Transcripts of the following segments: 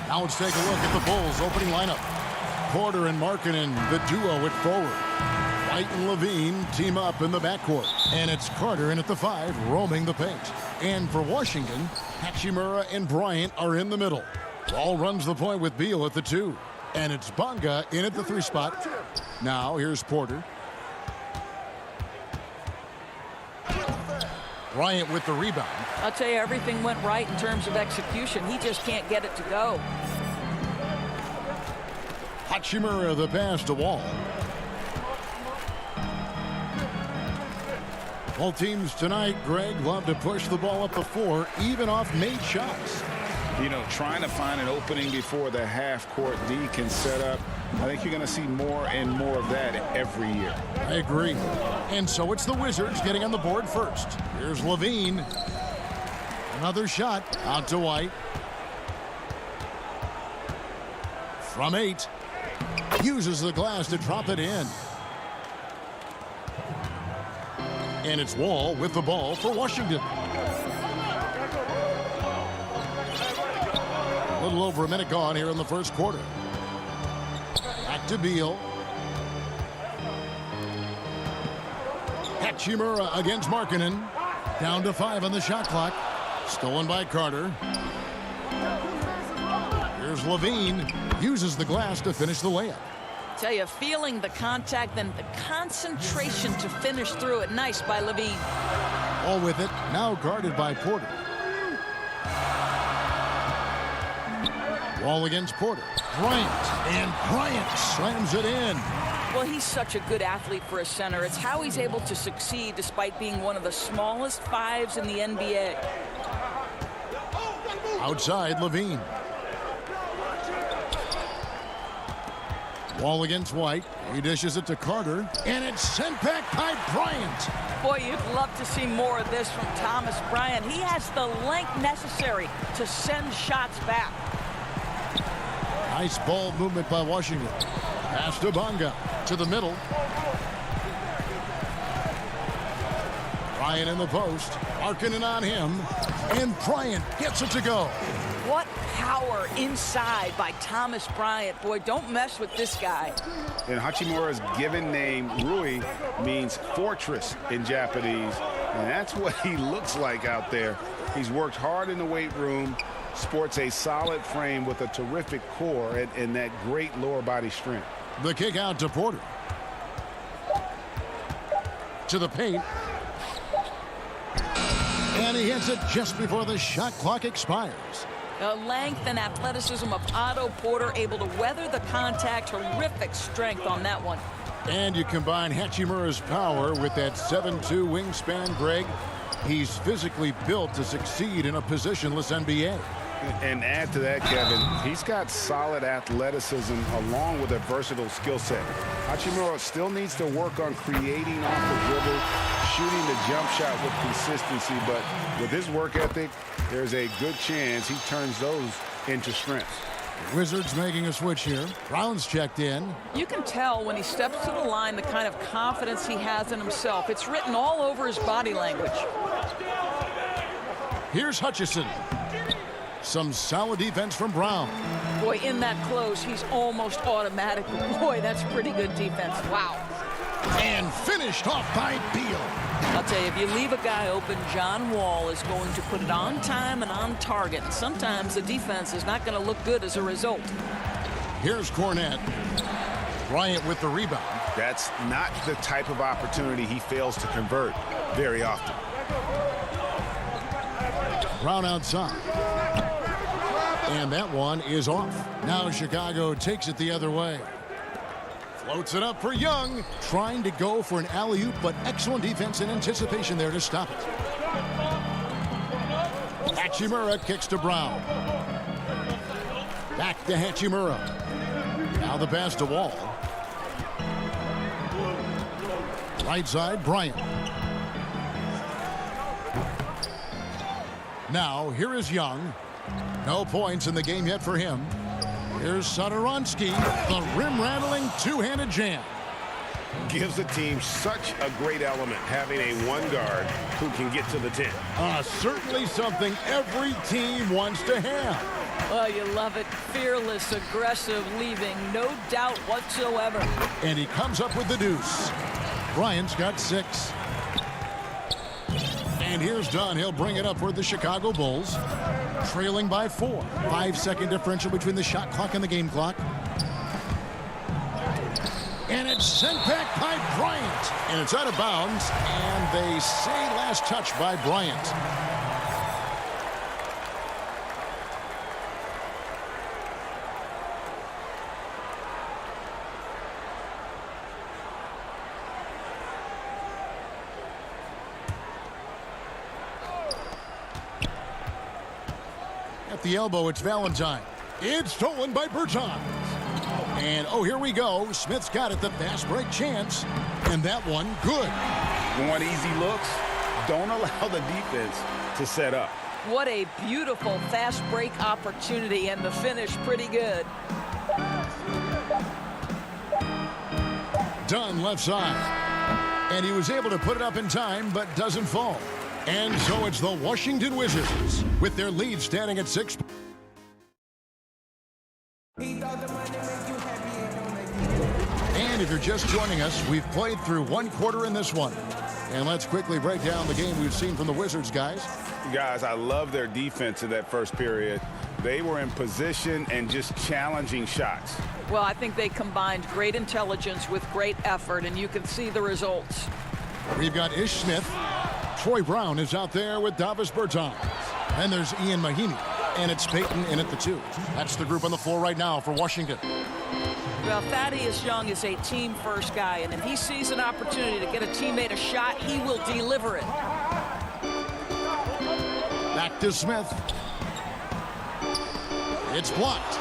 Now let's take a look at the Bulls' opening lineup. Porter and Markkanen, the duo at forward. White and Levine team up in the backcourt. And it's Carter in at the 5, roaming the paint. And for Washington, Hachimura and Bryant are in the middle. Wall runs the point with Beal at the 2. And it's Bonga in at the 3 spot. Now here's Porter. Bryant with the rebound. I'll tell you, everything went right in terms of execution. He just can't get it to go. Hachimura the pass to Wall. Both teams tonight, Greg, love to push the ball up the floor, even off made shots. You know, trying to find an opening before the half-court D can set up. I think you're going to see more and more of that every year. I agree. And so it's the Wizards getting on the board first. Here's Levine. Another shot out to White. From 8. Uses the glass to drop it in. And it's Wall with the ball for Washington. A little over a minute gone here in the first quarter. Back to Beal. Hachimura against Markkanen. Down to 5 on the shot clock. Stolen by Carter. Here's Levine. Uses the glass to finish the layup. Tell you, feeling the contact and the concentration to finish through it. Nice by Levine. All with it. Now guarded by Porter. Wall against Porter. Bryant. And Bryant slams it in. Well, he's such a good athlete for a center. It's how he's able to succeed despite being one of the smallest 5s in the NBA. Outside, Levine. Wall against White. He dishes it to Carter. And it's sent back by Bryant. Boy, you'd love to see more of this from Thomas Bryant. He has the length necessary to send shots back. Nice ball movement by Washington. Pass to Bonga. To the middle. Bryant in the post. Markkanen on him. And Bryant gets it to go. What power inside by Thomas Bryant. Boy, don't mess with this guy. And Hachimura's given name, Rui, means fortress in Japanese. And that's what he looks like out there. He's worked hard in the weight room, sports a solid frame with a terrific core and that great lower body strength. The kick out to Porter. To the paint. And he hits it just before the shot clock expires. The length and athleticism of Otto Porter, able to weather the contact. Terrific strength on that one. And you combine Hachimura's power with that 7'2" wingspan, Greg. He's physically built to succeed in a positionless NBA. And add to that, Kevin, he's got solid athleticism along with a versatile skill set. Hachimura still needs to work on creating off the dribble, shooting the jump shot with consistency, but with his work ethic, there's a good chance he turns those into strengths. Wizards making a switch here. Brown's checked in. You can tell when he steps to the line the kind of confidence he has in himself. It's written all over his body language. Here's Hutchison. Some solid defense from Brown. Boy, in that close, he's almost automatic. Boy, that's pretty good defense. Wow. And finished off by Beal. I'll tell you, if you leave a guy open, John Wall is going to put it on time and on target. And sometimes the defense is not going to look good as a result. Here's Cornette. Bryant with the rebound. That's not the type of opportunity he fails to convert very often. Brown outside. And that one is off. Now Chicago takes it the other way. Floats it up for Young. Trying to go for an alley-oop, but excellent defense and anticipation there to stop it. Hachimura kicks to Brown. Back to Hachimura. Now the pass to Wall. Right side, Bryant. Now, here is Young. No points in the game yet for him. Here's Satoransky, the rim-rattling two-handed jam. Gives the team such a great element, having a one guard who can get to the 10. Certainly something every team wants to have. Well, you love it. Fearless, aggressive, leaving no doubt whatsoever. And he comes up with the deuce. Bryant's got 6. And here's Dunn. He'll bring it up for the Chicago Bulls. Trailing by 4. 5-second differential between the shot clock and the game clock. And it's sent back by Bryant. And it's out of bounds. And they say last touch by Bryant. At the elbow, it's Valentine. It's stolen by Bertans. And, oh, here we go. Smith's got it, the fast break chance. And that one, good. Want easy looks? Don't allow the defense to set up. What a beautiful fast break opportunity, and the finish pretty good. Dunn left side. And he was able to put it up in time, but doesn't fall. And so it's the Washington Wizards with their lead standing at 6. And if you're just joining us, we've played through 1 quarter in this one. And let's quickly break down the game we've seen from the Wizards, guys. Guys, I love their defense in that first period. They were in position and just challenging shots. Well, I think they combined great intelligence with great effort, and you can see the results. We've got Ish Smith. Troy Brown is out there with Davis Bertans. And there's Ian Mahinmi. And it's Payton in at the 2. That's the group on the floor right now for Washington. Well, Thaddeus Young is a team-first guy, and if he sees an opportunity to get a teammate a shot, he will deliver it. Back to Smith. It's blocked.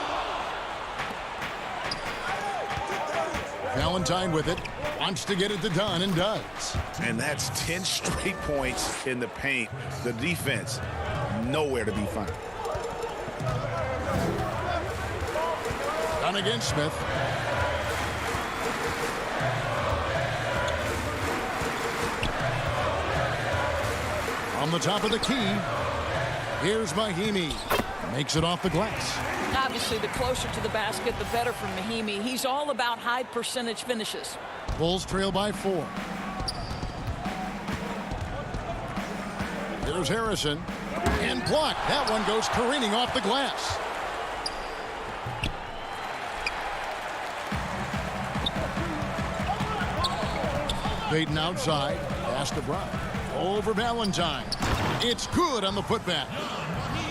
Valentine with it. Wants to get it to Dunn and does. And that's 10 straight points in the paint. The defense, nowhere to be found. Dunn against Smith. From the top of the key, here's Mahinmi. Makes it off the glass. Obviously, the closer to the basket, the better for Mahinmi. He's all about high percentage finishes. Bulls trail by 4. Here's Harrison. And blocked. That one goes careening off the glass. Payton outside. Pass to Brown. Over Valentine. It's good on the putback.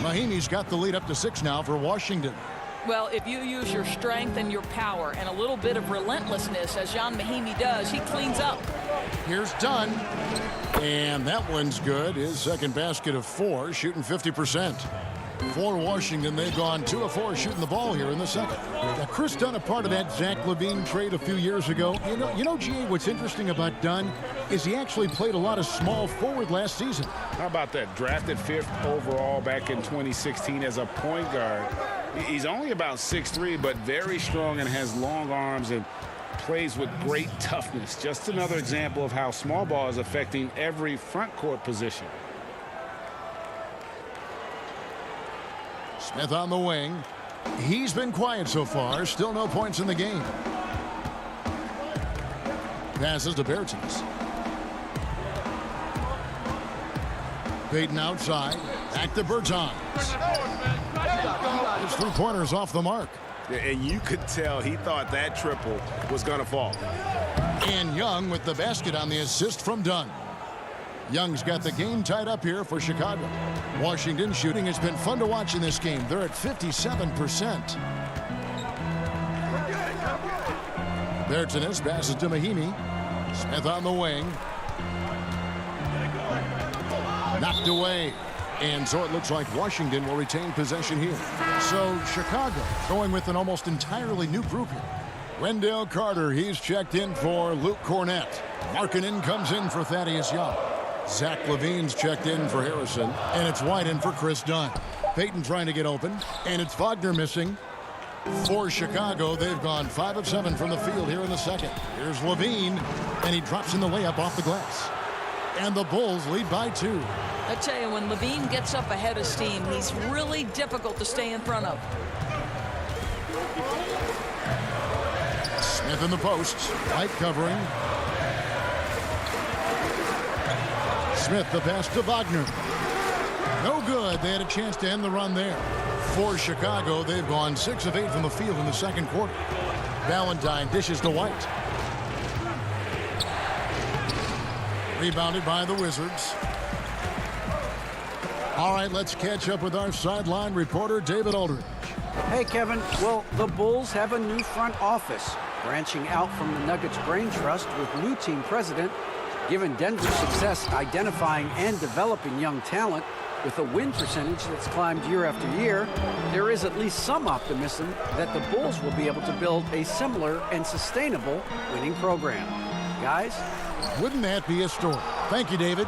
Mahinmi's got the lead up to 6 now for Washington. Well, if you use your strength and your power and a little bit of relentlessness, as John Mahinmi does, he cleans up. Here's Dunn. And that one's good. His second basket of 4, shooting 50%. For Washington, they've gone 2 of 4 shooting the ball here in the second. Now, Chris Dunn, a part of that Zach LaVine trade a few years ago. You know, G.A., what's interesting about Dunn is he actually played a lot of small forward last season. How about that? Drafted 5th overall back in 2016 as a point guard. He's only about 6'3", but very strong and has long arms and plays with great toughness. Just another example of how small ball is affecting every front court position. Smith on the wing. He's been quiet so far. Still no points in the game. Passes to Bertans. Payton outside. Back to Bertans. His 3-pointers off the mark. And you could tell he thought that triple was going to fall. And Young with the basket on the assist from Dunn. Young's got the game tied up here for Chicago. Washington shooting has been fun to watch in this game. They're at 57%. Bertans passes to Mahinmi. Smith on the wing. Knocked away. And so it looks like Washington will retain possession here. So Chicago going with an almost entirely new group here. Wendell Carter, he's checked in for Luke Cornett. Markkanen comes in for Thaddeus Young. Zach LaVine's checked in for Harrison. And it's wide in for Chris Dunn. Payton trying to get open. And it's Wagner missing. For Chicago, they've gone 5 of 7 from the field here in the second. Here's LaVine. And he drops in the layup off the glass. And the Bulls lead by 2. I tell you, when Levine gets up ahead of steam, he's really difficult to stay in front of. Smith in the post. White covering. Smith the pass to Wagner. No good. They had a chance to end the run there. For Chicago, they've gone 6 of 8 from the field in the second quarter. Valentine dishes to White. Rebounded by the Wizards. All right, let's catch up with our sideline reporter, David Aldridge. Hey, Kevin. Well, the Bulls have a new front office, branching out from the Nuggets Brain Trust with new team president. Given Denver's success identifying and developing young talent, with a win percentage that's climbed year after year, there is at least some optimism that the Bulls will be able to build a similar and sustainable winning program. Guys? Wouldn't that be a story? Thank you, David.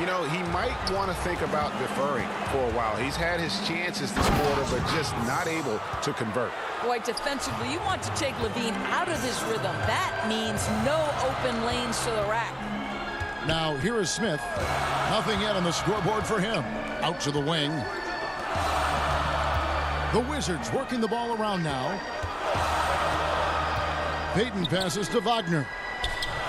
You know, he might want to think about deferring for a while. He's had his chances this quarter, but just not able to convert. Boy, defensively, you want to take Levine out of his rhythm. That means no open lanes to the rack. Now, here is Smith. Nothing yet on the scoreboard for him. Out to the wing. The Wizards working the ball around now. Payton passes to Wagner.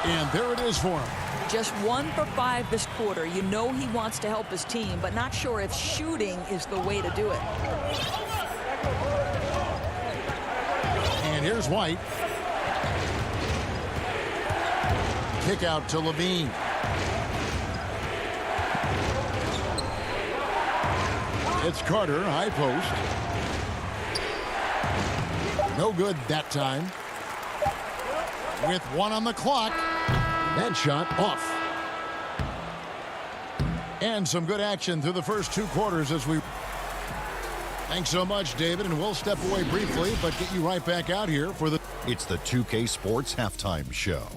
And there it is for him. Just 1 for 5 this quarter. You know he wants to help his team, but not sure if shooting is the way to do it. And here's White. Kick out to Levine. It's Carter, high post. No good that time. With 1 on the clock. That shot off. And some good action through the first 2 quarters as we... Thanks so much, David, and we'll step away briefly, but get you right back out here for the... It's the 2K Sports Halftime Show.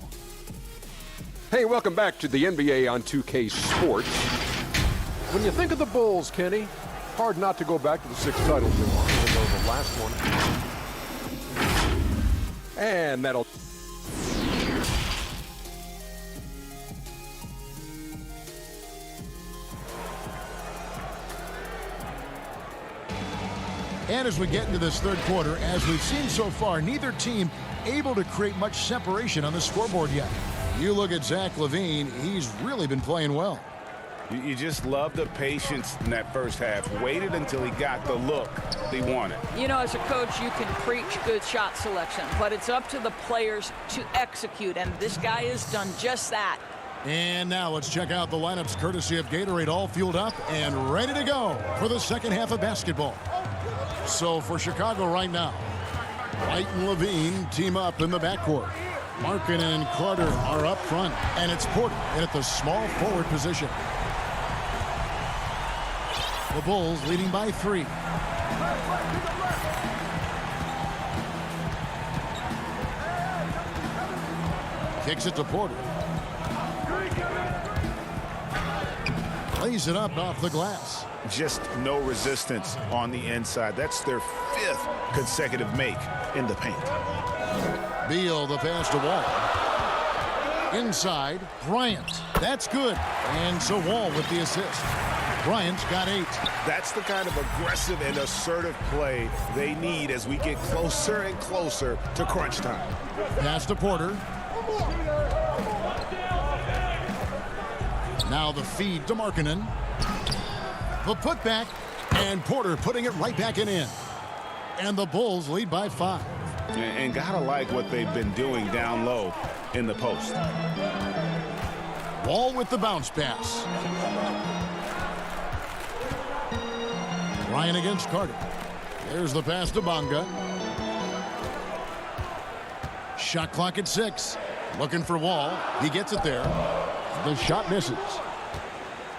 Hey, welcome back to the NBA on 2K Sports. When you think of the Bulls, Kenny, hard not to go back to the 6 titles they won, even though the last one. And that'll... And as we get into this third quarter, as we've seen so far, neither team able to create much separation on the scoreboard yet. You look at Zach LaVine, he's really been playing well. You just love the patience in that first half. Waited until he got the look he wanted. You know, as a coach, you can preach good shot selection, but it's up to the players to execute, and this guy has done just that. And now let's check out the lineups courtesy of Gatorade, all fueled up and ready to go for the second half of basketball. So for Chicago right now, White and Levine team up in the backcourt. Markin and Carter are up front, and it's Porter in at the small forward position. The Bulls leading by 3. Kicks it to Porter. Lays it up off the glass. Just no resistance on the inside. That's their 5th consecutive make in the paint. Beal the pass to Wall. Inside, Bryant. That's good. And so Wall with the assist. Bryant's got 8. That's the kind of aggressive and assertive play they need as we get closer and closer to crunch time. Pass to Porter. Now the feed to Markkanen. The putback, and Porter putting it right back in. And the Bulls lead by 5. And gotta like what they've been doing down low in the post. Wall with the bounce pass. Ryan against Carter. There's the pass to Bonga. Shot clock at 6. Looking for Wall. He gets it there. The shot misses.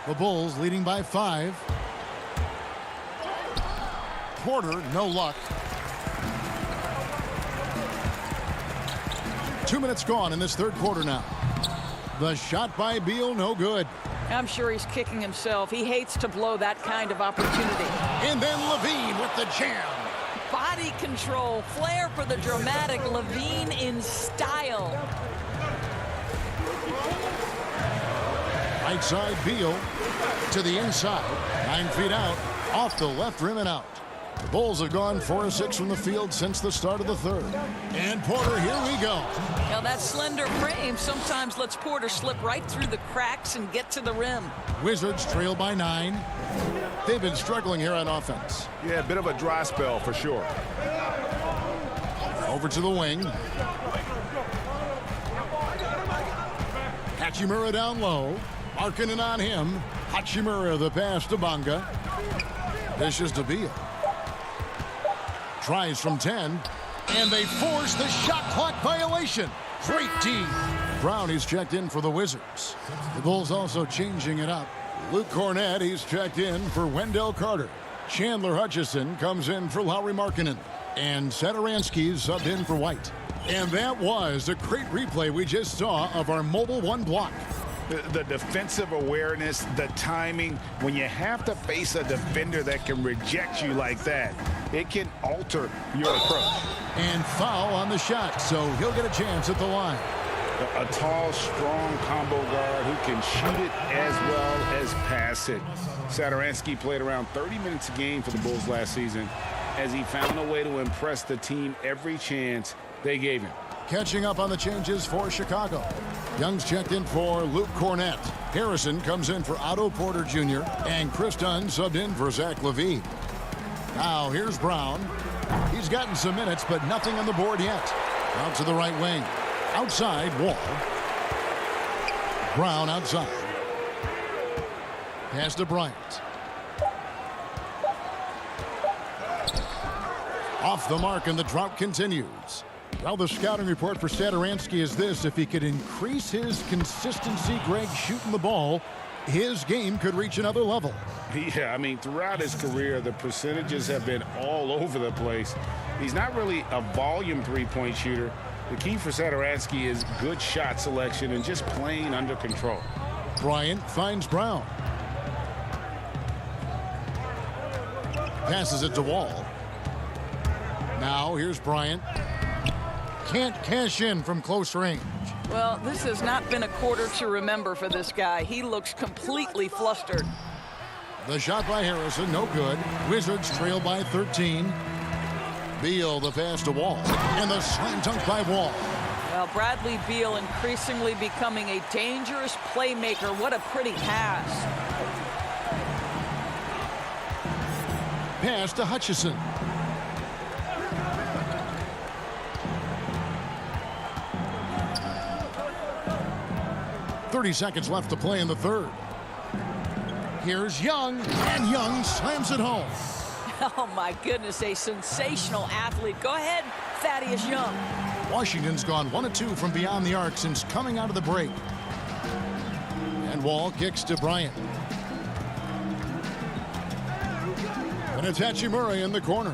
The Bulls leading by 5. Porter, no luck. 2 minutes gone in this third quarter now. The shot by Beal, no good. I'm sure he's kicking himself. He hates to blow that kind of opportunity. And then Levine with the jam. Body control, flair for the dramatic. Levine in style. Right side, Beal to the inside. 9 feet out, off the left rim and out. The Bulls have gone 4 of 6 from the field since the start of the third. And Porter, here we go. Now that slender frame sometimes lets Porter slip right through the cracks and get to the rim. Wizards trail by 9. They've been struggling here on offense. Yeah, a bit of a dry spell for sure. Over to the wing. Hachimura down low. Markkanen on him. Hachimura the pass to Bonga. Dishes to Beal. Tries from 10. And they force the shot clock violation. Great D. Brown is checked in for the Wizards. The Bulls also changing it up. Luke Cornett, he's checked in for Wendell Carter. Chandler Hutchison comes in for Lauri Markkanen. And Satoransky's subbed in for White. And that was a great replay we just saw of our Mobile One block. The defensive awareness, the timing, when you have to face a defender that can reject you like that, it can alter your approach. And foul on the shot, so he'll get a chance at the line. A tall, strong combo guard who can shoot it as well as pass it. Satoransky played around 30 minutes a game for the Bulls last season as he found a way to impress the team every chance they gave him. Catching up on the changes for Chicago. Young's checked in for Luke Cornett. Harrison comes in for Otto Porter Jr. And Chris Dunn subbed in for Zach LaVine. Now here's Brown. He's gotten some minutes, but nothing on the board yet. Out to the right wing. Outside, Wall. Brown outside. Pass to Bryant. Off the mark, and the drought continues. Well, the scouting report for Satoransky is this: if he could increase his consistency, Greg, shooting the ball, his game could reach another level. Yeah, I mean, throughout his career, the percentages have been all over the place. He's not really a volume three-point shooter. The key for Satoransky is good shot selection and just playing under control. Bryant finds Brown. Passes it to Wall. Now here's Bryant. Can't cash in from close range. Well, this has not been a quarter to remember for this guy. He looks completely flustered. The shot by Harrison, no good. Wizards trail by 13. Beal the pass to Wall. And the slam dunk by Wall. Well, Bradley Beal increasingly becoming a dangerous playmaker. What a pretty pass. Pass to Hutchison. .30 seconds left to play in the third. Here's Young, and Young slams it home. Oh, my goodness, a sensational athlete. Go ahead, Thaddeus Young. Washington's gone 1 of 2 from beyond the arc since coming out of the break. And Wall kicks to Bryant. And it's Hachimura in the corner.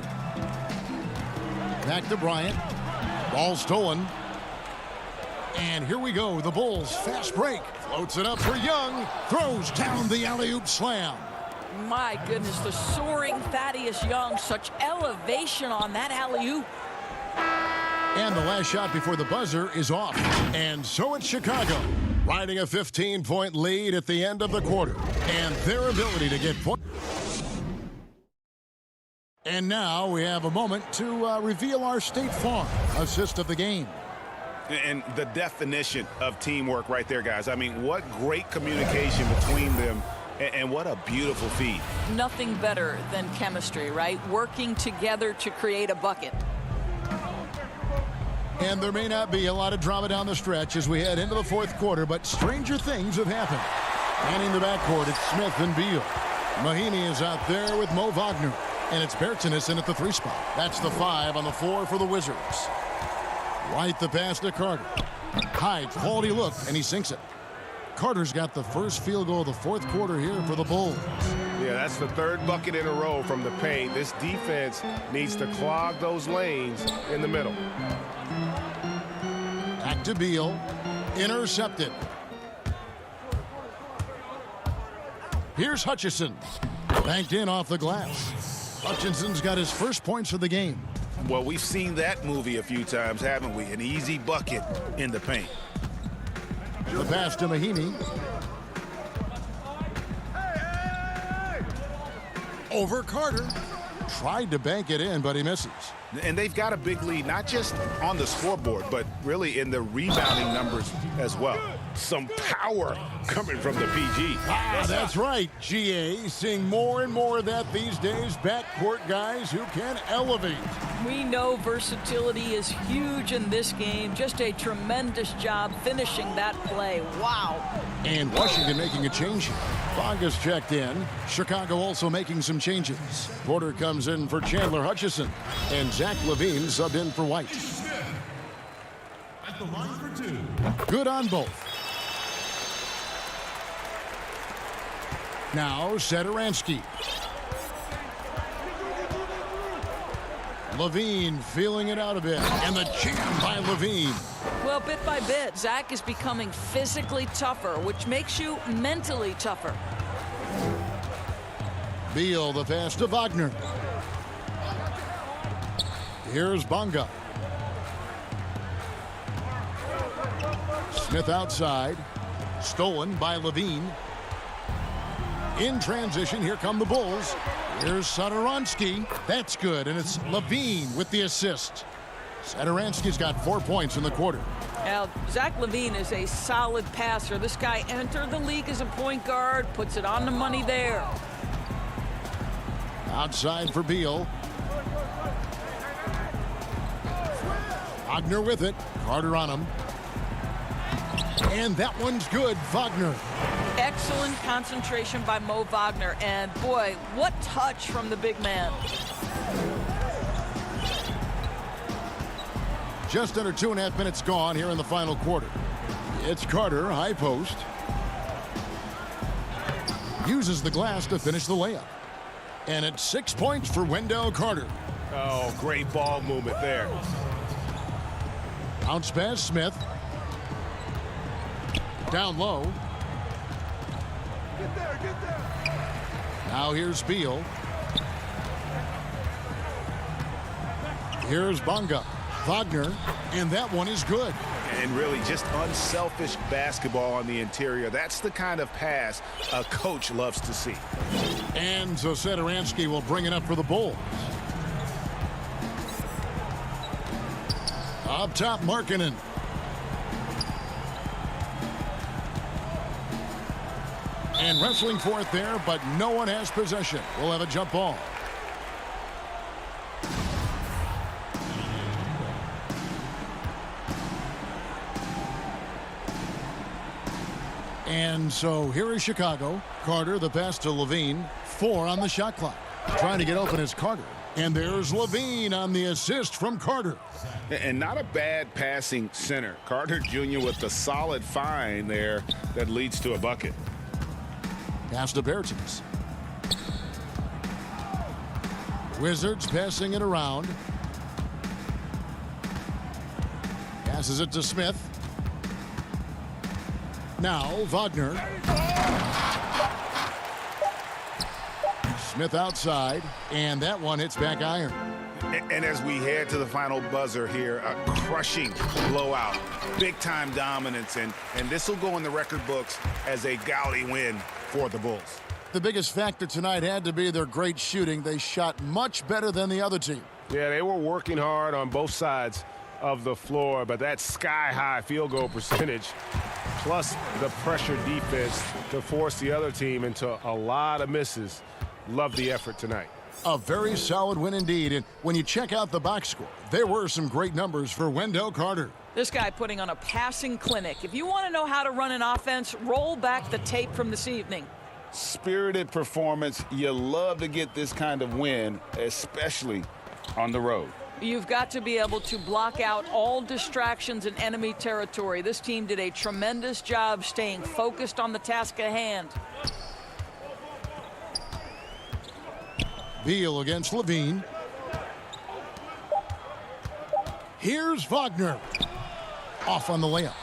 Back to Bryant. Ball stolen. And here we go. The Bulls fast break. Floats it up for Young. Throws down the alley-oop slam. My goodness, the soaring Thaddeus Young. Such elevation on that alley-oop. And the last shot before the buzzer is off. And so it's Chicago, riding a 15-point lead at the end of the quarter. And their ability to get points. And now we have a moment to reveal our State Farm assist of the game. And the definition of teamwork right there, guys. I mean, what great communication between them, and what a beautiful feed. Nothing better than chemistry, right? Working together to create a bucket. And there may not be a lot of drama down the stretch as we head into the fourth quarter, but stranger things have happened. Manning the backcourt, it's Smith and Beal. Mahinmi is out there with Mo Wagner. And it's Bertans in at the 3 spot. That's the 5 on the floor for the Wizards. White the pass to Carter. High quality look, and he sinks it. Carter's got the first field goal of the fourth quarter here for the Bulls. Yeah, that's the third bucket in a row from the paint. This defense needs to clog those lanes in the middle. Back to Beal. Intercepted. Here's Hutchison. Banked in off the glass. Hutchinson's got his first points of the game. Well, we've seen that movie a few times, haven't we? An easy bucket in the paint. The pass to Mahinmi. over Carter. Tried to bank it in, but he misses. And they've got a big lead, not just on the scoreboard, but really in the rebounding numbers as well. Some power coming from the PG. That's right, GA. Seeing more and more of that these days. Backcourt guys who can elevate. We know versatility is huge in this game. Just a tremendous job finishing that play. Wow. And Washington making a change here. Bonga's checked in. Chicago also making some changes. Porter comes in for Chandler Hutchison. And Zach LaVine subbed in for White. At the line for two. Good on both. Now Satoransky. LaVine feeling it out a bit. And the jam by LaVine. Well, bit by bit, Zach is becoming physically tougher, which makes you mentally tougher. Beal, the pass to Wagner. Here's Bonga. Smith outside. Stolen by LaVine. In transition, here come the Bulls. Here's Satoransky. That's good, and it's LaVine with the assist. Satoransky's got 4 points in the quarter. Now, Zach LaVine is a solid passer. This guy entered the league as a point guard, puts it on the money there. Outside for Beal. Wagner with it. Carter on him. And that one's good. Wagner. Excellent concentration by Mo Wagner. And boy, what touch from the big man. Just under 2.5 minutes gone here in the final quarter. It's Carter, high post. Uses the glass to finish the layup. And it's 6 points for Wendell Carter. Oh, great ball movement there. Bounce pass, Smith. Down low. Get there. Now here's Beal. Here's Bonga. Wagner. And that one is good. And really just unselfish basketball on the interior. That's the kind of pass a coach loves to see. And so Satoransky will bring it up for the Bulls. Up top, Markkanen. And wrestling for it there, but no one has possession. We'll have a jump ball. And so here is Chicago. Carter, the pass to LaVine. 4 on the shot clock. Trying to get open is Carter. And there's LaVine on the assist from Carter. And not a bad passing center. Carter Jr. with the solid find there that leads to a bucket. Pass to Bertens. Wizards passing it around. Passes it to Smith. Now Wagner. Smith outside, and that one hits back iron. And as we head to the final buzzer here, a crushing blowout, big-time dominance, and this will go in the record books as a gaudy win for the Bulls. The biggest factor tonight had to be their great shooting. They shot much better than the other team. Yeah, they were working hard on both sides of the floor, but that sky-high field goal percentage plus the pressure defense to force the other team into a lot of misses. Love the effort tonight. A very solid win indeed. And when you check out the box score, there were some great numbers for Wendell Carter. This guy putting on a passing clinic. If you want to know how to run an offense, roll back the tape from this evening. Spirited performance. You love to get this kind of win, especially on the road. You've got to be able to block out all distractions in enemy territory. This team did a tremendous job staying focused on the task at hand. Beal against LaVine. Here's Wagner. Off on the layup.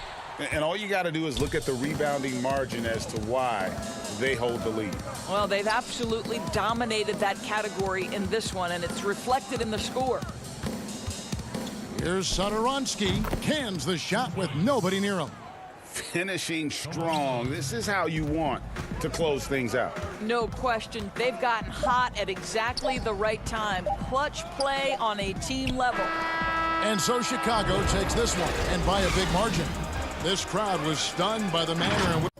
And all you got to do is look at the rebounding margin as to why they hold the lead. Well, they've absolutely dominated that category in this one, and it's reflected in the score. Here's Satoransky. Cans the shot with nobody near him. Finishing strong. This is how you want to close things out. No question. They've gotten hot at exactly the right time. Clutch play on a team level. And so Chicago takes this one, and by a big margin. This crowd was stunned by the manner in which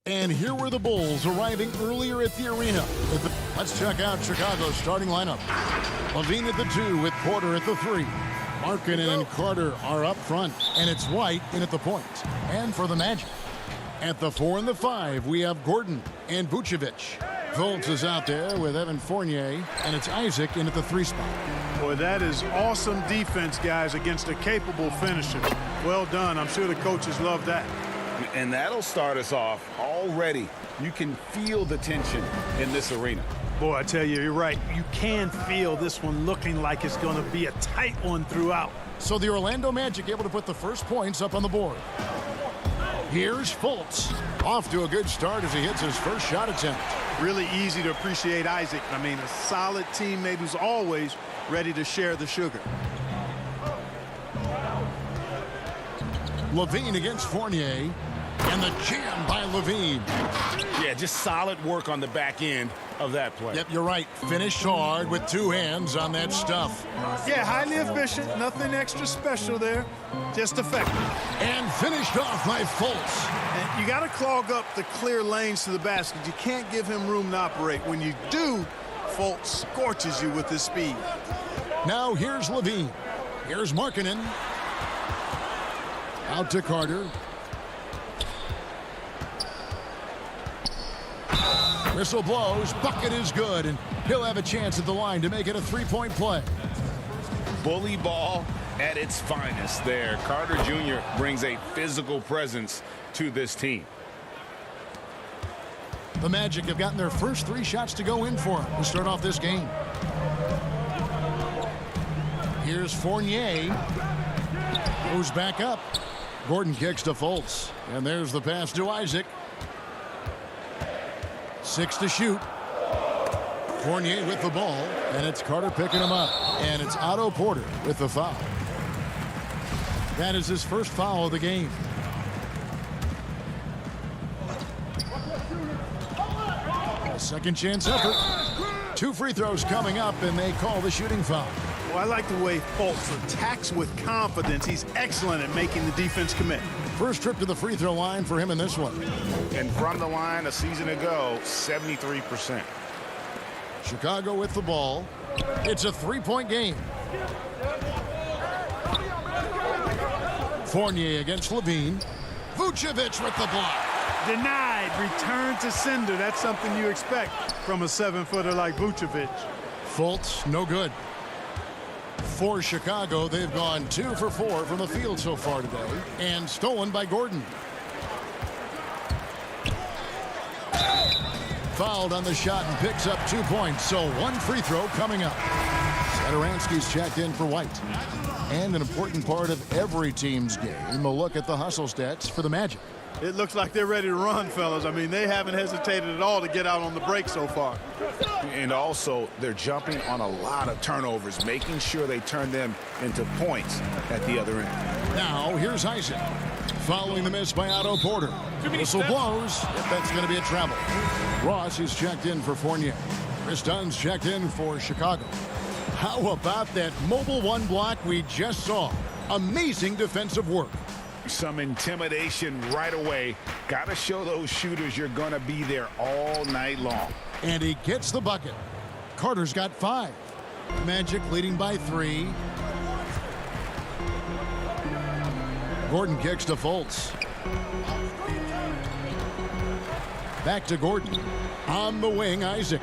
And here were the Bulls arriving earlier at the arena. Let's check out Chicago's starting lineup. Levine at the 2 with Porter at the 3. Markkanen and Carter are up front, and it's White in at the point. And for the Magic, at the 4 and the 5, we have Gordon and Vucevic. Fultz is out there with Evan Fournier, and it's Isaac in at the 3 spot. Boy, that is awesome defense, guys, against a capable finisher. Well done. I'm sure the coaches love that. And that'll start us off already. You can feel the tension in this arena. Boy, I tell you, you're right. You can feel this one looking like it's going to be a tight one throughout. So the Orlando Magic able to put the first points up on the board. Here's Fultz. Off to a good start as he hits his first shot attempt. Really easy to appreciate Isaac. I mean, a solid teammate who's always ready to share the sugar. Levine against Fournier. And the jam by Levine. Yeah, just solid work on the back end of that play. Yep, you're right. Finished hard with 2 hands on that stuff. Yeah, highly efficient. Nothing extra special there. Just effective. And finished off by Fultz. And you got to clog up the clear lanes to the basket. You can't give him room to operate. When you do, Fultz scorches you with his speed. Now here's Levine. Here's Markkanen. Out to Carter. Whistle blows, bucket is good, and he'll have a chance at the line to make it a 3-point play. Bully ball at its finest there. Carter Jr. brings a physical presence to this team. The Magic have gotten their first 3 shots to go in for him to start off this game. Here's Fournier. Goes back up. Gordon kicks to Fultz. And there's the pass to Isaac. 6 to shoot. Fournier with the ball, and it's Carter picking him up. And it's Otto Porter with the foul. That is his first foul of the game. A second chance effort. 2 free throws coming up, and they call the shooting foul. Well, I like the way Fultz attacks with confidence. He's excellent at making the defense commit. First trip to the free throw line for him in this one. And from the line a season ago, 73%. Chicago with the ball. It's a 3-point game. Fournier against Levine. Vucevic with the block. Denied. Return to sender. That's something you expect from a 7-footer like Vucevic. Fultz, no good. For Chicago, they've gone 2 for 4 from the field so far today, and stolen by Gordon. Fouled on the shot and picks up 2 points, so 1 free throw coming up. Satoransky's checked in for White. And an important part of every team's game, a look at the hustle stats for the Magic. It looks like they're ready to run, fellas. I mean, they haven't hesitated at all to get out on the break so far. And also, they're jumping on a lot of turnovers, making sure they turn them into points at the other end. Now, here's Isaac. Following the miss by Otto Porter. Whistle blows. Yep, that's going to be a travel. Ross is checked in for Fournier. Chris Dunn's checked in for Chicago. How about that mobile 1 block we just saw? Amazing defensive work. Some intimidation right away. Got to show those shooters you're going to be there all night long. And he gets the bucket. Carter's got 5. Magic leading by 3. Gordon kicks to Fultz. Back to Gordon. On the wing, Isaac.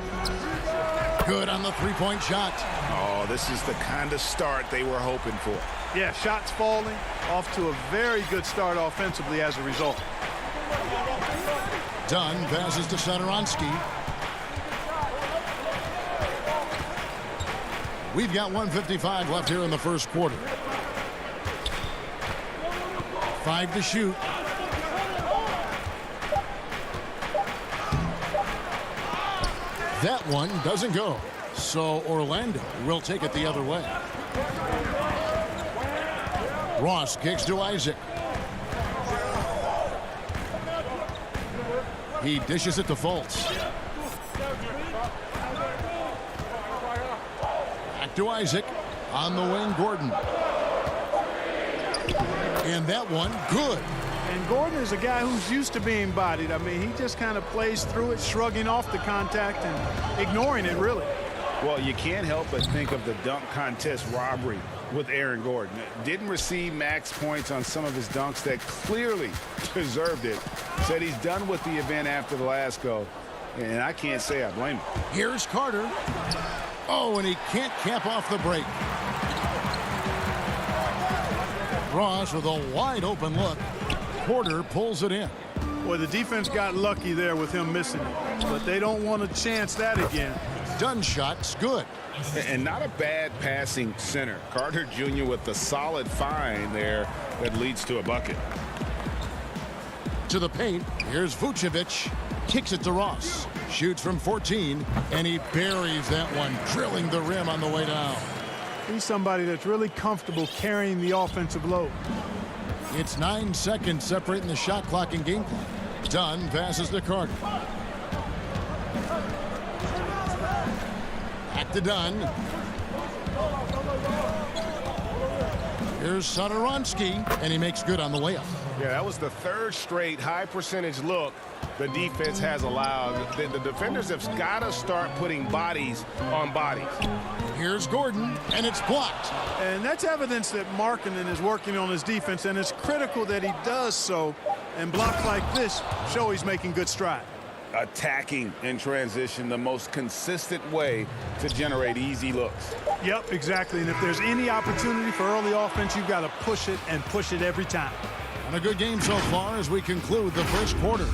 Good on the 3-point shot. Oh, this is the kind of start they were hoping for. Yeah, shots falling. Off to a very good start offensively as a result. Dunn passes to Satoransky. We've got 1:55 left here in the first quarter. 5 to shoot. That one doesn't go. So Orlando will take it the other way. Ross kicks to Isaac. He dishes it to Fultz. Back to Isaac. On the wing, Gordon. And that one, good. And Gordon is a guy who's used to being bodied. I mean, he just kind of plays through it, shrugging off the contact and ignoring it, really. Well, you can't help but think of the dunk contest robbery with Aaron Gordon. Didn't receive max points on some of his dunks that clearly deserved it. Said he's done with the event after the last go, and I can't say I blame him. Here's Carter. Oh, and he can't cap off the break. Ross with a wide open look. Porter pulls it in. Boy, the defense got lucky there with him missing it, but they don't want to chance that again. Dunn shot's good. And not a bad passing center. Carter Jr. with the solid find there that leads to a bucket. To the paint, here's Vucevic. Kicks it to Ross. Shoots from 14, and he buries that one, drilling the rim on the way down. He's somebody that's really comfortable carrying the offensive load. It's 9 seconds separating the shot clock and game clock. Dunn passes to Carter. Back to Dunn. Here's Satoransky, and he makes good on the way up. Yeah, that was the third straight high percentage look the defense has allowed. The defenders have got to start putting bodies on bodies. Here's Gordon, and it's blocked. And that's evidence that Markkanen is working on his defense, and it's critical that he does so. And blocks like this show he's making good stride. Attacking in transition, the most consistent way to generate easy looks. Yep, exactly. And if there's any opportunity for early offense, you've got to push it and push it every time. And a good game so far as we conclude the first quarter.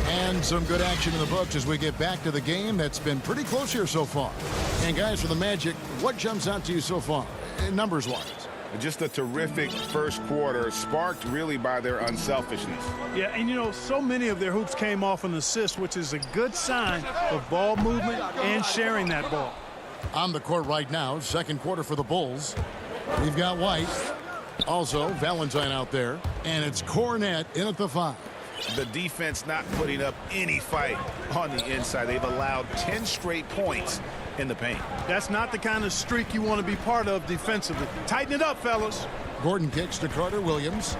And some good action in the books as we get back to the game that's been pretty close here so far. And guys, for the Magic, what jumps out to you so far, numbers-wise? Just a terrific first quarter, sparked really by their unselfishness. Yeah, and you know, so many of their hoops came off an assist, which is a good sign of ball movement and sharing that ball. On the court right now, second quarter for the Bulls. We've got White, also Valentine out there, and it's Cornette in at the 5. The defense not putting up any fight on the inside. They've allowed 10 straight points in the paint. That's not the kind of streak you want to be part of defensively. Tighten it up, fellas. Gordon kicks to Carter Williams.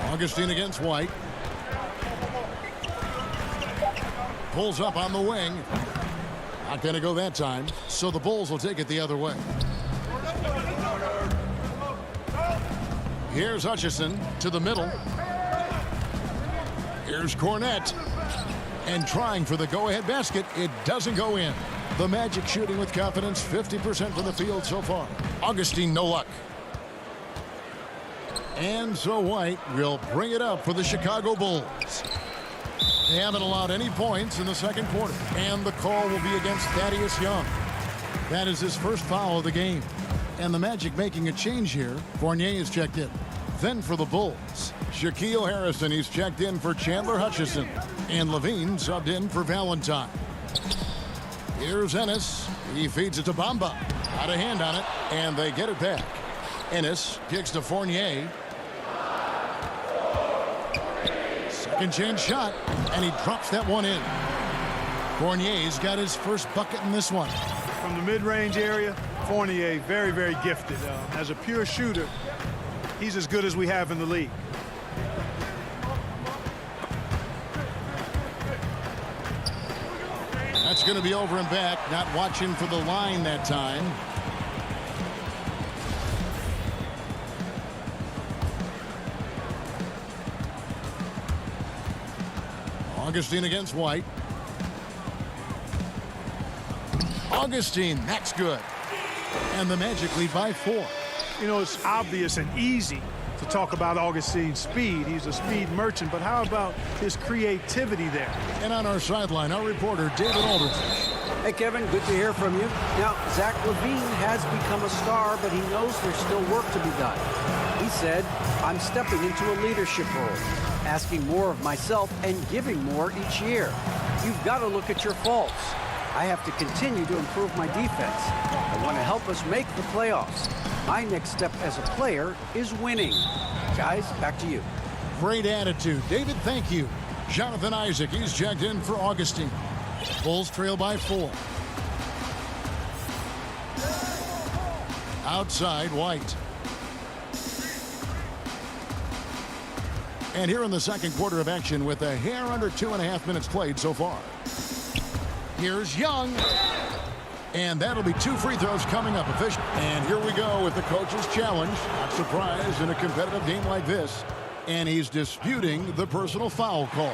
Augustine against White. Pulls up on the wing. Not going to go that time, so the Bulls will take it the other way. Here's Hutchison to the middle. Here's Cornette. And trying for the go-ahead basket. It doesn't go in. The Magic shooting with confidence, 50% from the field so far. Augustine, no luck. And so White will bring it up for the Chicago Bulls. They haven't allowed any points in the second quarter. And the call will be against Thaddeus Young. That is his first foul of the game. And the Magic making a change here. Fournier is checked in. Then for the Bulls, Shaquille Harrison, he's checked in for Chandler Hutchison. And Levine subbed in for Valentine. Here's Ennis. He feeds it to Bamba. Out of hand on it, and they get it back. Ennis kicks to Fournier. Second chance shot, and he drops that one in. Fournier's got his first bucket in this one. From the mid-range area, Fournier, very, very gifted. As a pure shooter, he's as good as we have in the league. That's going to be over and back. Not watching for the line that time. Augustine against White. Augustine, that's good. And the Magic lead by 4. You know, it's obvious and easy to talk about Augustine's speed. He's a speed merchant, but how about his creativity there? And on our sideline, our reporter, David Aldridge. Hey, Kevin, good to hear from you. Now, Zach LaVine has become a star, but he knows there's still work to be done. He said, I'm stepping into a leadership role, asking more of myself and giving more each year. You've got to look at your faults. I have to continue to improve my defense. I want to help us make the playoffs. My next step as a player is winning. Guys, back to you. Great attitude. David, thank you. Jonathan Isaac, he's checked in for Augustine. Bulls trail by 4. outside White. And here in the second quarter of action with a hair under 2.5 minutes played so far. Here's Young. And that'll be 2 free throws coming up. Official. And here we go with the coach's challenge. Not surprised in a competitive game like this. And he's disputing the personal foul call.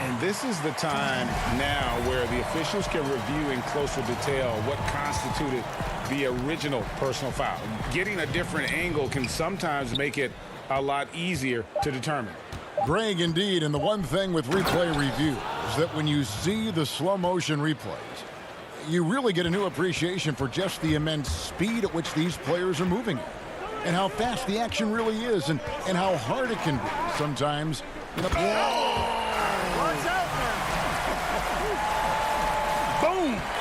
And this is the time now where the officials can review in closer detail what constituted the original personal foul. Getting a different angle can sometimes make it a lot easier to determine. Greg, indeed, and the one thing with replay review is that when you see the slow motion replays, you really get a new appreciation for just the immense speed at which these players are moving and how fast the action really is and how hard it can be sometimes. Boom!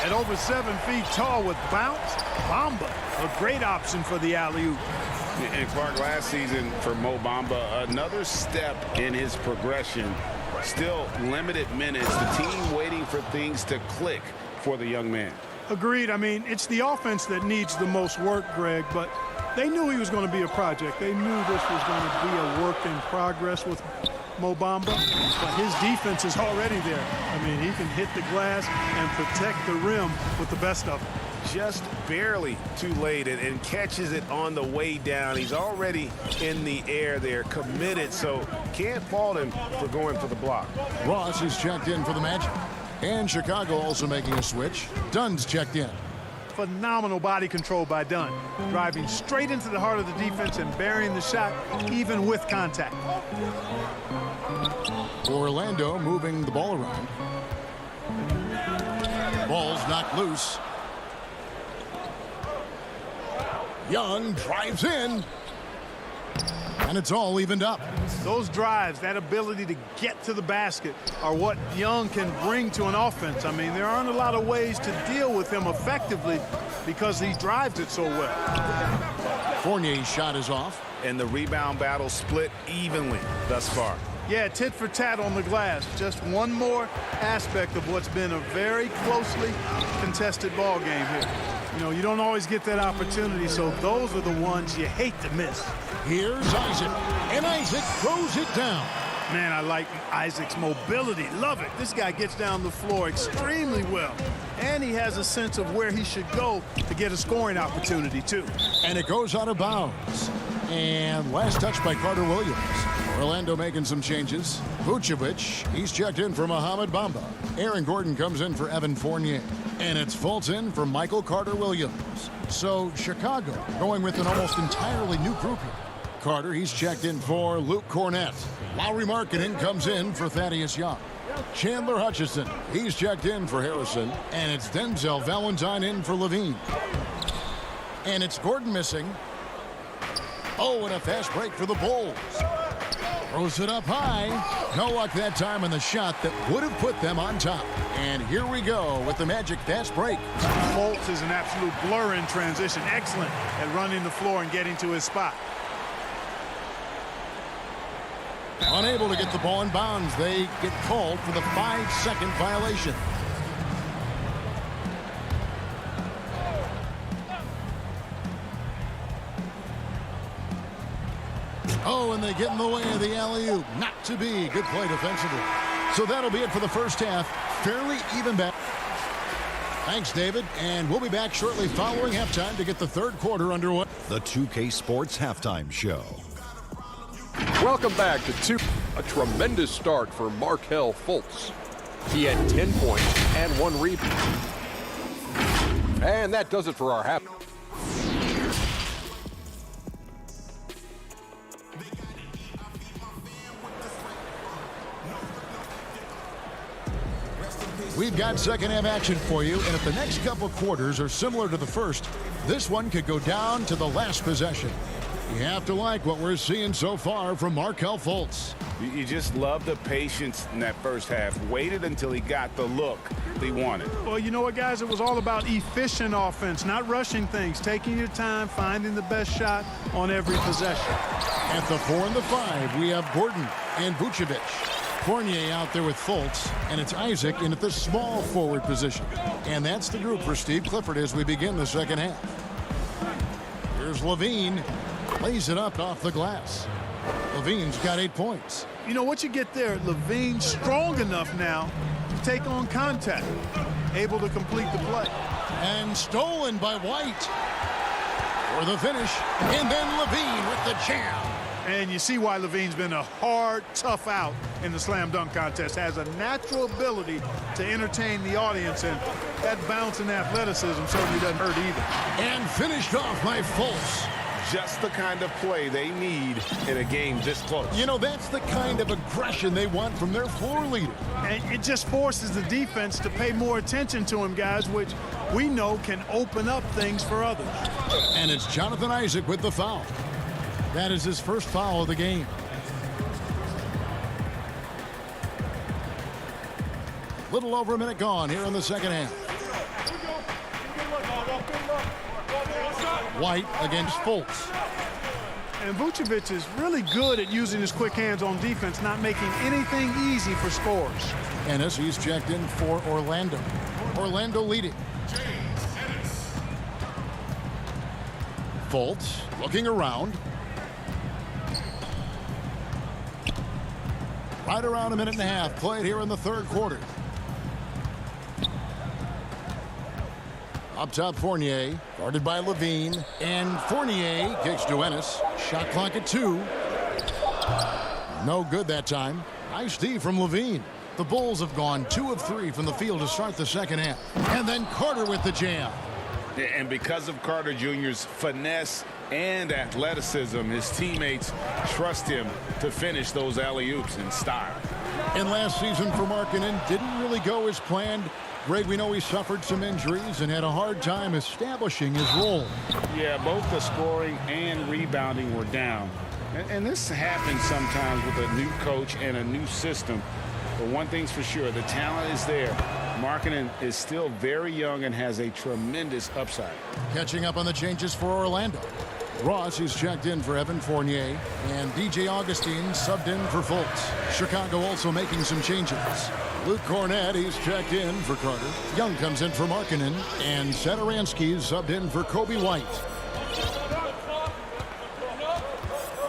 At over 7 feet tall with bounce, Bamba, a great option for the alley-oop. And Clark, last season for Mo Bamba, another step in his progression. Still limited minutes. The team waiting for things to click for the young man. Agreed. I mean, it's the offense that needs the most work, Greg, but they knew he was going to be a project. They knew this was going to be a work in progress with Mo Bamba, but his defense is already there. I mean, he can hit the glass and protect the rim with the best of them. Just barely too late and catches it on the way down. He's already in the air there, committed, so can't fault him for going for the block. Ross is checked in for the Magic. And Chicago also making a switch. Dunn's checked in. Phenomenal body control by Dunn. Driving straight into the heart of the defense and burying the shot even with contact. Orlando moving the ball around. Ball's knocked loose. Young drives in. And it's all evened up. Those drives, that ability to get to the basket are what Young can bring to an offense. I mean, there aren't a lot of ways to deal with him effectively because he drives it so well. Fournier's shot is off. And the rebound battle split evenly thus far. Yeah, tit for tat on the glass. Just one more aspect of what's been a very closely contested ball game here. You know, you don't always get that opportunity, so those are the ones you hate to miss. Here's Isaac, and Isaac throws it down. Man, I like Isaac's mobility. Love it. This guy gets down the floor extremely well, and he has a sense of where he should go to get a scoring opportunity, too. And it goes out of bounds. And last touch by Carter Williams. Orlando making some changes. Vucevic, he's checked in for Mohamed Bamba. Aaron Gordon comes in for Evan Fournier. And it's Fulton for Michael Carter Williams. So Chicago going with an almost entirely new group here. Carter, he's checked in for Luke Cornett. Lowry Markkanen comes in for Thaddeus Young. Chandler Hutchison, he's checked in for Harrison. And it's Denzel Valentine in for Levine. And it's Gordon missing. Oh, and a fast break for the Bulls. Throws it up high. No luck that time on the shot that would have put them on top. And here we go with the Magic fast break. Fultz is an absolute blur in transition. Excellent at running the floor and getting to his spot. Unable to get the ball in bounds. They get called for the 5-second violation. Oh, and they get in the way of the alley-oop. Not to be. Good play defensively. So that'll be it for the first half. Fairly even back. Thanks, David. And we'll be back shortly following halftime to get the third quarter underway. The 2K Sports Halftime Show. Welcome back to a tremendous start for Markelle Fultz. He had 10 points and 1 rebound. And that does it for our half. We've got second half action for you, and if the next couple quarters are similar to the first, this one could go down to the last possession. You have to like what we're seeing so far from Markelle Fultz. You just love the patience in that first half. Waited until he got the look he wanted. Well, you know what, guys? It was all about efficient offense, not rushing things, taking your time, finding the best shot on every possession. At the 4 and the 5, we have Gordon and Vucevic. Fournier out there with Fultz, and it's Isaac in at the small forward position. And that's the group for Steve Clifford as we begin the second half. Here's Levine. Lays it up off the glass. Levine's got 8 points. You know what you get there? Levine's strong enough now to take on contact. Able to complete the play. And stolen by White. For the finish. And then Levine with the jam. And you see why Levine's been a hard, tough out in the slam dunk contest. Has a natural ability to entertain the audience, and that bounce and athleticism certainly doesn't hurt either. And finished off by Fultz. Just the kind of play they need in a game this close. You know, that's the kind of aggression they want from their floor leader. And it just forces the defense to pay more attention to him, guys, which we know can open up things for others. And it's Jonathan Isaac with the foul. That is his first foul of the game. Little over a minute gone here in the second half. White against Fultz. And Vucevic is really good at using his quick hands on defense, not making anything easy for scores. Ennis, he's checked in for Orlando. Orlando leading. Fultz looking around. Right around a minute and a half played here in the third quarter. Up top, Fournier, guarded by Levine, and Fournier kicks to Ennis. Shot clock at 2. No good that time. Nice D from Levine. The Bulls have gone 2 of 3 from the field to start the second half. And then Carter with the jam. And because of Carter Jr.'s finesse and athleticism, his teammates trust him to finish those alley-oops in style. And last season for Markkanen didn't really go as planned. Greg, we know he suffered some injuries and had a hard time establishing his role. Yeah, both the scoring and rebounding were down. And this happens sometimes with a new coach and a new system. But one thing's for sure, the talent is there. Markkanen is still very young and has a tremendous upside. Catching up on the changes for Orlando. Ross, who's checked in for Evan Fournier, and DJ Augustine subbed in for Fultz. Chicago also making some changes. Luke Cornett, he's checked in for Carter. Young comes in for Markkanen, and Satoransky subbed in for Kobe White.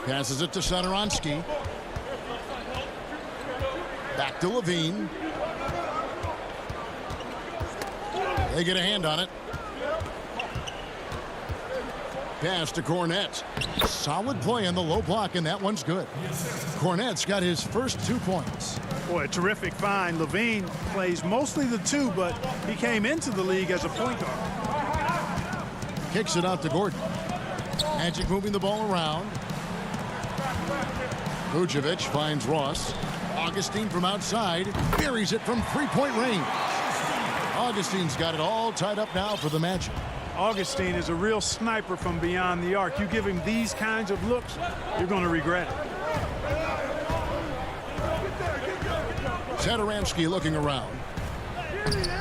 Passes it to Satoransky. Back to Levine. They get a hand on it. Pass to Cornett. Solid play in the low block, and that one's good. Cornett's got his first 2 points. Boy, a terrific find. Levine plays mostly the 2, but he came into the league as a point guard. Kicks it out to Gordon. Magic moving the ball around. Vucevic finds Ross. Augustine from outside buries it from 3-point range. Augustine's got it all tied up now for the Magic. Augustine is a real sniper from beyond the arc. You give him these kinds of looks, you're going to regret it. Satoransky looking around.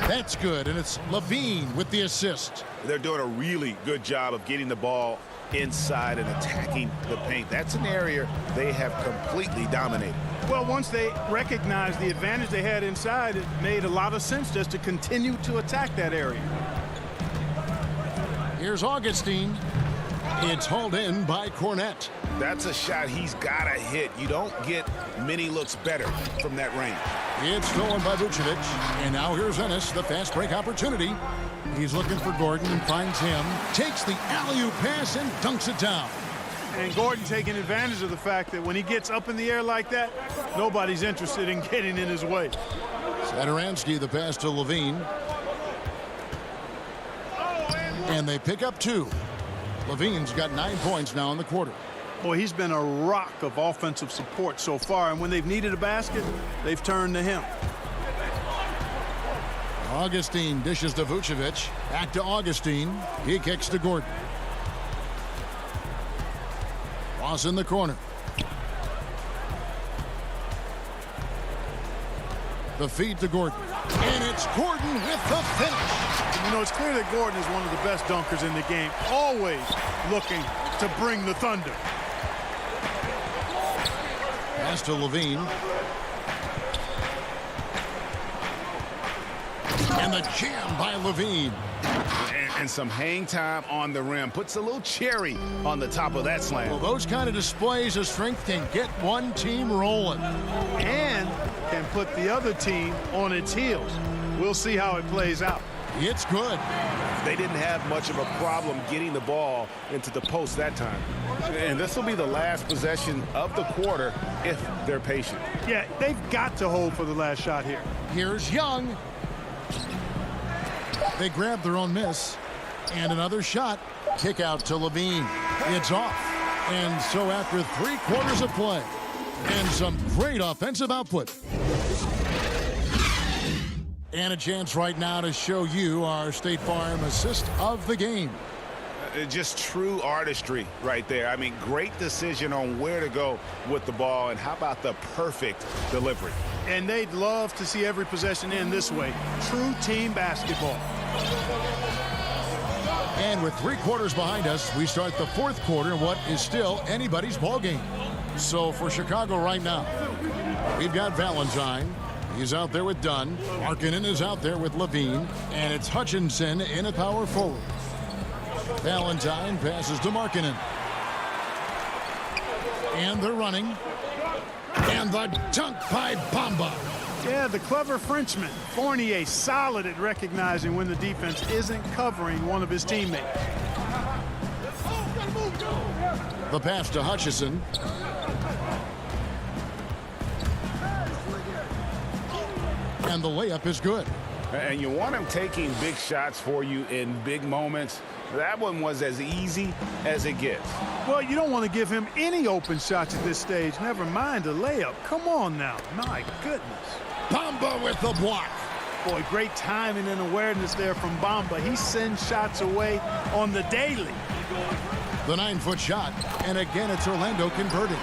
That's good, and it's Levine with the assist. They're doing a really good job of getting the ball inside and attacking the paint. That's an area they have completely dominated. Well, once they recognized the advantage they had inside, it made a lot of sense just to continue to attack that area. Here's Augustine. It's hauled in by Cornett. That's a shot he's got to hit. You don't get many looks better from that range. It's stolen by Vucevic. And now here's Ennis, the fast break opportunity. He's looking for Gordon and finds him. Takes the alley-oop pass and dunks it down. And Gordon taking advantage of the fact that when he gets up in the air like that, nobody's interested in getting in his way. Satoransky, the pass to Levine. And they pick up 2. Levine's got 9 points now in the quarter. Boy, he's been a rock of offensive support so far, and when they've needed a basket, they've turned to him. Augustine dishes to Vucevic. Back to Augustine. He kicks to Gordon. Ross in the corner. The feed to Gordon. And it's Gordon with the finish. You know, it's clear that Gordon is one of the best dunkers in the game, always looking to bring the thunder. Pass to Levine. And the jam by Levine. And some hang time on the rim. Puts a little cherry on the top of that slam. Well, those kind of displays of strength can get one team rolling. And can put the other team on its heels. We'll see how it plays out. It's good. They didn't have much of a problem getting the ball into the post that time. And this will be the last possession of the quarter if they're patient. Yeah, they've got to hold for the last shot here. Here's Young. They grab their own miss. And another shot. Kick out to Levine. It's off. And so after 3 quarters of play and some great offensive output. And a chance right now to show you our State Farm assist of the game. Just true artistry right there. I mean, great decision on where to go with the ball. And how about the perfect delivery? And they'd love to see every possession end this way. True team basketball. And with 3 quarters behind us, we start the 4th quarter in what is still anybody's ball game. So for Chicago right now, we've got Valentine. He's out there with Dunn. Markkanen is out there with Levine. And it's Hutchinson in at power forward. Valentine passes to Markkanen. And they're running. And the dunk by Bamba. Yeah, the clever Frenchman. Fournier solid at recognizing when the defense isn't covering one of his teammates. The pass to Hutchison. And the layup is good. And you want him taking big shots for you in big moments. That one was as easy as it gets. Well, you don't want to give him any open shots at this stage. Never mind a layup. Come on now. My goodness. Bamba with the block. Boy, great timing and awareness there from Bamba. He sends shots away on the daily. The 9-foot shot. And again, it's Orlando converting.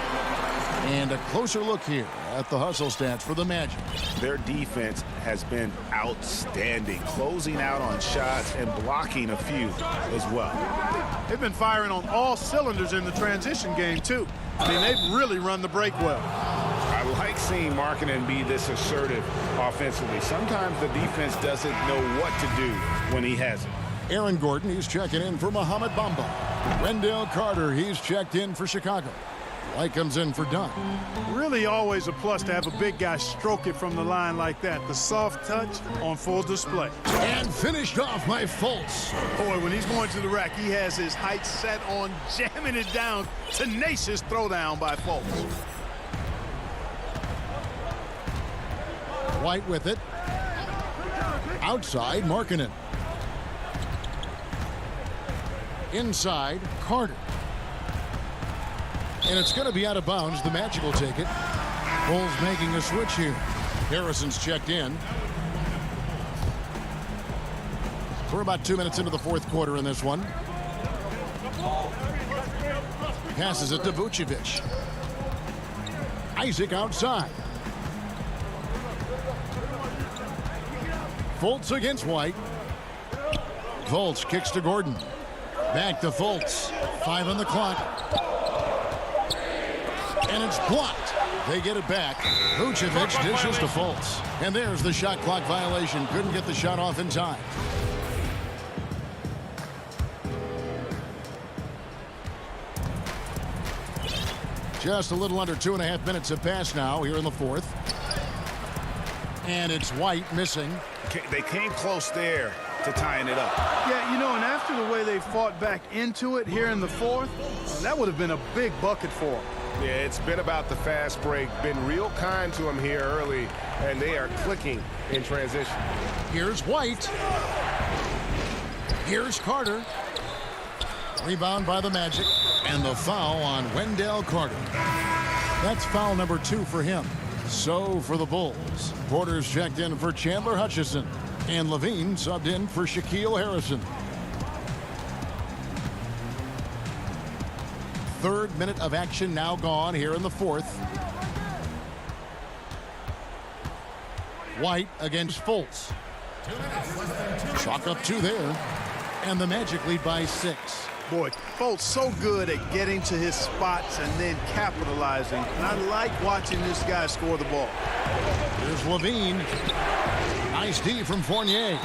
And a closer look here at the hustle stats for the Magic. Their defense has been outstanding, closing out on shots and blocking a few as well. They've been firing on all cylinders in the transition game, too. I mean, they've really run the break well. I like seeing Markkanen be this assertive offensively. Sometimes the defense doesn't know what to do when he has it. Aaron Gordon, he's checking in for Mohamed Bamba. Wendell Carter, he's checked in for Chicago. White comes in for Dunn. Really always a plus to have a big guy stroke it from the line like that. The soft touch on full display. And finished off by Fultz. Boy, when he's going to the rack, he has his height set on jamming it down. Tenacious throwdown by Fultz. White with it. Outside, Markkanen. Inside, Carter. And it's going to be out of bounds. The Magic will take it. Bulls making a switch here. Harrison's checked in. We're about 2 minutes into the 4th quarter in this one. Passes it to Vucevic. Isaac outside. Fultz against White. Fultz kicks to Gordon. Back to Fultz. 5 on the clock. And it's blocked. They get it back. Vucevic dishes to Fultz. And there's the shot clock violation. Couldn't get the shot off in time. Just a little under 2.5 minutes have passed now here in the 4th. And it's White missing. They came close there to tying it up. Yeah, you know, and after the way they fought back into it here in the 4th, that would have been a big bucket for them. Yeah, it's been about the fast break. Been real kind to him here early, and they are clicking in transition. Here's White. Here's Carter. Rebound by the Magic. And the foul on Wendell Carter. That's foul number 2 for him. So for the Bulls, Porter's checked in for Chandler Hutchison. And Levine subbed in for Shaquille Harrison. 3rd minute of action now gone here in the 4th. White against Fultz. Chalk up 2 there. And the Magic lead by 6. Boy, Fultz so good at getting to his spots and then capitalizing. And I like watching this guy score the ball. Here's Levine. Nice D from Fournier.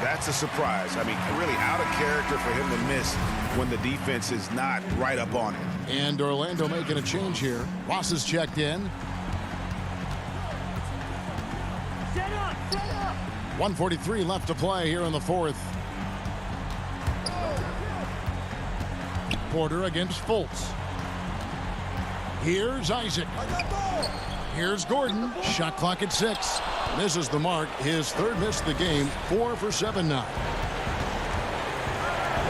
That's a surprise. I mean, really out of character for him to miss when the defense is not right up on it. And Orlando making a change here. Ross is checked in. 1:43 left to play here in the fourth. Porter against Fultz. Here's Isaac. Here's Gordon. Shot clock at 6. Misses the mark. His third miss of the game. 4 for 7 now.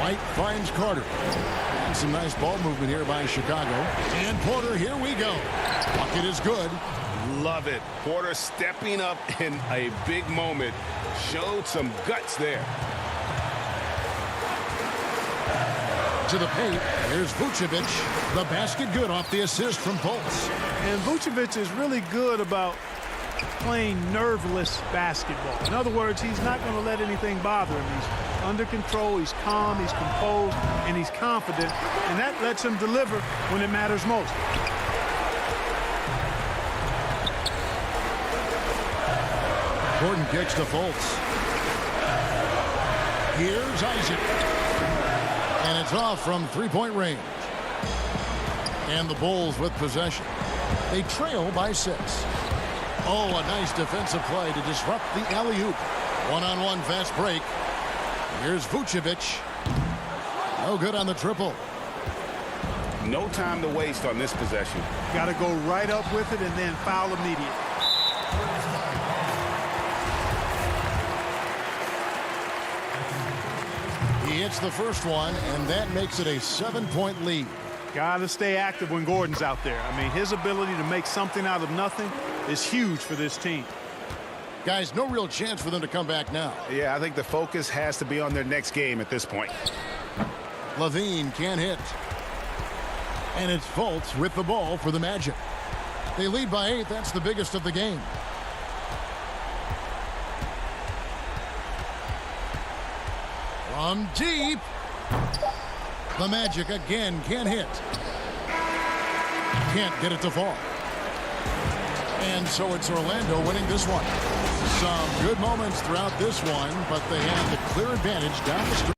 White finds Carter. And some nice ball movement here by Chicago. And Porter, here we go. Bucket is good. Love it. Porter stepping up in a big moment. Showed some guts there. To the paint. Here's Vucevic. The basket good off the assist from Fultz. And Vucevic is really good about playing nerveless basketball. In other words, he's not going to let anything bother him. He's under control, he's calm, he's composed, and he's confident. And that lets him deliver when it matters most. Gordon kicks to Fultz. Here's Isaac. And it's off from three-point range. And the Bulls with possession. They trail by 6. Oh, a nice defensive play to disrupt the alley-oop. One-on-one fast break. Here's Vucevic. No good on the triple. No time to waste on this possession. Got to go right up with it and then foul immediately. He hits the first one, and that makes it a 7-point lead. Got to stay active when Gordon's out there. I mean, his ability to make something out of nothing is huge for this team. Guys, no real chance for them to come back now. Yeah, I think the focus has to be on their next game at this point. Levine can't hit. And it's Fultz with the ball for the Magic. They lead by 8. That's the biggest of the game. From deep. The Magic again can't hit. Can't get it to fall. And so it's Orlando winning this one. Some good moments throughout this one, but they have the clear advantage down the stretch.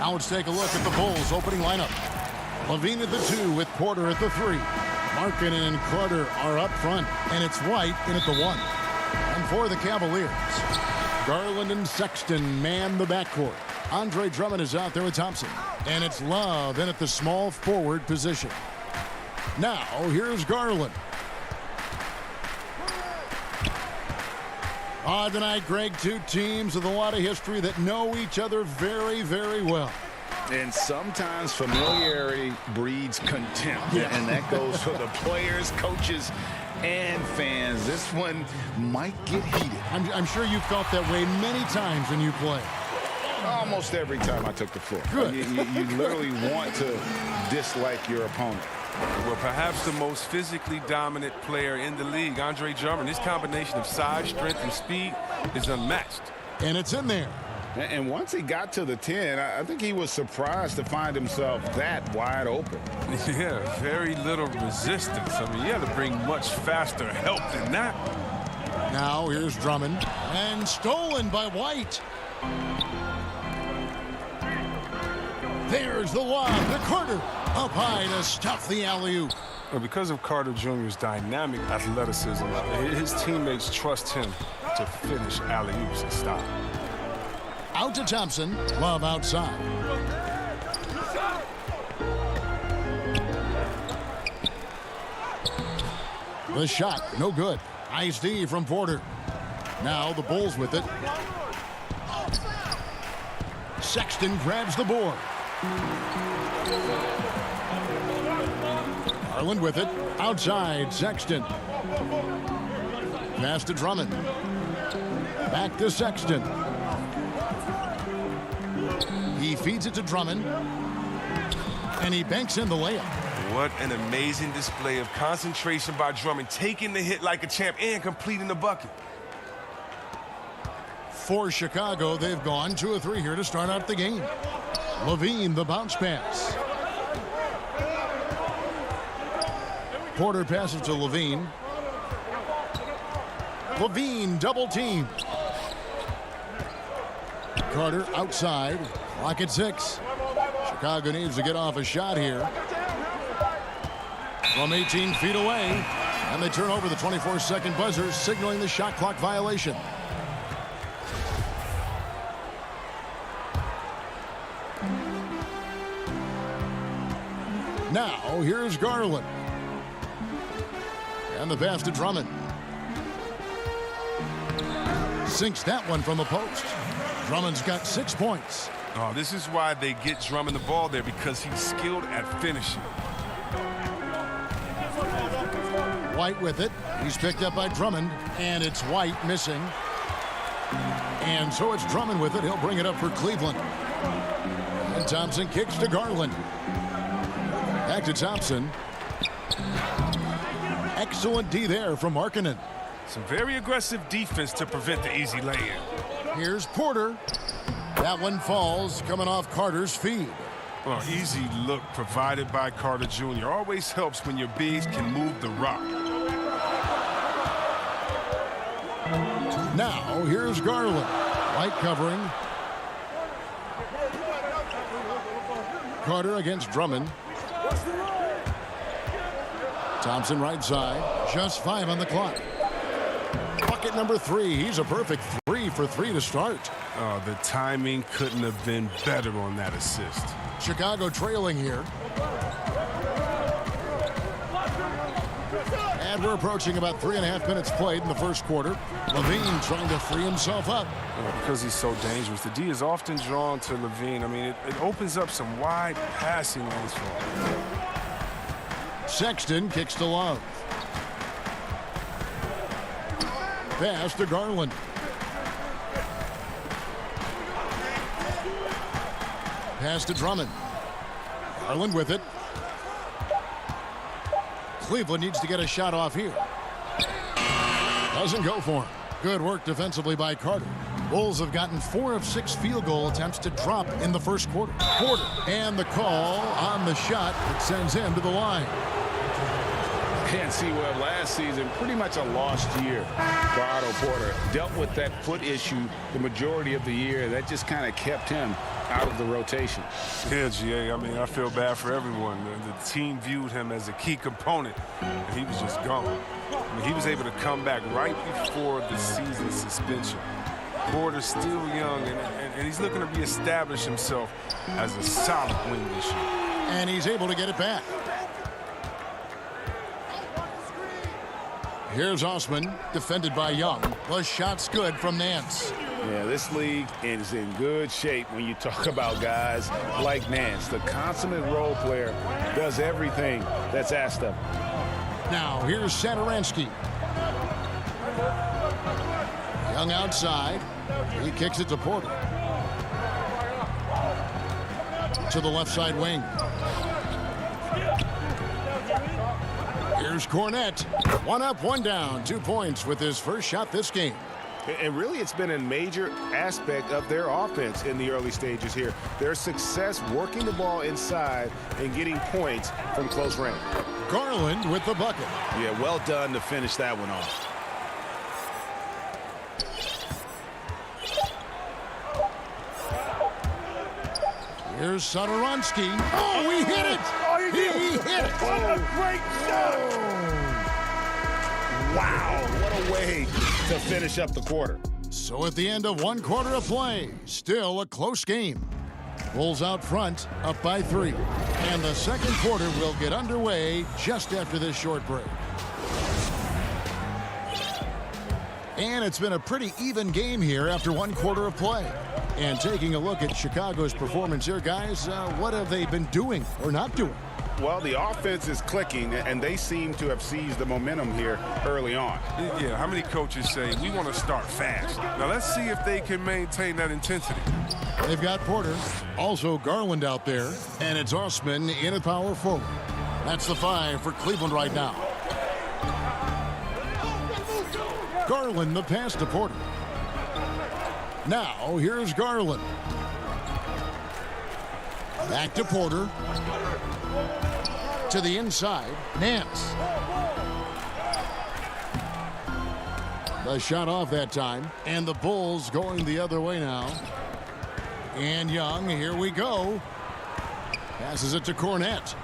Now let's take a look at the Bulls opening lineup. Levine at the 2 with Porter at the 3. Markkanen and Carter are up front, and it's White in at the 1. And for the Cavaliers, Garland and Sexton man the backcourt. Andre Drummond is out there with Thompson. And it's Love in at the small forward position. Now, here's Garland. Tonight, Greg, two teams with a lot of history that know each other very, very well. And sometimes familiarity breeds contempt. Yeah. And that goes for the players, coaches, and fans. This one might get heated. I'm sure you felt that way many times when you play. Almost every time I took the floor. Good. You literally want to dislike your opponent. Well, perhaps the most physically dominant player in the league, Andre Drummond. His combination of size, strength, and speed is unmatched. And it's in there. And once he got to the 10, I think he was surprised to find himself that wide open. Yeah, very little resistance. I mean, you had to bring much faster help than that. Now here's Drummond. And stolen by White. There's the lob to Carter. Up high to stuff the alley-oop. Well, because of Carter Jr.'s dynamic athleticism, his teammates trust him to finish alley-oops and stop. Out to Thompson. Love outside. The shot, no good. Nice D from Porter. Now the Bulls with it. Sexton grabs the board. Garland with it. Outside, Sexton. Pass to Drummond. Back to Sexton. He feeds it to Drummond. And he banks in the layup. What an amazing display of concentration by Drummond, taking the hit like a champ and completing the bucket. For Chicago, they've gone 2 of 3 here to start out the game. Levine, the bounce pass. Porter passes to Levine. Levine double team. Carter outside. Clock at 6. Chicago needs to get off a shot here. From 18 feet away. And they turn over the 24-second buzzer, signaling the shot clock violation. Now, here's Garland. And the pass to Drummond. Sinks that one from the post. Drummond's got 6 points. Oh, this is why they get Drummond the ball there, because he's skilled at finishing. White with it. He's picked up by Drummond, and it's White missing. And so it's Drummond with it. He'll bring it up for Cleveland. And Thompson kicks to Garland. Back to Thompson. Excellent D there from Markkanen. Some very aggressive defense to prevent the easy lay-in. Here's Porter. That one falls, coming off Carter's feed. Well, easy look provided by Carter Jr. Always helps when your bigs can move the rock. Now, here's Garland. White covering. Carter against Drummond. Thompson right side. Just 5 on the clock. Bucket number 3. He's a perfect 3 for 3 to start. Oh, the timing couldn't have been better on that assist. Chicago trailing here. And we're approaching about 3.5 minutes played in the first quarter. Levine trying to free himself up. Because he's so dangerous. The D is often drawn to Levine. I mean, it opens up some wide passing lanes for him. Sexton kicks to Love. Pass to Garland. Pass to Drummond. Garland with it. Cleveland needs to get a shot off here. Doesn't go for him. Good work defensively by Carter. Bulls have gotten 4 of 6 field goal attempts to drop in the first quarter. Porter and the call on the shot that sends him to the line. And see, well, last season, pretty much a lost year for Otto Porter. Dealt with that foot issue the majority of the year. That just kind of kept him out of the rotation. Yeah, GA, I mean, I feel bad for everyone. The team viewed him as a key component, and he was just gone. I mean, he was able to come back right before the season suspension. Porter's still young, and he's looking to reestablish himself as a solid wing this year. And he's able to get it back. Here's Osman, defended by Young. The shot's good from Nance. Yeah, this league is in good shape when you talk about guys like Nance. The consummate role player does everything that's asked of him. Now, here's Satoransky. Young outside. He kicks it to Porter. To the left side wing. Here's Cornette. 1 up, 1 down. 2 points with his first shot this game. And really, it's been a major aspect of their offense in the early stages here. Their success working the ball inside and getting points from close range. Garland with the bucket. Yeah, well done to finish that one off. Here's Satoransky. Oh, he hit it! He hit it! What a great shot! Wow, what a way to finish up the quarter. So at the end of 1 quarter of play, still a close game. Bulls out front, up by 3. And the second quarter will get underway just after this short break. And it's been a pretty even game here after 1 quarter of play. And taking a look at Chicago's performance here, guys, what have they been doing or not doing? Well, the offense is clicking, and they seem to have seized the momentum here early on. Yeah, how many coaches say, we want to start fast? Now, let's see if they can maintain that intensity. They've got Porter, also Garland out there, and it's Osman in at power forward. That's the 5 for Cleveland right now. Garland the pass to Porter. Now, here's Garland. Back to Porter. To the inside, Nance. The shot off that time, and the Bulls going the other way now. And Young, here we go. Passes it to Cornette.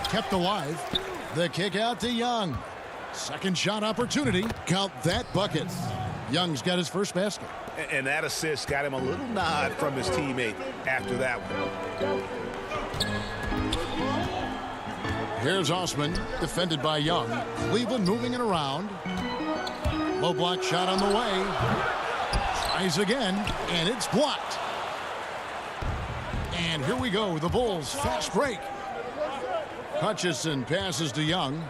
Kept alive. The kick out to Young. Second shot opportunity. Count that bucket. Young's got his first basket. And that assist got him a little nod from his teammate after that one. Here's Osman, defended by Young. Cleveland moving it around. Low block shot on the way. Tries again, and it's blocked. And here we go, the Bulls fast break. Hutchison passes to Young.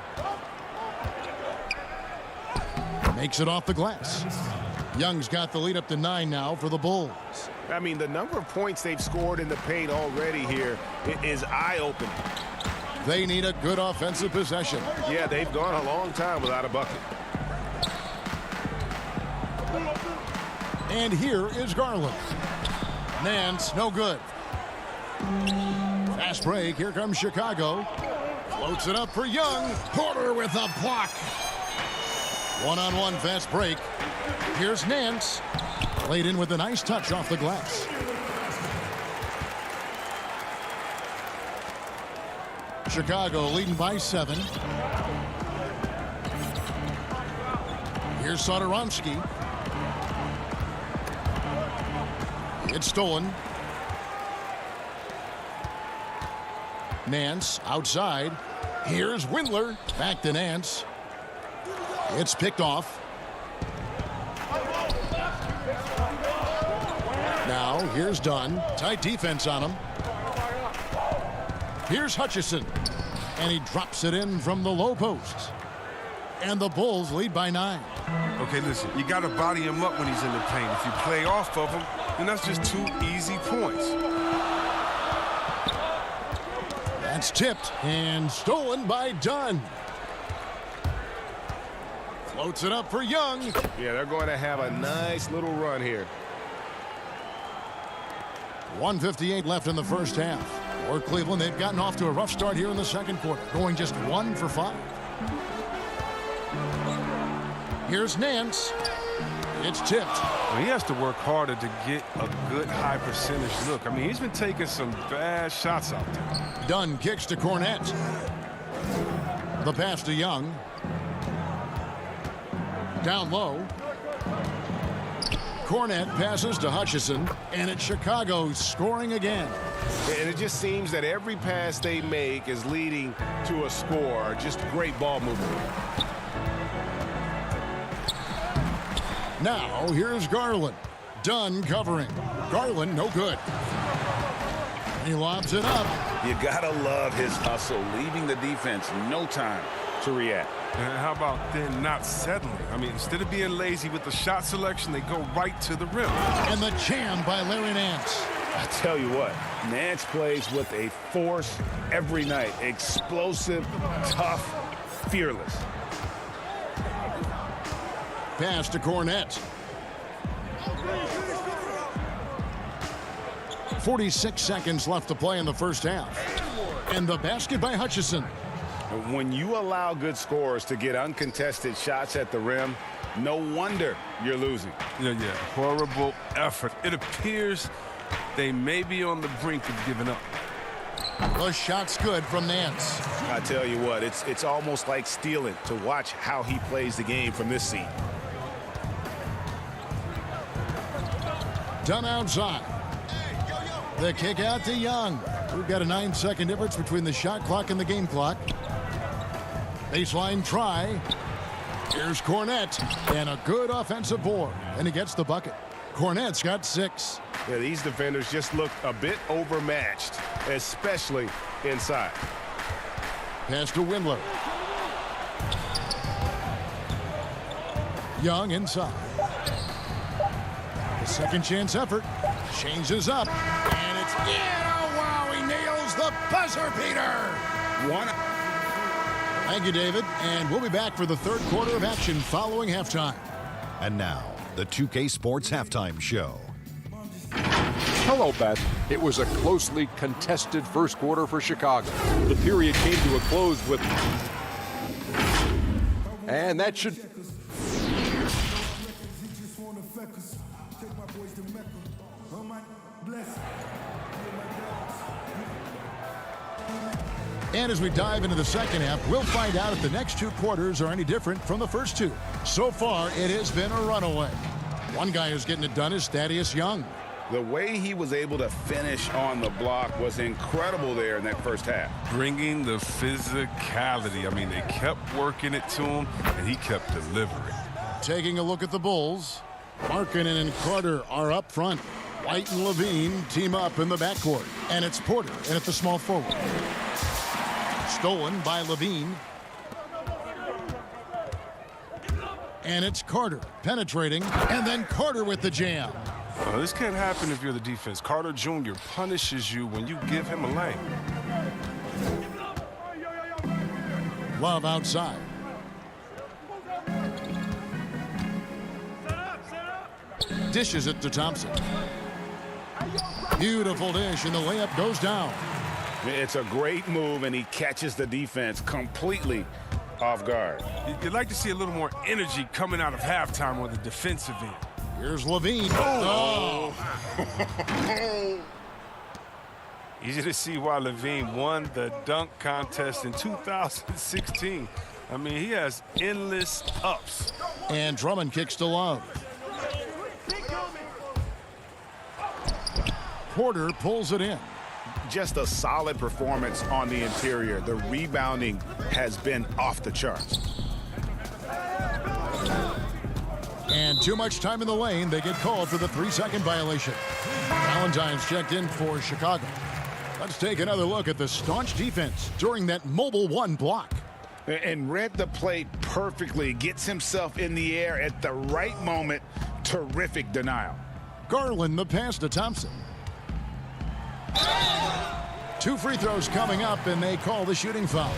Makes it off the glass. Young's got the lead up to 9 now for the Bulls. I mean, the number of points they've scored in the paint already here is eye-opening. They need a good offensive possession. Yeah, they've gone a long time without a bucket. And here is Garland. Nance, no good. Fast break. Here comes Chicago. Floats it up for Young. Porter with a block. One-on-one fast break. Here's Nance. Laid in with a nice touch off the glass. Chicago leading by 7. Here's Satoransky. It's stolen. Nance outside. Here's Windler. Back to Nance. It's picked off. Now, here's Dunn. Tight defense on him. Here's Hutchison. And he drops it in from the low post. And the Bulls lead by 9. Okay, listen, you got to body him up when he's in the paint. If you play off of him, then that's just 2 easy points. That's tipped and stolen by Dunn. Floats it up for Young. Yeah, they're going to have a nice little run here. 1:58 left in the first half. For Cleveland, they've gotten off to a rough start here in the second quarter, going just 1 for 5. Here's Nance. It's tipped. Well, he has to work harder to get a good high percentage look. I mean, he's been taking some bad shots out there. Dunn kicks to Cornette. The pass to Young. Down low. Cornette passes to Hutchison, and it's Chicago scoring again. And it just seems that every pass they make is leading to a score. Just great ball movement. Now, here's Garland. Dunn covering. Garland, no good. He lobs it up. You gotta love his hustle, leaving the defense no time to react. And how about then not settling? I mean, instead of being lazy with the shot selection, they go right to the rim. And the jam by Larry Nance. I tell you what, Nance plays with a force every night. Explosive, tough, fearless. Pass to Cornette. 46 seconds left to play in the first half. And the basket by Hutchison. When you allow good scorers to get uncontested shots at the rim, no wonder you're losing. Yeah, horrible effort. It appears they may be on the brink of giving up. The shot's good from Nance. I tell you what, it's almost like stealing to watch how he plays the game from this seat. Dunn outside. The kick out to Young. We've got a 9-second difference between the shot clock and the game clock. Baseline try. Here's Cornette. And a good offensive board. And he gets the bucket. Cornette's got 6. Yeah, these defenders just look a bit overmatched, especially inside. Pass to Windler. Young inside. The second chance effort. Changes up. And it's in. Oh, wow. He nails the buzzer beater. One. Thank you, David. And we'll be back for the third quarter of action following halftime. And now, the 2K Sports Halftime Show. Hello, Beth. It was a closely contested first quarter for Chicago. The period came to a close with... And that should... And as we dive into the second half, we'll find out if the next 2 quarters are any different from the first 2. So far, it has been a runaway. One guy who's getting it done is Thaddeus Young. The way he was able to finish on the block was incredible there in that first half. Bringing the physicality. I mean, they kept working it to him, and he kept delivering. Taking a look at the Bulls. Markkanen and Carter are up front. White and Levine team up in the backcourt. And it's Porter in at the small forward. Stolen by Levine. And it's Carter penetrating. And then Carter with the jam. This can't happen if you're the defense. Carter Jr. punishes you when you give him a lane. Love outside. Dishes it to Thompson. Beautiful dish, and the layup goes down. It's a great move, and he catches the defense completely off guard. You'd like to see a little more energy coming out of halftime on the defensive end. Here's Levine. Oh. Easy to see why Levine won the dunk contest in 2016. I mean, he has endless ups. And Drummond kicks to Love. Porter pulls it in. Just a solid performance on the interior. The rebounding has been off the charts. And too much time in the lane. They get called for the 3-second violation. Valentine's checked in for Chicago. Let's take another look at the staunch defense during that mobile 1 block. And read the play perfectly. Gets himself in the air at the right moment. Terrific denial. Garland the pass to Thompson. 2 free throws coming up, and they call the shooting foul.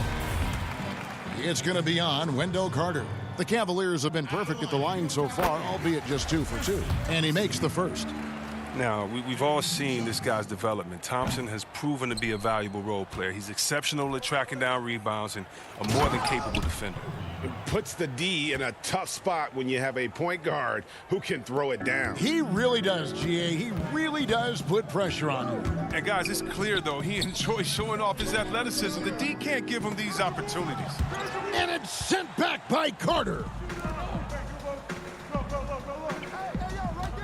It's going to be on Wendell Carter. The Cavaliers have been perfect at the line so far, albeit just 2 for 2. And he makes the first. Now, we've all seen this guy's development. Thompson has proven to be a valuable role player. He's exceptional at tracking down rebounds and a more than capable defender. It puts the D in a tough spot when you have a point guard who can throw it down. He really does, GA. He really does put pressure on you. And, guys, it's clear, though, he enjoys showing off his athleticism. The D can't give him these opportunities. And it's sent back by Carter.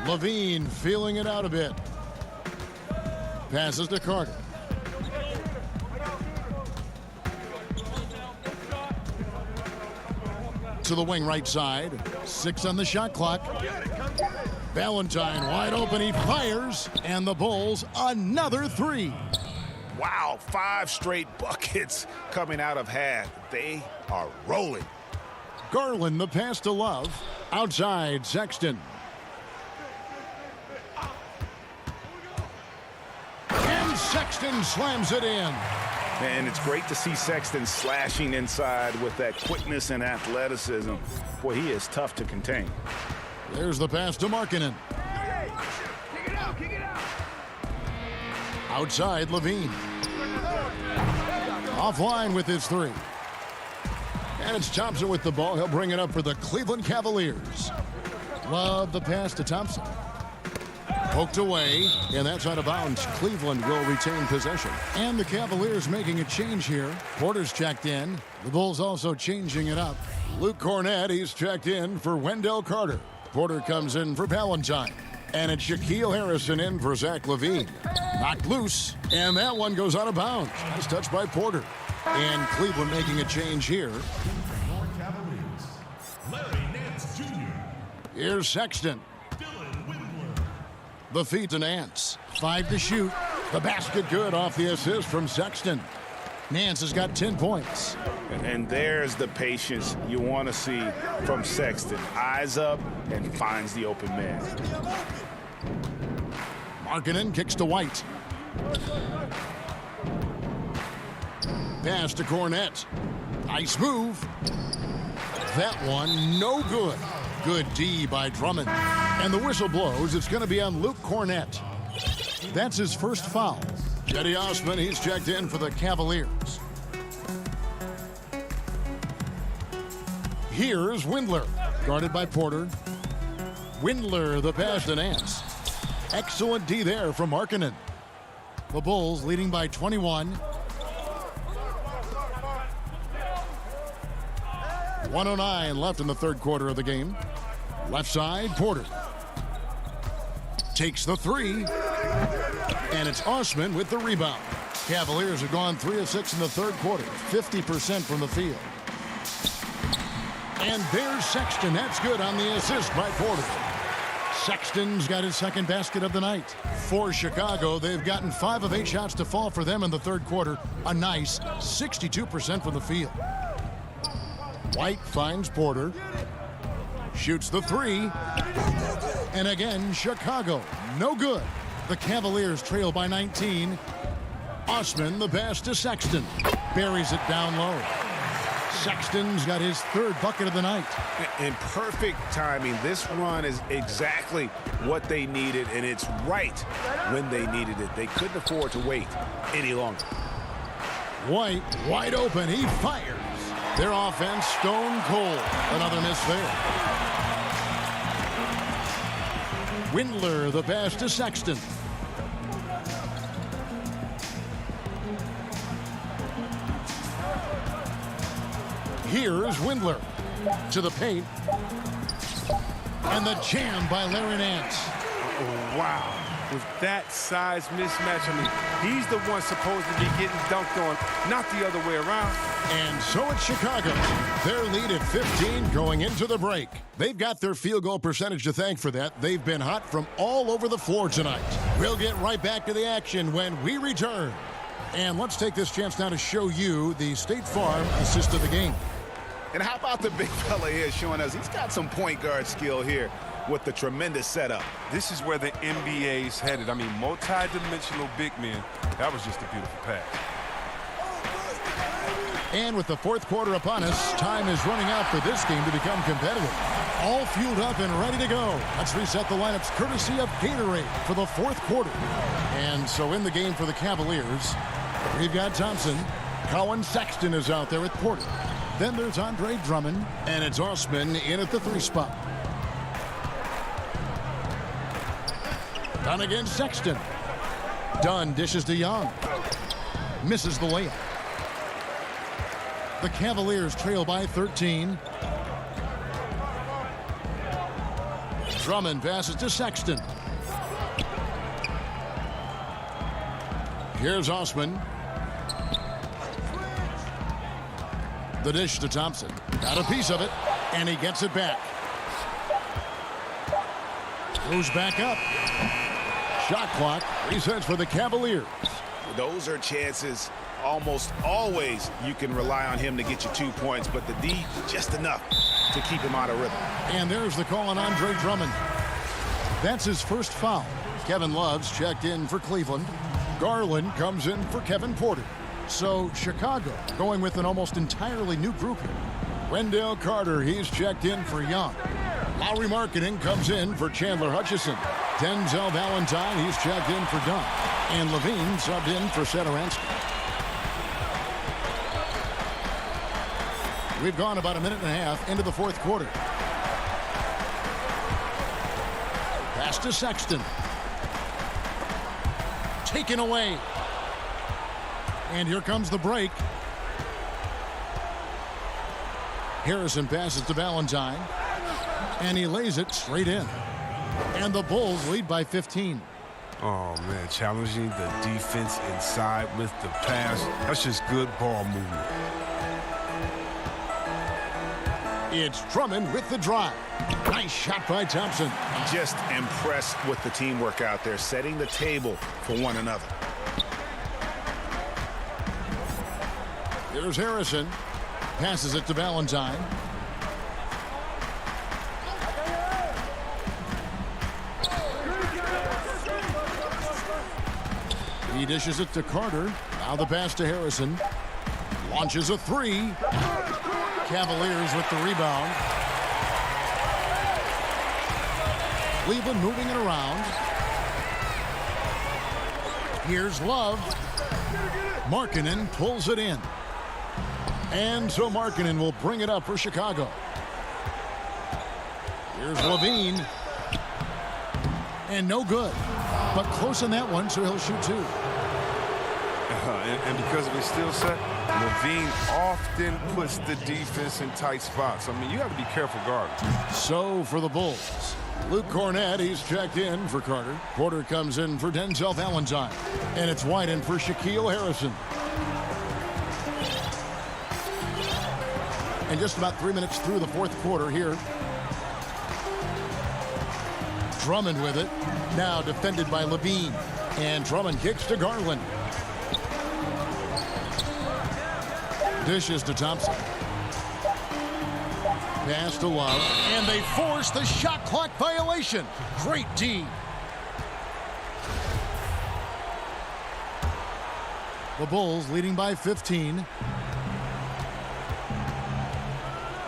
Levine feeling it out a bit. Passes to Carter. To the wing right side. 6 on the shot clock. Valentine wide open. He fires. And the Bulls another 3. Wow, 5 straight buckets coming out of half. They are rolling. Garland the pass to Love. Outside Sexton. Sexton slams it in. And it's great to see Sexton slashing inside with that quickness and athleticism. Boy, he is tough to contain. There's the pass to Markkanen. Outside Levine. Offline with his 3. And it's Thompson with the ball. He'll bring it up for the Cleveland Cavaliers. Love the pass to Thompson. Poked away, and that's out of bounds. Cleveland will retain possession. And the Cavaliers making a change here. Porter's checked in. The Bulls also changing it up. Luke Cornett, he's checked in for Wendell Carter. Porter comes in for Valentine. And it's Shaquille Harrison in for Zach LaVine. Knocked loose, and that one goes out of bounds. Nice touch by Porter. And Cleveland making a change here. Your Cavaliers, Larry Nance Jr. Here's Sexton. The feed to Nance. 5 to shoot. The basket good off the assist from Sexton. Nance has got 10 points. And there's the patience you want to see from Sexton. Eyes up and finds the open man. Markkanen kicks to White. Pass to Cornett. Nice move. That one no good. Good D by Drummond. And the whistle blows. It's going to be on Luke Cornett. That's his first foul. Cedi Osman, he's checked in for the Cavaliers. Here's Windler. Guarded by Porter. Windler, the pass to Nance. Excellent D there from Markkanen. The Bulls leading by 21. 1:09 left in the third quarter of the game. Left side, Porter. Takes the 3. And it's Osman with the rebound. Cavaliers have gone 3 of 6 in the third quarter. 50% from the field. And there's Sexton. That's good on the assist by Porter. Sexton's got his second basket of the night. For Chicago, they've gotten 5 of 8 shots to fall for them in the third quarter. A nice 62% from the field. White finds Porter. Shoots the 3. And again, Chicago. No good. The Cavaliers trail by 19. Osman, the pass to Sexton. Buries it down low. Sexton's got his 3rd bucket of the night. In perfect timing. This run is exactly what they needed, and it's right when they needed it. They couldn't afford to wait any longer. White, wide open. He fires. Their offense stone cold. Another miss there. Windler, the pass to Sexton. Here's Windler to the paint. And the jam by Larry Nance. Oh, wow. With that size mismatch, I mean, he's the one supposed to be getting dunked on, not the other way around. And so it's Chicago. Their lead at 15 going into the break. They've got their field goal percentage to thank for that. They've been hot from all over the floor tonight. We'll get right back to the action when we return. And let's take this chance now to show you the State Farm assist of the game. And how about the big fella here showing us he's got some point guard skill here with the tremendous setup. This is where the NBA's headed. I mean, multi-dimensional big men. That was just a beautiful pass. And with the fourth quarter upon us, time is running out for this game to become competitive. all fueled up and ready to go. Let's reset the lineups courtesy of Gatorade for the fourth quarter. And so in the game for the Cavaliers, we've got Thompson. Colin Sexton is out there at Porter. Then there's Andre Drummond, and it's Osman in at the 3 spot. Dunn against Sexton. Dunn dishes to Young. Misses the layup. The Cavaliers trail by 13. Drummond passes to Sexton. Here's Osman. The dish to Thompson. Got a piece of it, and he gets it back. Goes back up. Shot clock resets for the Cavaliers. Those are chances almost always you can rely on him to get you 2 points, but the D just enough to keep him out of rhythm. And there's the call on Andre Drummond. That's his first foul. Kevin Love's checked in for Cleveland. Garland comes in for Kevin Porter. So Chicago going with an almost entirely new group here. Wendell Carter, he's checked in for Young. Lowry Markkanen comes in for Chandler Hutchison. Denzel Valentine, he's checked in for Dunn. And Levine subbed in for Satoransky. We've gone about a minute and a half into the fourth quarter. Pass to Sexton. Taken away. And here comes the break. Harrison passes to Valentine. And he lays it straight in. And the Bulls lead by 15. Oh, man, challenging the defense inside with the pass. That's just good ball movement. It's Drummond with the drive. Nice shot by Thompson. Just impressed with the teamwork out there, setting the table for one another. Here's Harrison. Passes it to Valentine. He dishes it to Carter. Now the pass to Harrison. Launches a 3. Cavaliers with the rebound. Cleveland moving it around. Here's Love. Markkanen pulls it in. And so Markkanen will bring it up for Chicago. Here's Levine. And no good. But close on that one, so he'll shoot 2. And because of his skill set, Levine often puts the defense in tight spots. I mean, you have to be careful guarding. So for the Bulls, Luke Cornett, he's checked in for Carter. Porter comes in for Denzel Valentine. And it's White in for Shaquille Harrison. And just about 3 minutes through the fourth quarter here. Drummond with it. Now defended by Levine. And Drummond kicks to Garland. Dishes to Thompson. Pass to Love. And they force the shot clock violation. Great D. The Bulls leading by 15.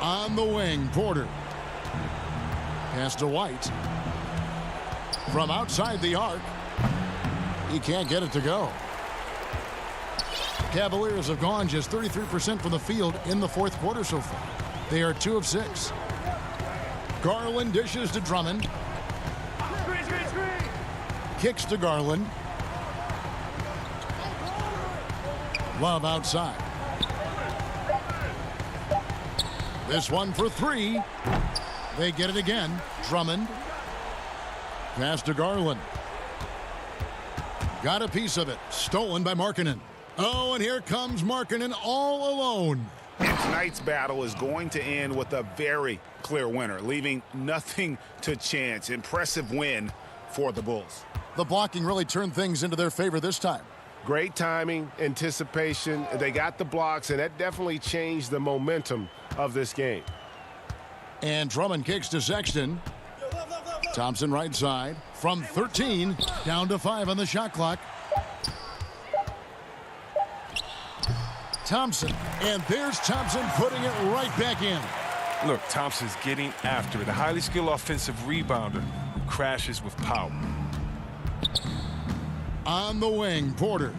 On the wing, Porter. Pass to White. From outside the arc. He can't get it to go. Cavaliers have gone just 33% from the field in the fourth quarter so far. They are 2 of 6. Garland dishes to Drummond. Kicks to Garland. Love outside. This one for 3. They get it again. Drummond. Pass to Garland. Got a piece of it. Stolen by Markkanen. Oh, and here comes Markkanen all alone. And tonight's battle is going to end with a very clear winner, leaving nothing to chance. Impressive win for the Bulls. The blocking really turned things into their favor this time. Great timing, anticipation. They got the blocks, and that definitely changed the momentum of this game. And Drummond kicks to Sexton. Thompson right side. From 13 down to 5 on the shot clock. Thompson. And there's Thompson putting it right back in. Look, Thompson's getting after it. A highly skilled offensive rebounder who crashes with power. On the wing, Porter.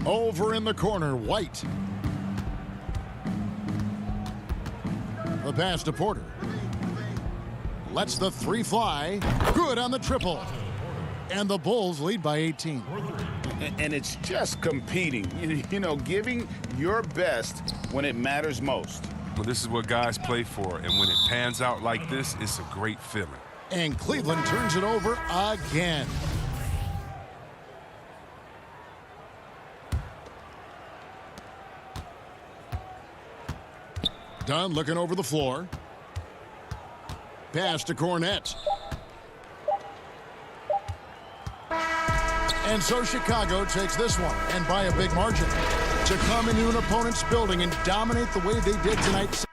Over in the corner, White. The pass to Porter. Lets the three fly. Good on the triple. And the Bulls lead by 18. And it's just competing, you know, giving your best when it matters most. Well, this is what guys play for, and when it pans out like this, it's a great feeling. And Cleveland turns it over again. Dunn looking over the floor. Pass to Cornette. And so Chicago takes this one, and by a big margin. To come into an opponent's building and dominate the way they did tonight.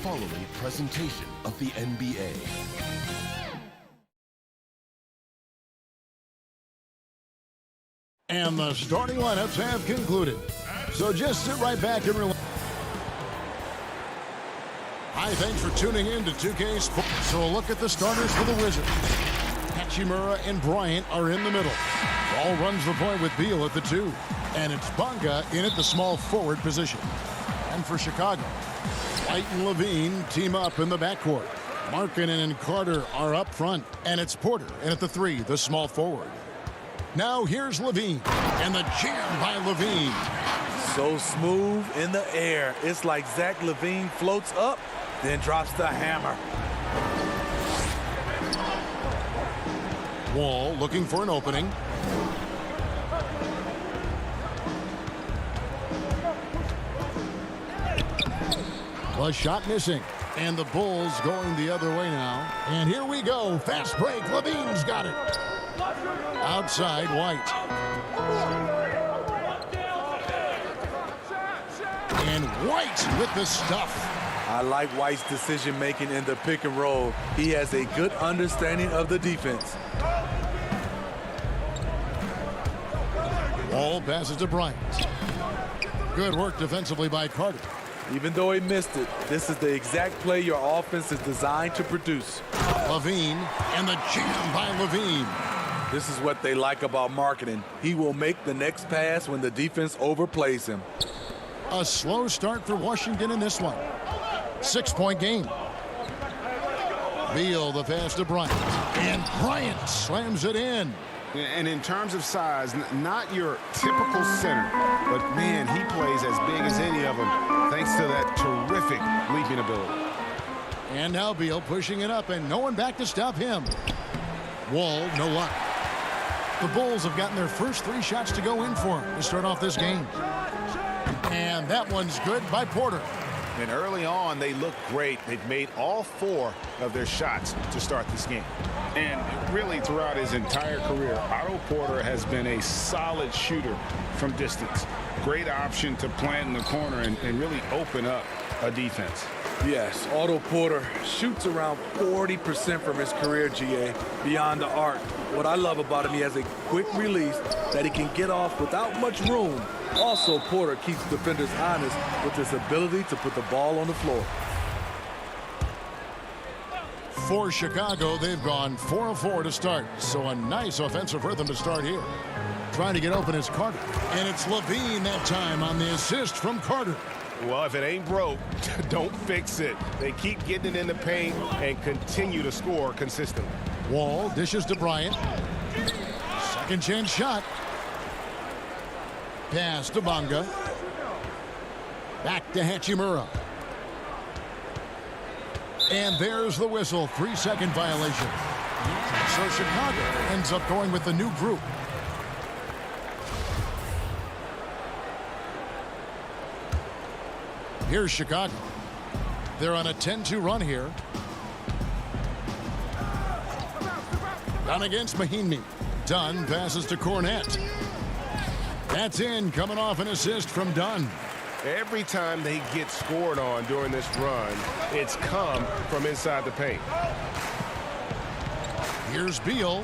following presentation of the NBA. And the starting lineups have concluded. So just sit right back and relax. Hi, thanks for tuning in to 2K Sports. So a look at the starters for the Wizards. Hachimura and Bryant are in the middle. Ball runs the point with Beal at the 2. And it's Bonga in at the small forward position. And for Chicago, White and Levine team up in the backcourt. Markkanen and Carter are up front. And it's Porter in at the 3, the small forward. Now here's Levine. And the jam by Levine. So smooth in the air. It's like Zach LaVine floats up, then drops the hammer. Wall looking for an opening. A shot missing. And the Bulls going the other way now. And here we go. Fast break. Levine's got it. Outside, White. And White with the stuff. I like White's decision-making in the pick and roll. He has a good understanding of the defense. Wall passes to Bryant. Good work defensively by Carter. Even though he missed it, this is the exact play your offense is designed to produce. Levine and the jam by Levine. This is what they like about Markkanen. He will make the next pass when the defense overplays him. A slow start for Washington in this one. 6-point game. Beal the pass to Bryant. And Bryant slams it in. And in terms of size, not your typical center, but man, he plays as big as any of them thanks to that terrific leaping ability. And now Beal pushing it up and no one back to stop him. Wall, no luck. The Bulls have gotten their first 3 shots to go in for him to start off this game. And that one's good by Porter. And early on, they look great. They've made all 4 of their shots to start this game. And really throughout his entire career, Otto Porter has been a solid shooter from distance. Great option to plant in the corner and really open up a defense. Yes, Otto Porter shoots around 40% from his career, GA, beyond the arc. What I love about him, he has a quick release that he can get off without much room. Also, Porter keeps defenders honest with his ability to put the ball on the floor. For Chicago, they've gone 4 of 4 to start. So a nice offensive rhythm to start here. Trying to get open is Carter. And it's Levine that time on the assist from Carter. Well, if it ain't broke, don't fix it. They keep getting it in the paint and continue to score consistently. Wall dishes to Bryant. Second chance shot. Pass to Bonga. Back to Hachimura. And there's the whistle. 3-second violation. So Chicago ends up going with the new group. Here's Chicago. They're on a 10-2 run here. Dunn against Mahinmi. Dunn passes to Cornette. That's in, coming off an assist from Dunn. Every time they get scored on during this run, it's come from inside the paint. Here's Beal.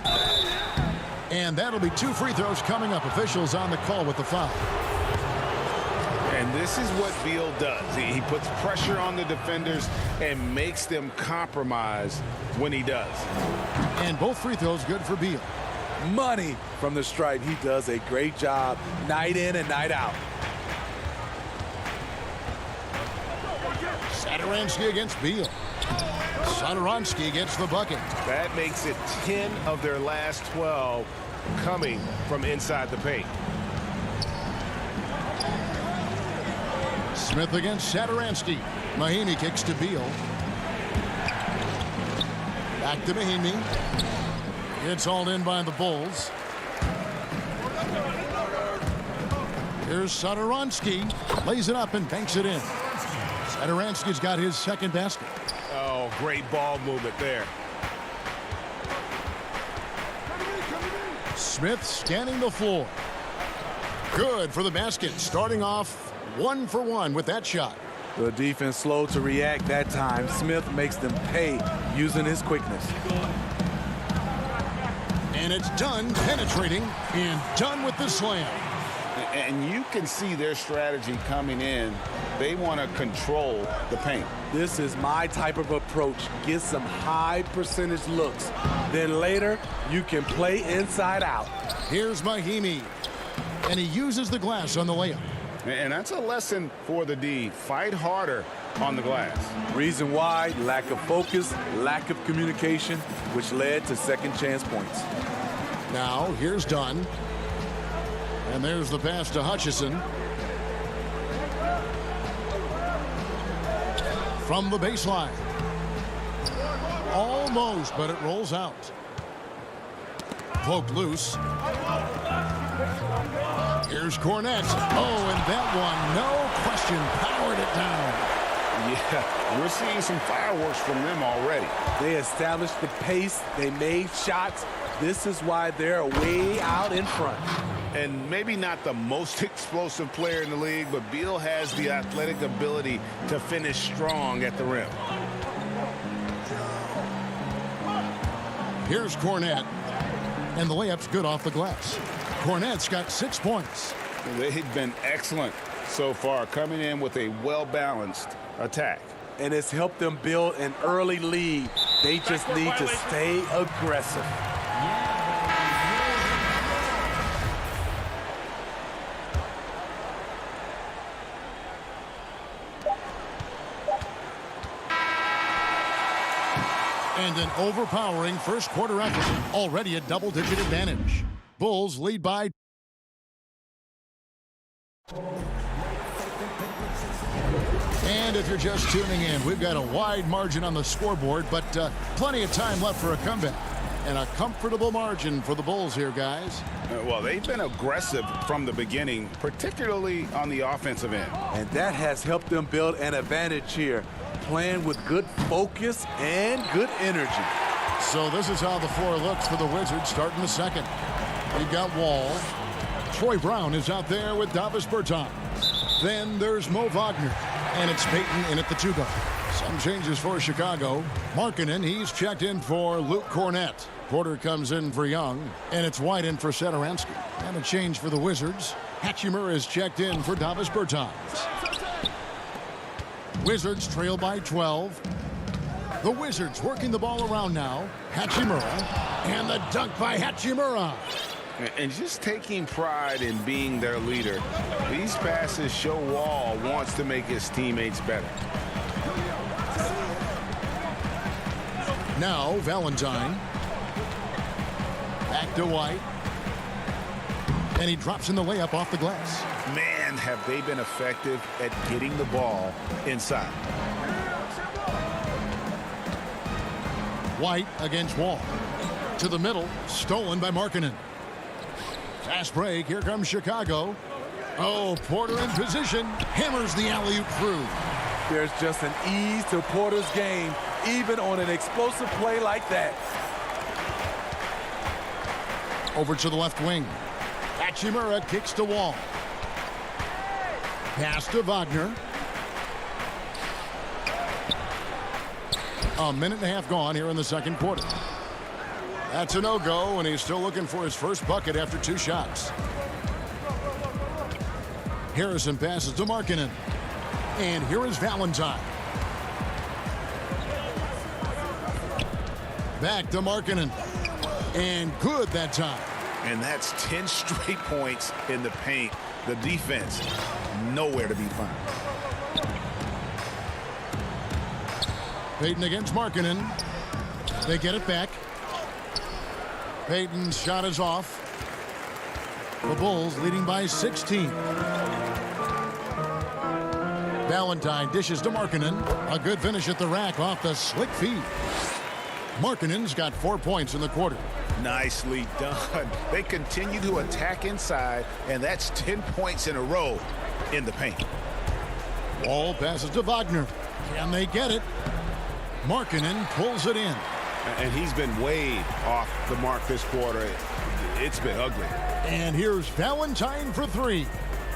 And that'll be 2 free throws coming up. Officials on the call with the foul. And this is what Beal does. He puts pressure on the defenders and makes them compromise when he does. And both free throws good for Beal. Money from the stripe. He does a great job night in and night out. Satoransky against Beal. Satoransky gets the bucket. That makes it 10 of their last 12 coming from inside the paint. Smith against Satoransky. Mahinmi kicks to Beal. Back to Mahinmi. It's hauled in by the Bulls. Here's Satoransky. Lays it up and banks it in. Satoransky's got his second basket. Oh, great ball movement there. Smith scanning the floor. Good for the basket. Starting off 1 for 1 with that shot. The defense slow to react that time. Smith makes them pay using his quickness. And it's done penetrating and done with the slam. And you can see their strategy coming in. They want to control the paint. This is my type of approach. Get some high percentage looks. Then later, you can play inside out. Here's Mahimi. And he uses the glass on the layup. And that's a lesson for the D. Fight harder on the glass. Reason why: lack of focus, lack of communication, which led to second chance points. Now, here's Dunn. And there's the pass to Hutchison. From the baseline. Almost, but it rolls out. Poked loose. Here's Cornette. Oh, and that one, no question, powered it down. Yeah, we're seeing some fireworks from them already. They established the pace. They made shots. This is why they're way out in front. And maybe not the most explosive player in the league, but Beal has the athletic ability to finish strong at the rim. Here's Cornette. And the layup's good off the glass. Cornette's got 6 points. They've been excellent so far, coming in with a well-balanced attack. And it's helped them build an early lead. They just need to stay aggressive. And an overpowering first quarter effort. Already a double-digit advantage. Bulls lead by. And if you're just tuning in, we've got a wide margin on the scoreboard, but plenty of time left for a comeback. And a comfortable margin for the Bulls here, guys. Well, they've been aggressive from the beginning, particularly on the offensive end. And that has helped them build an advantage here, playing with good focus and good energy. So this is how the floor looks for the Wizards starting the second. You've got Wall. Troy Brown is out there with Davis Bertans. Then there's Mo Wagner. And it's Payton in at the 2-guard. Some changes for Chicago. Markkanen, he's checked in for Luke Cornette. Porter comes in for Young. And it's White in for Satoransky. And a change for the Wizards. Hachimura is checked in for Davis Bertans. Wizards trail by 12. The Wizards working the ball around now. Hachimura. And the dunk by Hachimura. And just taking pride in being their leader. These passes show Wall wants to make his teammates better. Now Valentine. Back to White. And he drops in the layup off the glass. Man, have they been effective at getting the ball inside. White against Wall. To the middle. Stolen by Markkanen. Fast break. Here comes Chicago. Oh, Porter in position. Hammers the alley-oop through. There's just an ease to Porter's game, even on an explosive play like that. Over to the left wing. Hachimura kicks to Wall. Pass to Wagner. A minute and a half gone here in the second quarter. That's a no-go, and he's still looking for his first bucket after 2 shots. Harrison passes to Markkanen. And here is Valentine. Back to Markkanen. And good that time. And that's 10 straight points in the paint. The defense, nowhere to be found. Payton against Markkanen. They get it back. Payton's shot is off. The Bulls leading by 16. Valentine dishes to Markkanen. A good finish at the rack off the slick feed. Markkanen's got 4 points in the quarter. Nicely done. They continue to attack inside, and that's 10 points in a row in the paint. Wall passes to Wagner. Can they get it? Markkanen pulls it in. And he's been way off the mark this quarter. It's been ugly. And here's Valentine for 3.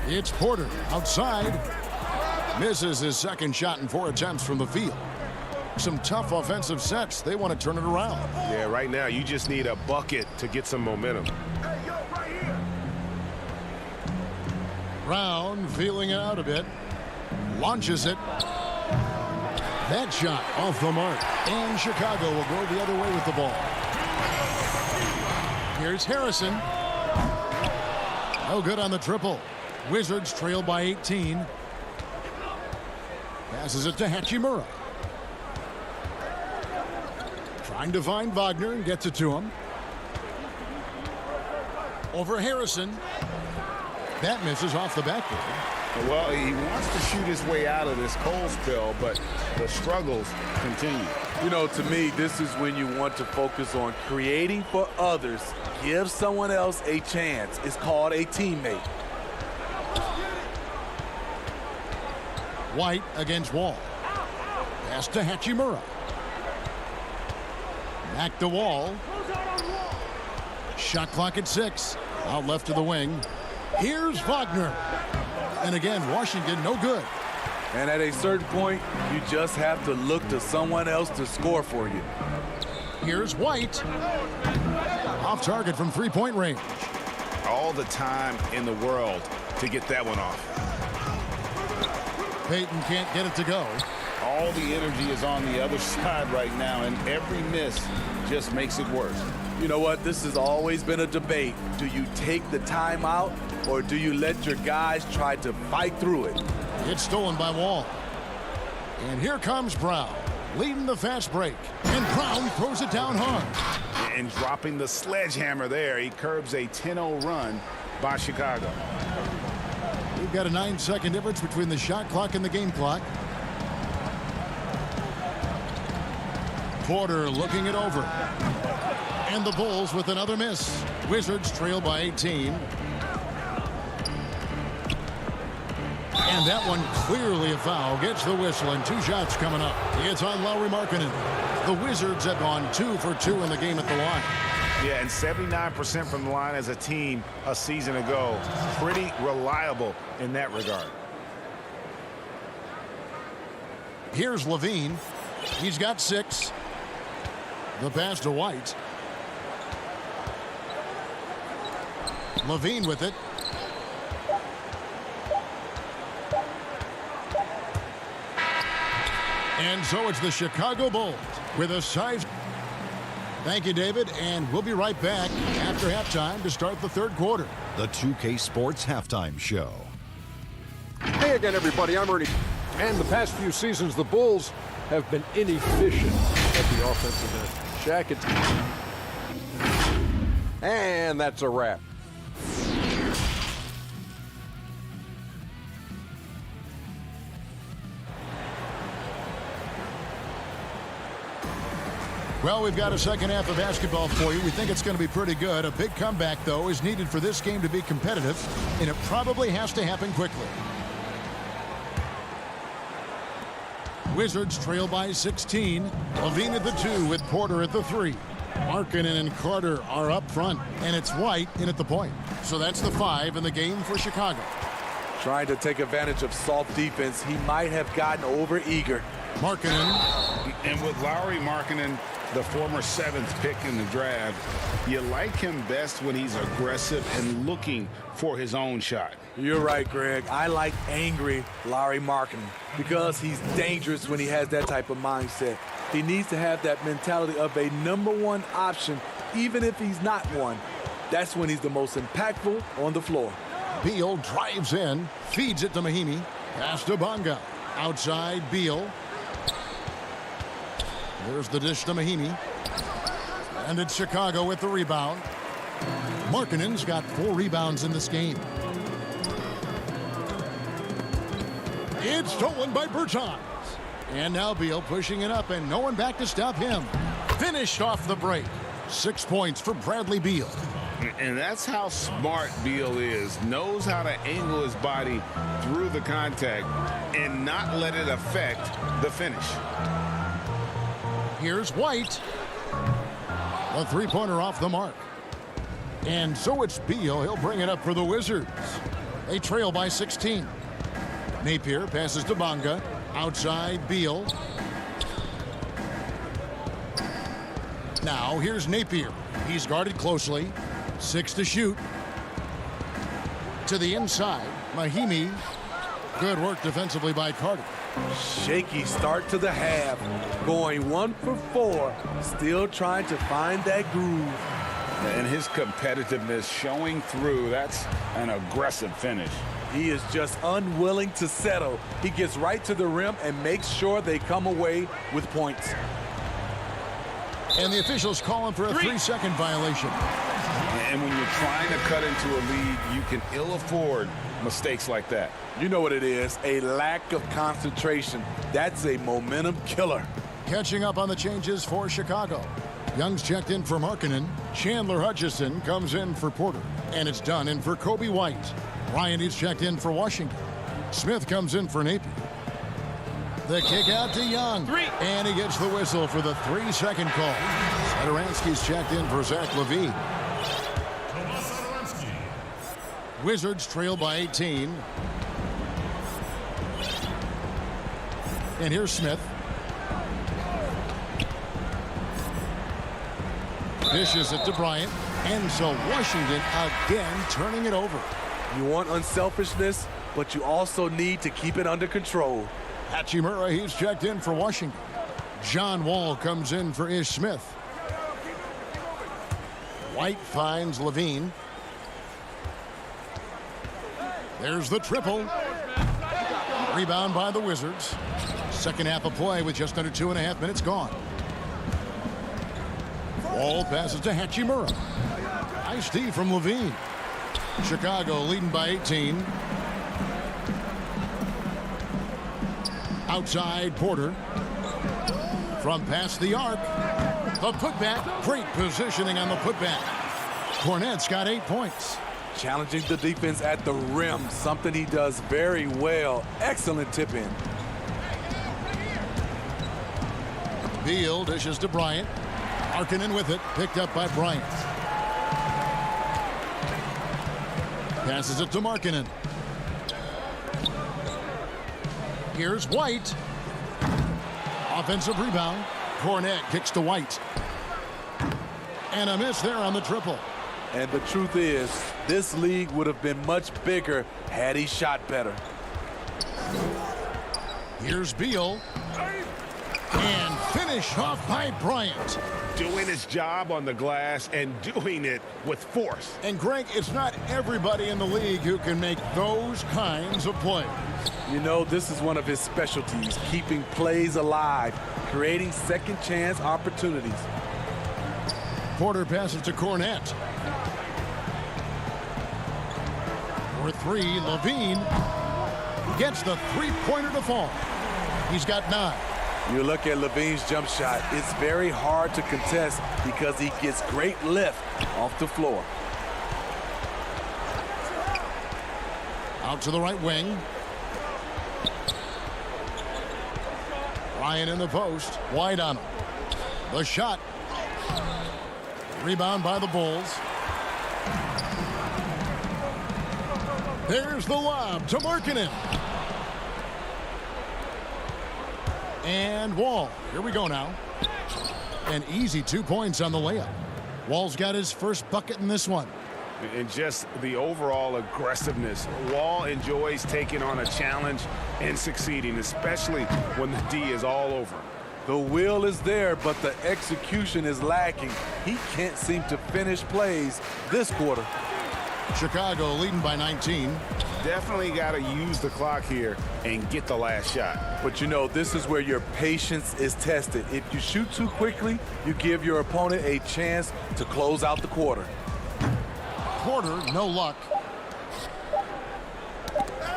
It's Porter outside. Misses his second shot in 4 attempts from the field. Some tough offensive sets. They want to turn it around. Yeah, right now you just need a bucket to get some momentum. Brown feeling it out a bit. Launches it. That shot off the mark. And Chicago will go the other way with the ball. Here's Harrison. No good on the triple. Wizards trail by 18. Passes it to Hachimura. Trying to find Wagner and gets it to him. Over Harrison. That misses off the backboard. Well, he wants to shoot his way out of this cold spell, but the struggles continue. You know, to me, this is when you want to focus on creating for others. Give someone else a chance. It's called a teammate. White against Wall. Pass to Hachimura. Back to Wall. Shot clock at 6. Out left to the wing. Here's Wagner. And again, Washington no good. And at a certain point, you just have to look to someone else to score for you. Here's White. Off target from 3-point range. All the time in the world to get that one off. Payton can't get it to go. All the energy is on the other side right now, and every miss just makes it worse. You know what? This has always been a debate. Do you take the timeout, or do you let your guys try to fight through it? It's stolen by Wall. And here comes Brown, leading the fast break. And Brown throws it down hard. And dropping the sledgehammer there, he curbs a 10-0 run by Chicago. We've got a 9-second difference between the shot clock and the game clock. Porter looking it over. And the Bulls with another miss. Wizards trail by 18. And that one clearly a foul. Gets the whistle and 2 shots coming up. It's on Lauri Markkanen. The Wizards have gone 2 for 2 in the game at the line. Yeah, and 79% from the line as a team a season ago. Pretty reliable in that regard. Here's Levine. He's got 6. The pass to White. Levine with it. And so it's the Chicago Bulls with a size. Thank you, David, and we'll be right back after halftime to start the 3rd quarter. The 2K Sports Halftime Show. Hey again, everybody. I'm Ernie. And the past few seasons, the Bulls have been inefficient at the offensive end. Shaq and that's a wrap. Well, we've got a second half of basketball for you. We think it's going to be pretty good. A big comeback, though, is needed for this game to be competitive, and it probably has to happen quickly. Wizards trail by 16. Levine at the 2 with Porter at the 3. Markkanen and Carter are up front, and it's White in at the point. So that's the 5 in the game for Chicago. Trying to take advantage of soft defense, he might have gotten over-eager. Markkanen. And with Lauri Markkanen, the former 7th pick in the draft, you like him best when he's aggressive and looking for his own shot. You're right, Greg. I like angry Lauri Markkanen because he's dangerous when he has that type of mindset. He needs to have that mentality of a #1 option, even if he's not one. That's when he's the most impactful on the floor. Beal drives in, feeds it to Mahinmi. Pass to Bonga. Outside, Beal. There's the dish to Mahinmi. And it's Chicago with the rebound. Markkanen's got 4 rebounds in this game. It's stolen by Bertans. And now Beal pushing it up, and no one back to stop him. Finished off the break. 6 points for Bradley Beal. And that's how smart Beal is. Knows how to angle his body through the contact and not let it affect the finish. Here's White. A 3-pointer off the mark. And so it's Beal. He'll bring it up for the Wizards. They trail by 16. Napier passes to Bonga. Outside, Beal. Now, here's Napier. He's guarded closely. 6 to shoot. To the inside, Mahimi. Good work defensively by Carter. Shaky start to the half. Going 1 for 4. Still trying to find that groove. And his competitiveness showing through. That's an aggressive finish. He is just unwilling to settle. He gets right to the rim and makes sure they come away with points. And the officials calling for a 3-second violation. And when you're trying to cut into a lead, you can ill afford mistakes like that. You know what it is, a lack of concentration. That's a momentum killer. Catching up on the changes for Chicago. Young's checked in for Markkanen. Chandler Hutchison comes in for Porter. And it's done in for Kobe White. Ryan is checked in for Washington. Smith comes in for Napier. The kick out to Young. And he gets the whistle for the 3-second call. Sadaransky's checked in for Zach LaVine. Wizards trail by 18. And here's Smith. Dishes it to Bryant. And so Washington again turning it over. You want unselfishness, but you also need to keep it under control. Hachimura, he's checked in for Washington. John Wall comes in for Ish Smith. White finds Levine. There's the triple. Rebound by the Wizards. Second half of play with just under 2.5 minutes gone. Wall passes to Hachimura. Nice D from Levine. Chicago leading by 18. Outside Porter. From past the arc. The putback. Great positioning on the putback. Cornette's got 8 points. Challenging the defense at the rim, something he does very well. Excellent tip in. Beal dishes to Bryant. Markkanen with it. Picked up by Bryant. Passes it to Markkanen. Here's White. Offensive rebound. Cornette kicks to White. And a miss there on the triple. And the truth is, this league would have been much bigger had he shot better. Here's Beal. And finish off by Bryant. Doing his job on the glass and doing it with force. And Greg, it's not everybody in the league who can make those kinds of plays. You know, this is one of his specialties, keeping plays alive, creating second chance opportunities. Porter passes to Cornette. For 3, Levine gets the three-pointer to fall. He's got 9. You look at Levine's jump shot, it's very hard to contest because he gets great lift off the floor. Out to the right wing. Ryan in the post. White on him. The shot. Rebound by the Bulls. There's the lob to Markkanen. And Wall. Here we go now. An easy 2 points on the layup. Wall's got his first bucket in this one. And just the overall aggressiveness. Wall enjoys taking on a challenge and succeeding, especially when the D is all over. The will is there, but the execution is lacking. He can't seem to finish plays this quarter. Chicago leading by 19. Definitely got to use the clock here and get the last shot. But you know, this is where your patience is tested. If you shoot too quickly, you give your opponent a chance to close out the quarter. Porter, no luck.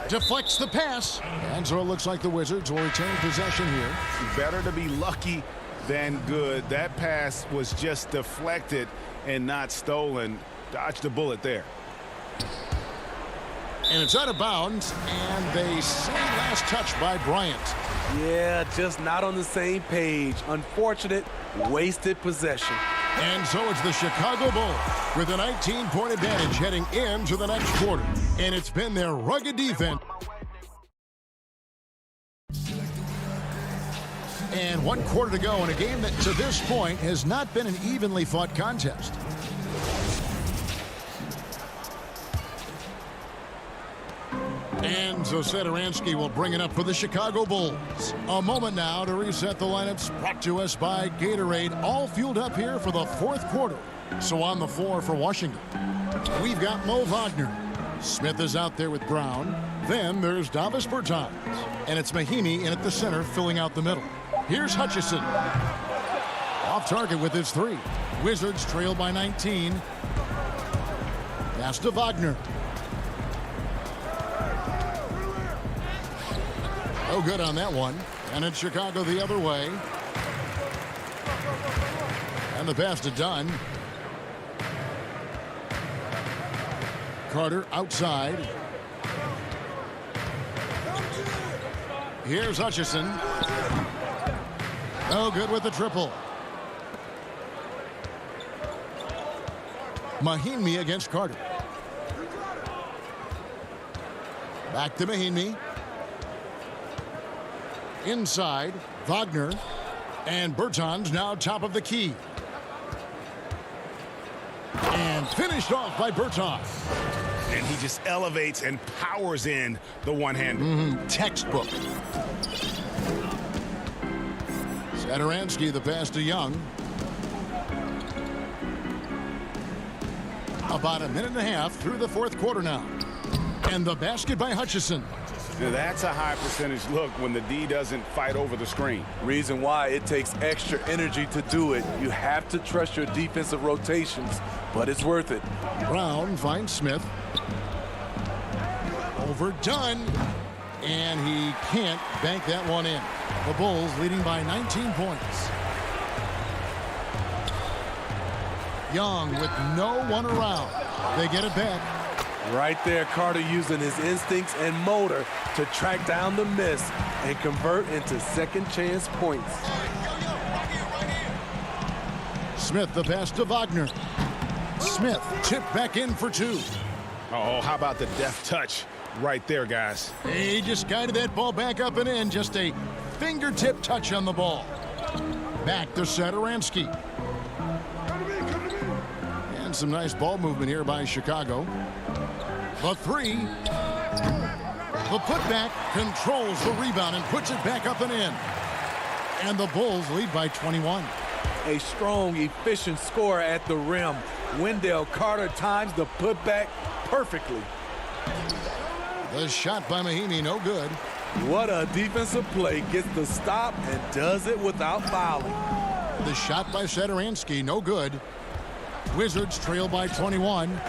Deflects the pass. And so it looks like the Wizards will retain possession here. Better to be lucky than good. That pass was just deflected and not stolen. Dodged a bullet there. And it's out of bounds, and they say last touch by Bryant. Yeah, just not on the same page. Unfortunate, wasted possession. And so it's the Chicago Bulls with a 19-point advantage heading into the next quarter. And it's been their rugged defense. And 1 quarter to go in a game that to this point has not been an evenly fought contest. And so Satoransky will bring it up for the Chicago Bulls. A moment now to reset the lineups, brought to us by Gatorade, all fueled up here for the 4th quarter. So on the floor for Washington, we've got Mo Wagner. Smith is out there with Brown. Then there's Davis Bertans. And it's Mahinmi in at the center, filling out the middle. Here's Hutchison. Off target with his 3. Wizards trail by 19. Pass to Wagner. No good on that one. And it's Chicago the other way. And the pass to Dunn. Carter outside. Here's Hutchison. No good with the triple. Mahinmi against Carter. Back to Mahinmi. Inside, Wagner. And Bertans now top of the key. And finished off by Bertans. And he just elevates and powers in the one-hander. Textbook. Satoransky, the pass to Young. About a minute and a half through the 4th quarter now. And the basket by Hutchison. That's a high percentage look when the D doesn't fight over the screen. Reason why it takes extra energy to do it. You have to trust your defensive rotations, but it's worth it. Brown finds Smith. Overdone. And he can't bank that one in. The Bulls leading by 19 points. Young with no one around. They get it back. Right there, Carter using his instincts and motor to track down the miss and convert into second chance points. Smith, the pass to Wagner. Smith tipped back in for 2. Oh, how about the deft touch right there, guys? He just guided that ball back up and in. Just a fingertip touch on the ball. Back to Satoransky. And some nice ball movement here by Chicago. The 3. The putback controls the rebound and puts it back up and in. And the Bulls lead by 21. A strong, efficient scorer at the rim. Wendell Carter times the putback perfectly. The shot by Mahinmi, no good. What a defensive play. Gets the stop and does it without fouling. The shot by Satoransky, no good. Wizards trail by 21.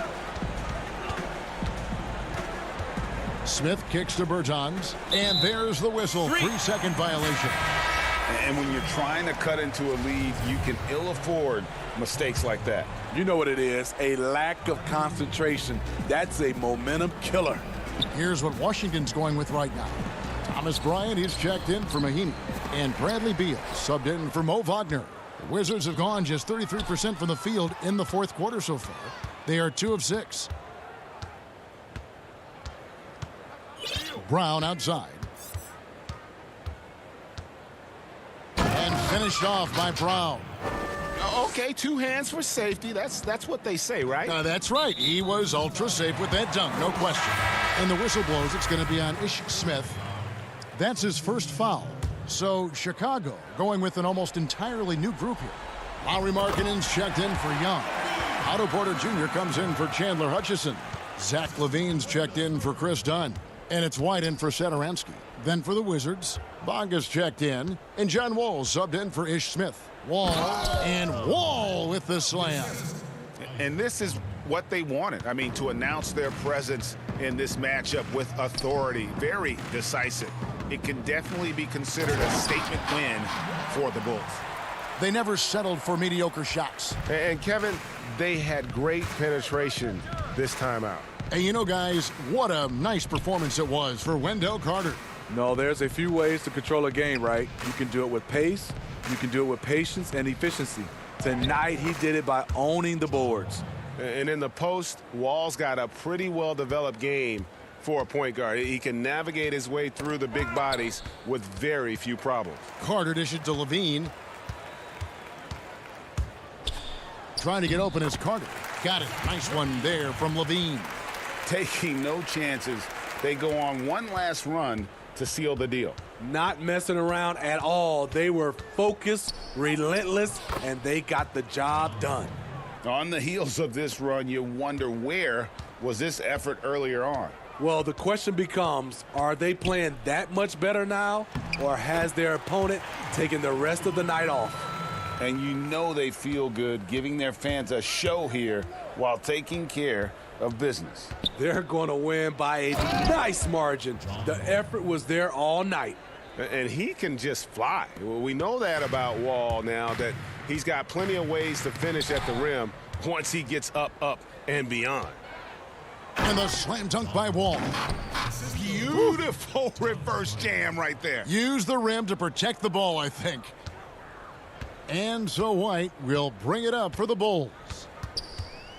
Smith kicks to Bertans. And there's the whistle. 3-second violation. And when you're trying to cut into a lead, you can ill afford mistakes like that. You know what it is, a lack of concentration. That's a momentum killer. Here's what Washington's going with right now. Thomas Bryant, he's checked in for Mahinmi. And Bradley Beal subbed in for Mo Wagner. The Wizards have gone just 33% from the field in the 4th quarter so far. They are 2 of 6. Brown outside. And finished off by Brown. Okay, 2 hands for safety. That's what they say, right? That's right. He was ultra safe with that dunk, no question. And the whistle blows. It's going to be on Ish Smith. That's his first foul. So Chicago going with an almost entirely new group here. Lauri Markkanen's checked in for Young. Otto Porter Jr. comes in for Chandler Hutchison. Zach LaVine's checked in for Chris Dunn. And it's White in for Satoransky. Then for the Wizards, Bonga's checked in. And John Wall subbed in for Ish Smith. Wall with the slam. And this is what they wanted. I mean, to announce their presence in this matchup with authority. Very decisive. It can definitely be considered a statement win for the Bulls. They never settled for mediocre shots. And Kevin, they had great penetration this time out. And you know, guys, what a nice performance it was for Wendell Carter. No, there's a few ways to control a game, right? You can do it with pace, you can do it with patience and efficiency. Tonight, he did it by owning the boards. And in the post, Wall's got a pretty well-developed game for a point guard. He can navigate his way through the big bodies with very few problems. Carter dishes to Levine. Trying to get open is Carter. Got it. Nice one there from Levine. Taking no chances. They go on one last run to seal the deal. Not messing around at all. They were focused, relentless, and they got the job done. On the heels of this run, you wonder where was this effort earlier on? Well, the question becomes, are they playing that much better now, or has their opponent taken the rest of the night off? And you know they feel good giving their fans a show here while taking care of business. They're going to win by a nice margin. The effort was there all night. And he can just fly. Well, we know that about Wall now, that he's got plenty of ways to finish at the rim once he gets up, and beyond. And the slam dunk by Wall. Beautiful reverse jam right there. Use the rim to protect the ball, I think. And so White will bring it up for the Bulls.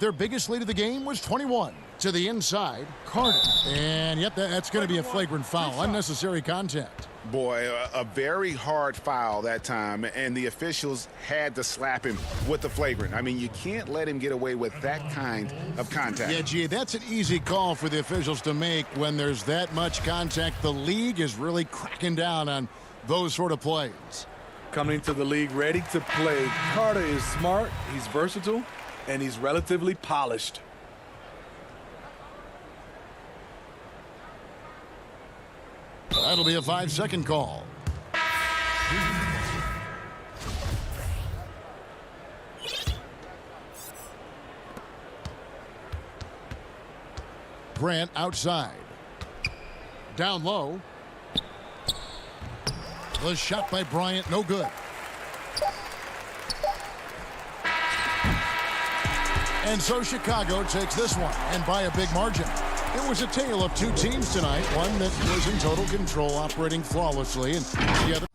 Their biggest lead of the game was 21. To the inside, Carter. And yep, that's going to be a flagrant foul. Unnecessary contact. Boy, a very hard foul that time, and the officials had to slap him with the flagrant. I mean, you can't let him get away with that kind of contact. Yeah, gee, that's an easy call for the officials to make when there's that much contact. The league is really cracking down on those sort of plays. Coming to the league ready to play, Carter is smart, he's versatile, and he's relatively polished. That'll be a 5-second call. Grant outside. Down low. The shot by Bryant, no good. And so Chicago takes this one, and by a big margin. It was a tale of two teams tonight, one that was in total control, operating flawlessly, and the other.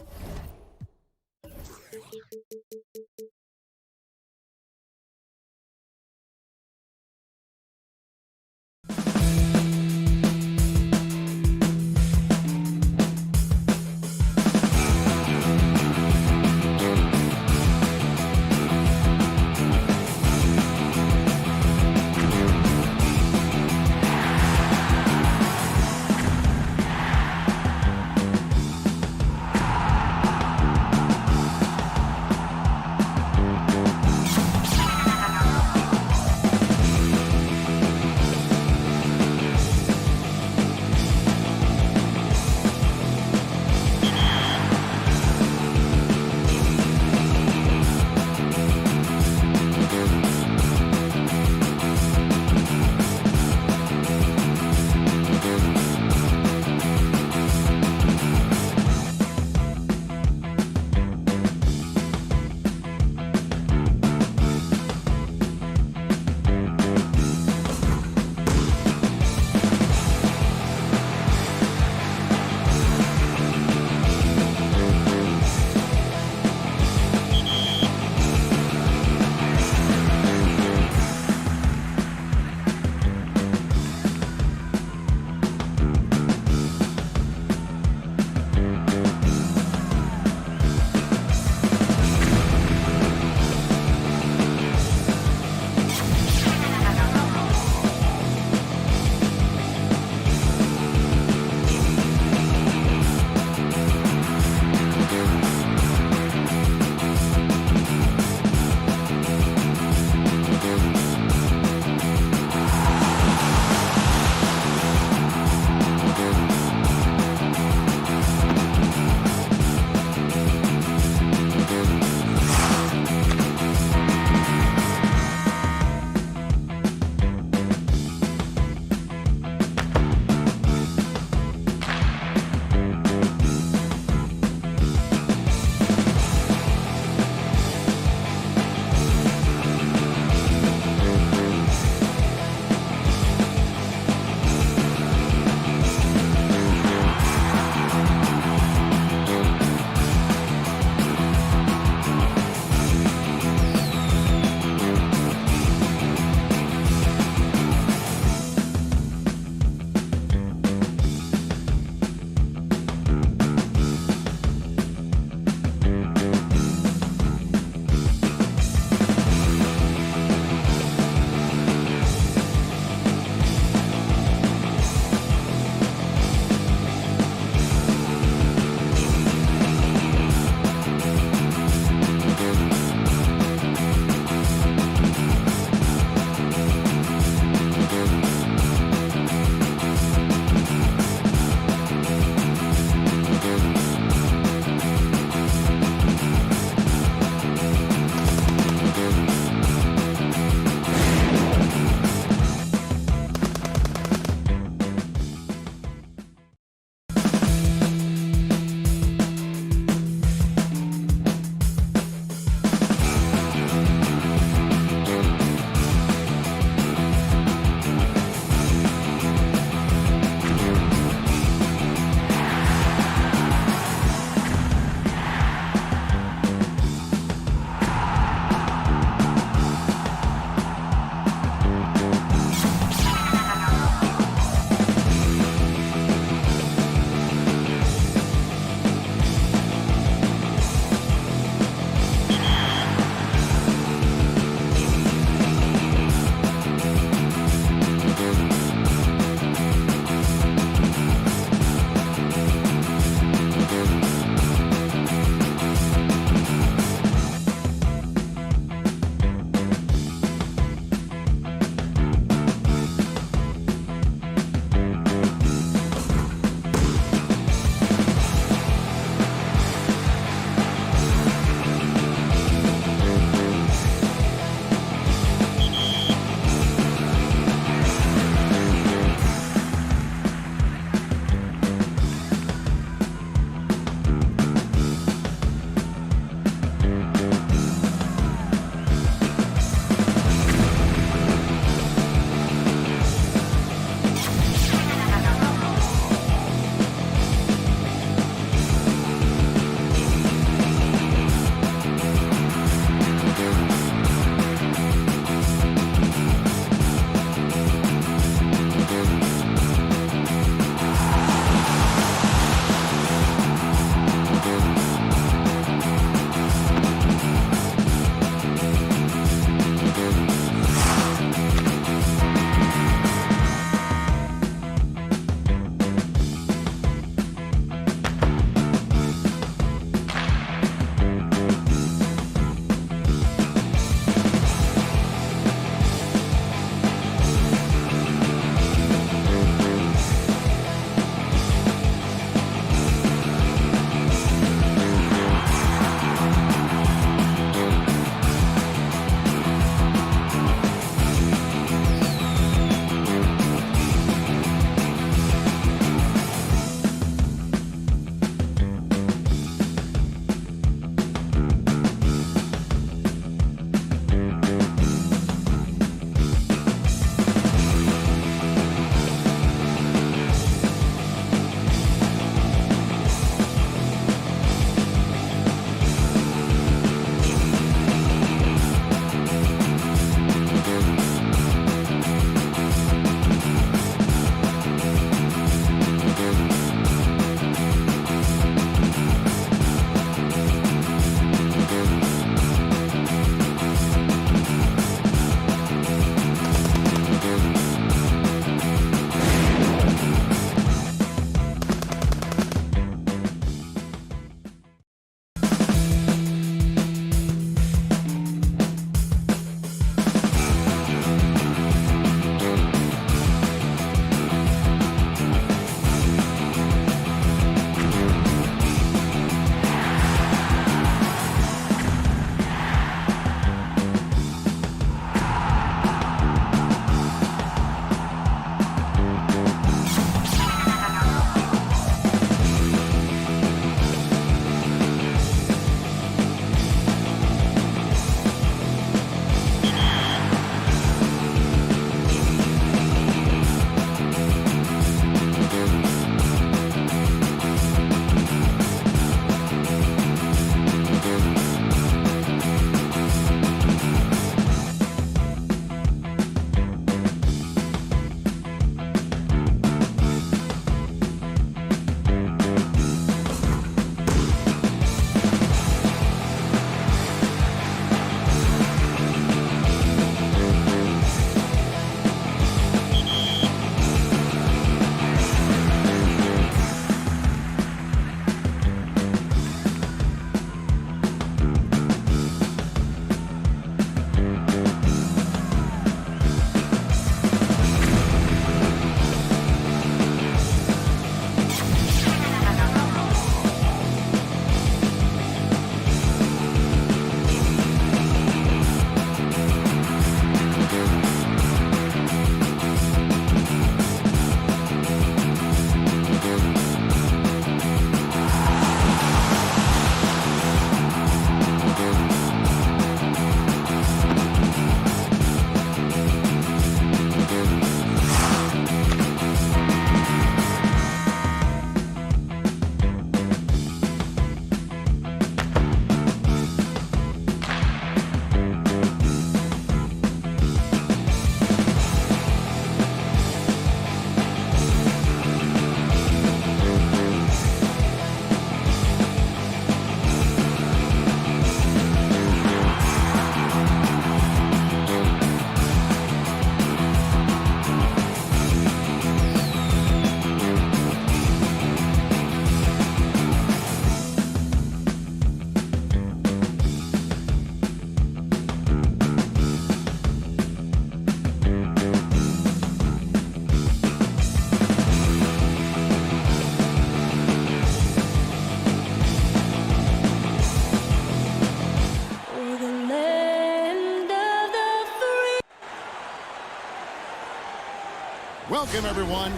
Welcome, everyone.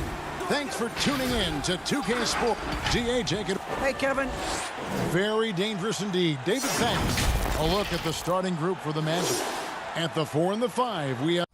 Thanks for tuning in to 2K Sport. GA, take it. Hey, Kevin. Very dangerous indeed. David, thanks. A look at the starting group for the Magic. At the 4 and the 5, we have...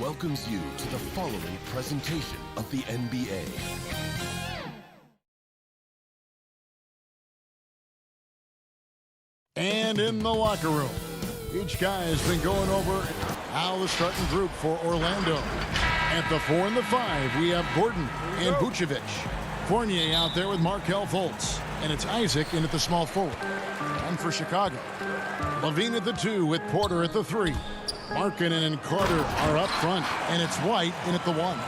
Welcomes you to the following presentation of the NBA. And in the locker room, each guy has been going over how the starting group for Orlando. At the 4 and the 5, we have Gordon and Vucevic. Fournier out there with Markelle Fultz. And it's Isaac in at the small forward. And for Chicago, LaVine at the 2 with Porter at the 3. Markkanen and Carter are up front, and it's White in at the 1.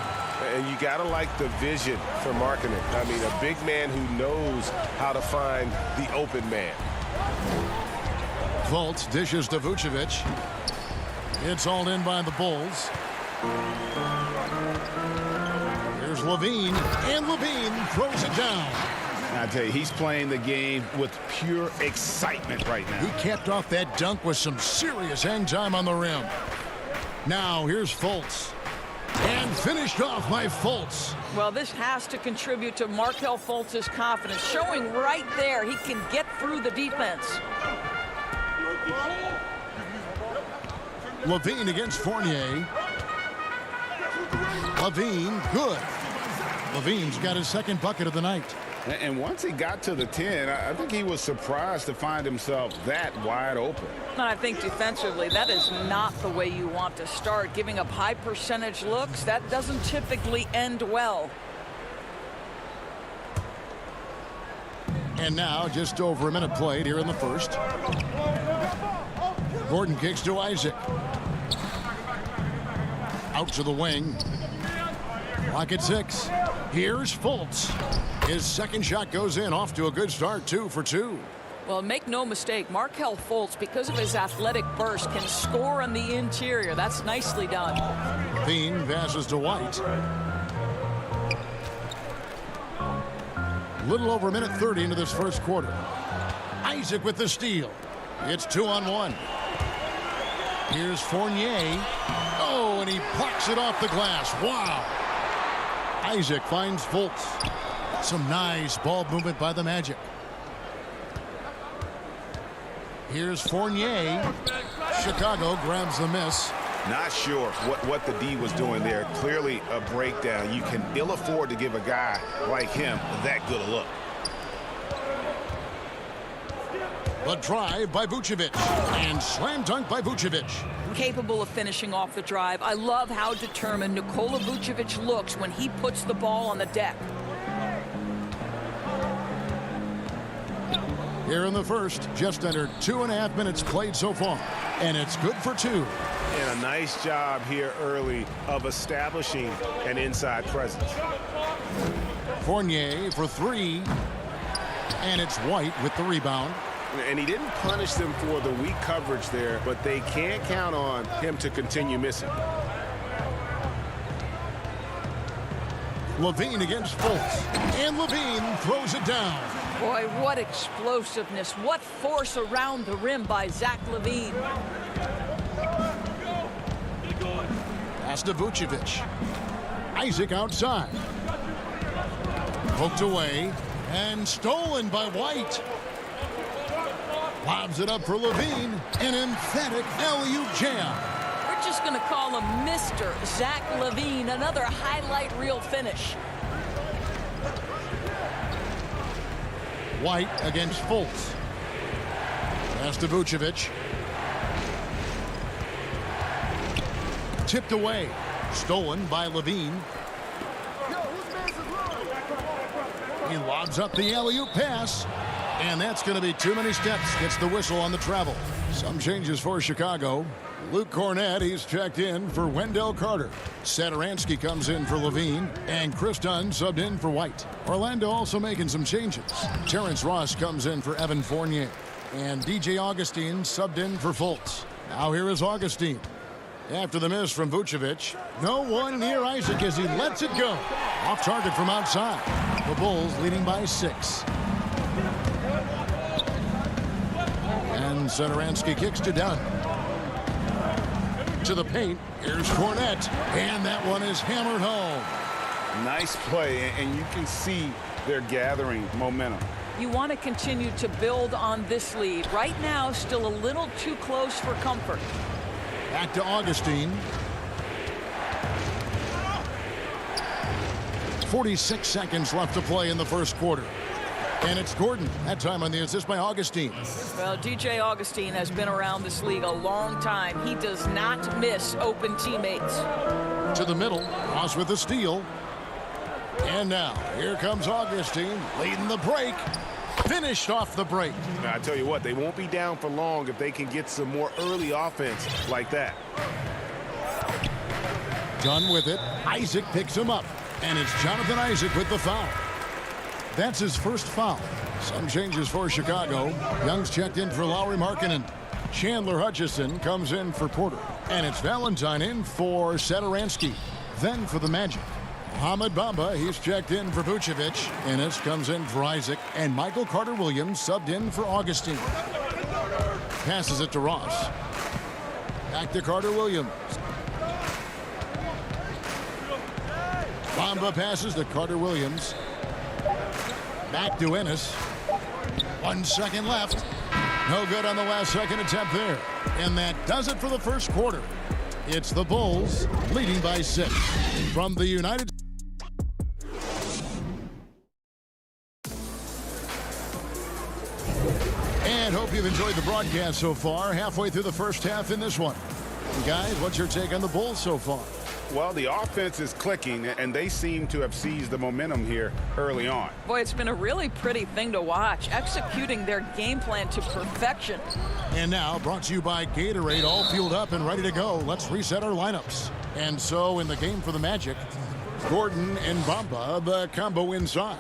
And you got to like the vision for Markkanen. I mean, a big man who knows how to find the open man. Fultz dishes to Vucevic. It's hauled in by the Bulls. Here's LaVine, and LaVine throws it down. I tell you, he's playing the game with pure excitement right now. He capped off that dunk with some serious hang time on the rim. Now here's Fultz. And finished off by Fultz. Well, this has to contribute to Markelle Fultz's confidence, showing right there he can get through the defense. LaVine against Fournier. LaVine, good. LaVine's got his second bucket of the night. And once he got to the 10, I think he was surprised to find himself that wide open. And I think defensively, that is not the way you want to start. Giving up high percentage looks, that doesn't typically end well. And now just over a minute played here in the first. Gordon kicks to Isaac. Out to the wing. Clock at 6. Here's Fultz. His second shot goes in, off to a good start, 2 for 2. Well, make no mistake, Markelle Fultz, because of his athletic burst, can score on the interior. That's nicely done. LaVine passes to White. Little over a minute 30 into this first quarter. Isaac with the steal. It's 2-on-1. Here's Fournier. Oh, and he plucks it off the glass. Wow. Isaac finds Fultz. Some nice ball movement by the Magic. Here's Fournier. Chicago grabs the miss. Not sure what the D was doing there. Clearly a breakdown. You can ill afford to give a guy like him that good a look. The drive by Vucevic. And slam dunk by Vucevic. Capable of finishing off the drive. I love how determined Nikola Vucevic looks when he puts the ball on the deck. Here in the first, just under 2.5 minutes played so far. And it's good for 2. And a nice job here early of establishing an inside presence. Fournier for 3. And it's White with the rebound. And he didn't punish them for the weak coverage there, but they can't count on him to continue missing. LaVine against Fultz. And LaVine throws it down. Boy, what explosiveness. What force around the rim by Zach LaVine. Pass to Vucevic. Isaac outside. Poked away. And stolen by White. Lobs it up for LaVine. An emphatic alley-oop jam. We're just going to call him Mr. Zach LaVine. Another highlight reel finish. White against Fultz. Pass to Vucevic. Tipped away. Stolen by Levine. He lobs up the alley-oop pass. And that's going to be too many steps. Gets the whistle on the travel. Some changes for Chicago. Luke Cornett, he's checked in for Wendell Carter. Satoransky comes in for Levine. And Chris Dunn subbed in for White. Orlando also making some changes. Terrence Ross comes in for Evan Fournier. And DJ Augustine subbed in for Fultz. Now here is Augustine. After the miss from Vucevic, no one near Isaac as he lets it go. Off target from outside. The Bulls leading by 6. And Satoransky kicks to Dunn. To the paint. Here's Cornett. And that one is hammered home. Nice play, and you can see they're gathering momentum. You want to continue to build on this lead. Right now, still a little too close for comfort. Back to Augustine. 46 seconds left to play in the first quarter. And it's Gordon. That time on the assist by Augustine. Well, DJ Augustine has been around this league a long time. He does not miss open teammates. To the middle. Ross with the steal. And now, here comes Augustine leading the break. Finished off the break. Now, I tell you what, they won't be down for long if they can get some more early offense like that. Done with it. Isaac picks him up. And it's Jonathan Isaac with the foul. That's his first foul. Some changes for Chicago. Young's checked in for Lauri Markkanen. Chandler Hutchison comes in for Porter. And it's Valentine in for Satoransky. Then for the Magic. Mohamed Bamba, he's checked in for Vucevic. Ennis comes in for Isaac. And Michael Carter-Williams subbed in for Augustine. Passes it to Ross. Back to Carter-Williams. Bamba passes to Carter-Williams. Back to Ennis. 1 second left. No good on the last second attempt there. And that does it for the first quarter. It's the Bulls leading by 6. From the United States. And hope you've enjoyed the broadcast so far. Halfway through the first half in this one. Guys, what's your take on the Bulls so far? Well, the offense is clicking, and they seem to have seized the momentum here early on. Boy, it's been a really pretty thing to watch, executing their game plan to perfection. And now, brought to you by Gatorade, all fueled up and ready to go. Let's reset our lineups. And so, in the game for the Magic, Gordon and Bamba, the combo inside.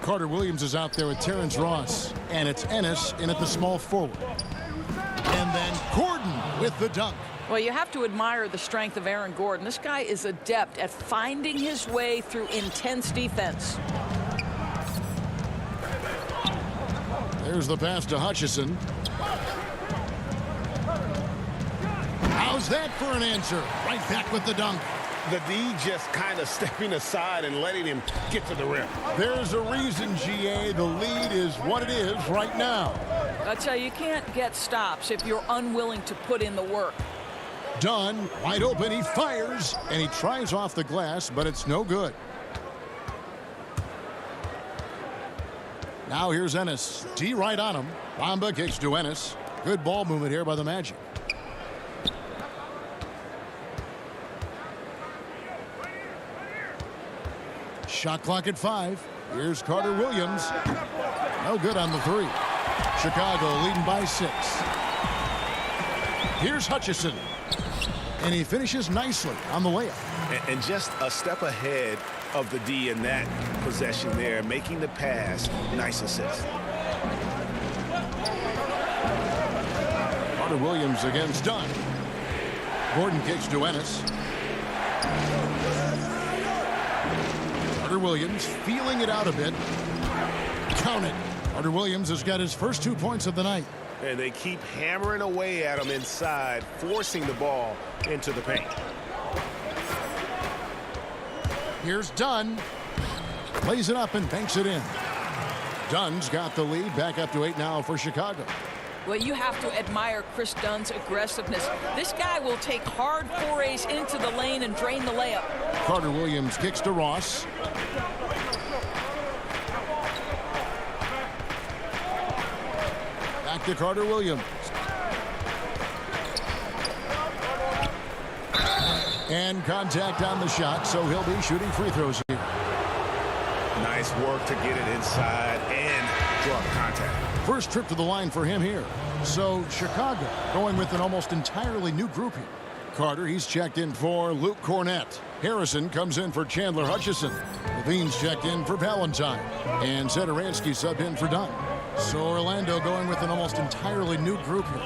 Carter-Williams is out there with Terrence Ross, and it's Ennis in at the small forward. And then Gordon with the dunk. Well, you have to admire the strength of Aaron Gordon. This guy is adept at finding his way through intense defense. There's the pass to Hutchison. How's that for an answer? Right back with the dunk. The D just kind of stepping aside and letting him get to the rim. There's a reason, GA. The lead is what it is right now. I tell you can't get stops if you're unwilling to put in the work. Dunn, wide open, he fires, and he tries off the glass, but it's no good. Now here's Ennis. D right on him. Bamba kicks to Ennis. Good ball movement here by the Magic. Shot clock at 5. Here's Carter-Williams. No good on the 3. Chicago leading by 6. Here's Hutchison. And he finishes nicely on the layup. And just a step ahead of the D in that possession there, making the pass. Nice assist. Carter-Williams against Dunn. Gordon kicks to Ennis. Carter-Williams feeling it out a bit. Count it. Carter-Williams has got his first 2 points of the night. And they keep hammering away at him inside, forcing the ball into the paint. Here's Dunn. Plays it up and banks it in. Dunn's got the lead. Back up to 8 now for Chicago. Well, you have to admire Chris Dunn's aggressiveness. This guy will take hard forays into the lane and drain the layup. Carter-Williams kicks to Ross. Back to Carter-Williams. And contact on the shot, so he'll be shooting free throws here. Nice work to get it inside and draw the contact. First trip to the line for him here. So Chicago going with an almost entirely new group here. Carter, he's checked in for Luke Cornett. Harrison comes in for Chandler Hutchison. Levine's checked in for Valentine. And Satoransky subbed in for Dunn. So Orlando going with an almost entirely new group here.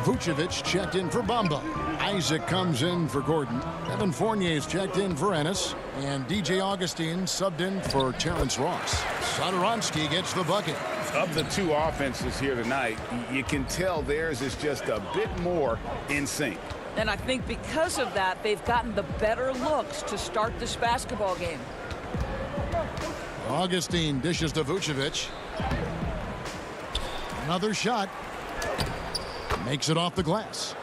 Vucevic checked in for Bamba. Isaac comes in for Gordon. Evan Fournier's checked in for Ennis. And DJ Augustine subbed in for Terrence Ross. Satoransky gets the bucket. Of the two offenses here tonight, you can tell theirs is just a bit more in sync. And I think because of that, they've gotten the better looks to start this basketball game. Augustine dishes to Vucevic. Another shot. Makes it off the glass.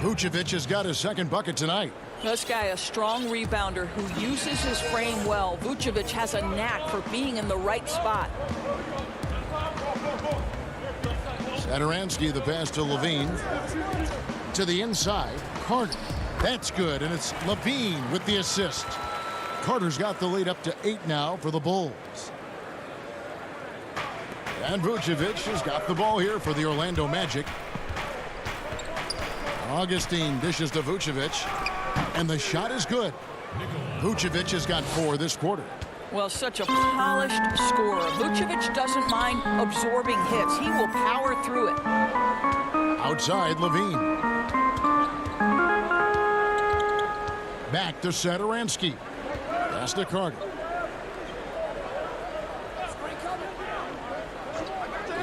Vucevic has got his second bucket tonight. This guy, a strong rebounder who uses his frame well. Vucevic has a knack for being in the right spot. Satoransky, the pass to Levine. To the inside, Carter. That's good, and it's Levine with the assist. Carter's got the lead up to 8 now for the Bulls. And Vucevic has got the ball here for the Orlando Magic. Augustine dishes to Vucevic, and the shot is good. Vucevic has got 4 this quarter. Well, such a polished scorer. Vucevic doesn't mind absorbing hits. He will power through it. Outside, Levine. Back to Satoransky. Pass to Carter.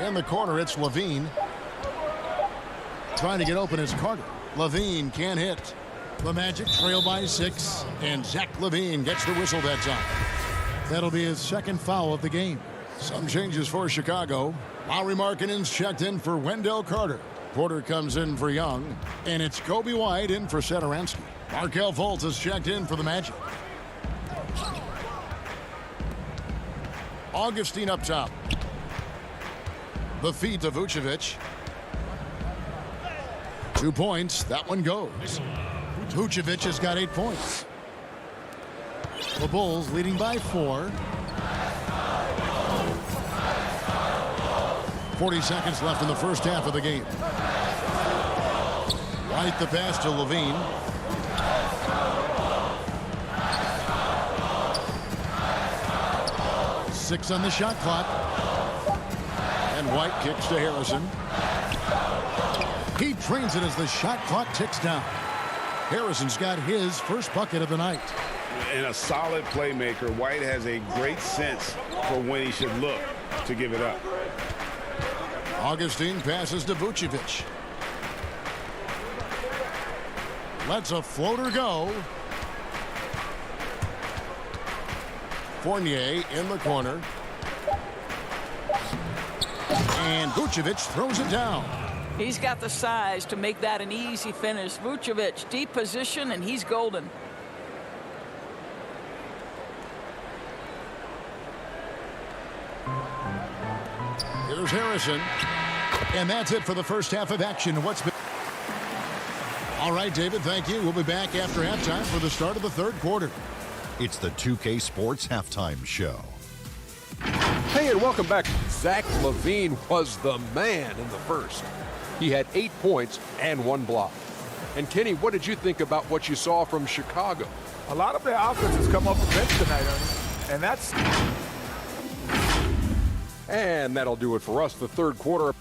In the corner, it's Levine. Trying to get open is Carter. Levine can't hit. The Magic trail by 6, and Zach Levine gets the whistle that time. That'll be his second foul of the game. Some changes for Chicago. Lauri Markkanen's checked in for Wendell Carter. Porter comes in for Young, and it's Kobe White in for Satoransky. Markelle Fultz is checked in for the Magic. Augustine up top. The feed to Vucevic. 2 points. That one goes. Vucevic has got 8 points. The Bulls leading by 4. 40 seconds left in the first half of the game. White the pass to Levine. Six on the shot clock. And White kicks to Harrison. He drains it as the shot clock ticks down. Harrison's got his first bucket of the night. And a solid playmaker, White has a great sense for when he should look to give it up. Augustine passes to Vucevic. Lets a floater go. Fournier in the corner. And Vucevic throws it down. He's got the size to make that an easy finish. Vucevic, deep position, and he's golden. Here's Harrison. And that's it for the first half of action. What's been... All right, David, thank you. We'll be back after halftime for the start of the third quarter. It's the 2K Sports Halftime Show. Hey, and welcome back. Zach Levine was the man in the first. He had 8 points and 1 block. And Kenny, what did you think about what you saw from Chicago? A lot of their offense has come off the bench tonight, Ernie. And that's... And that'll do it for us, the third quarter.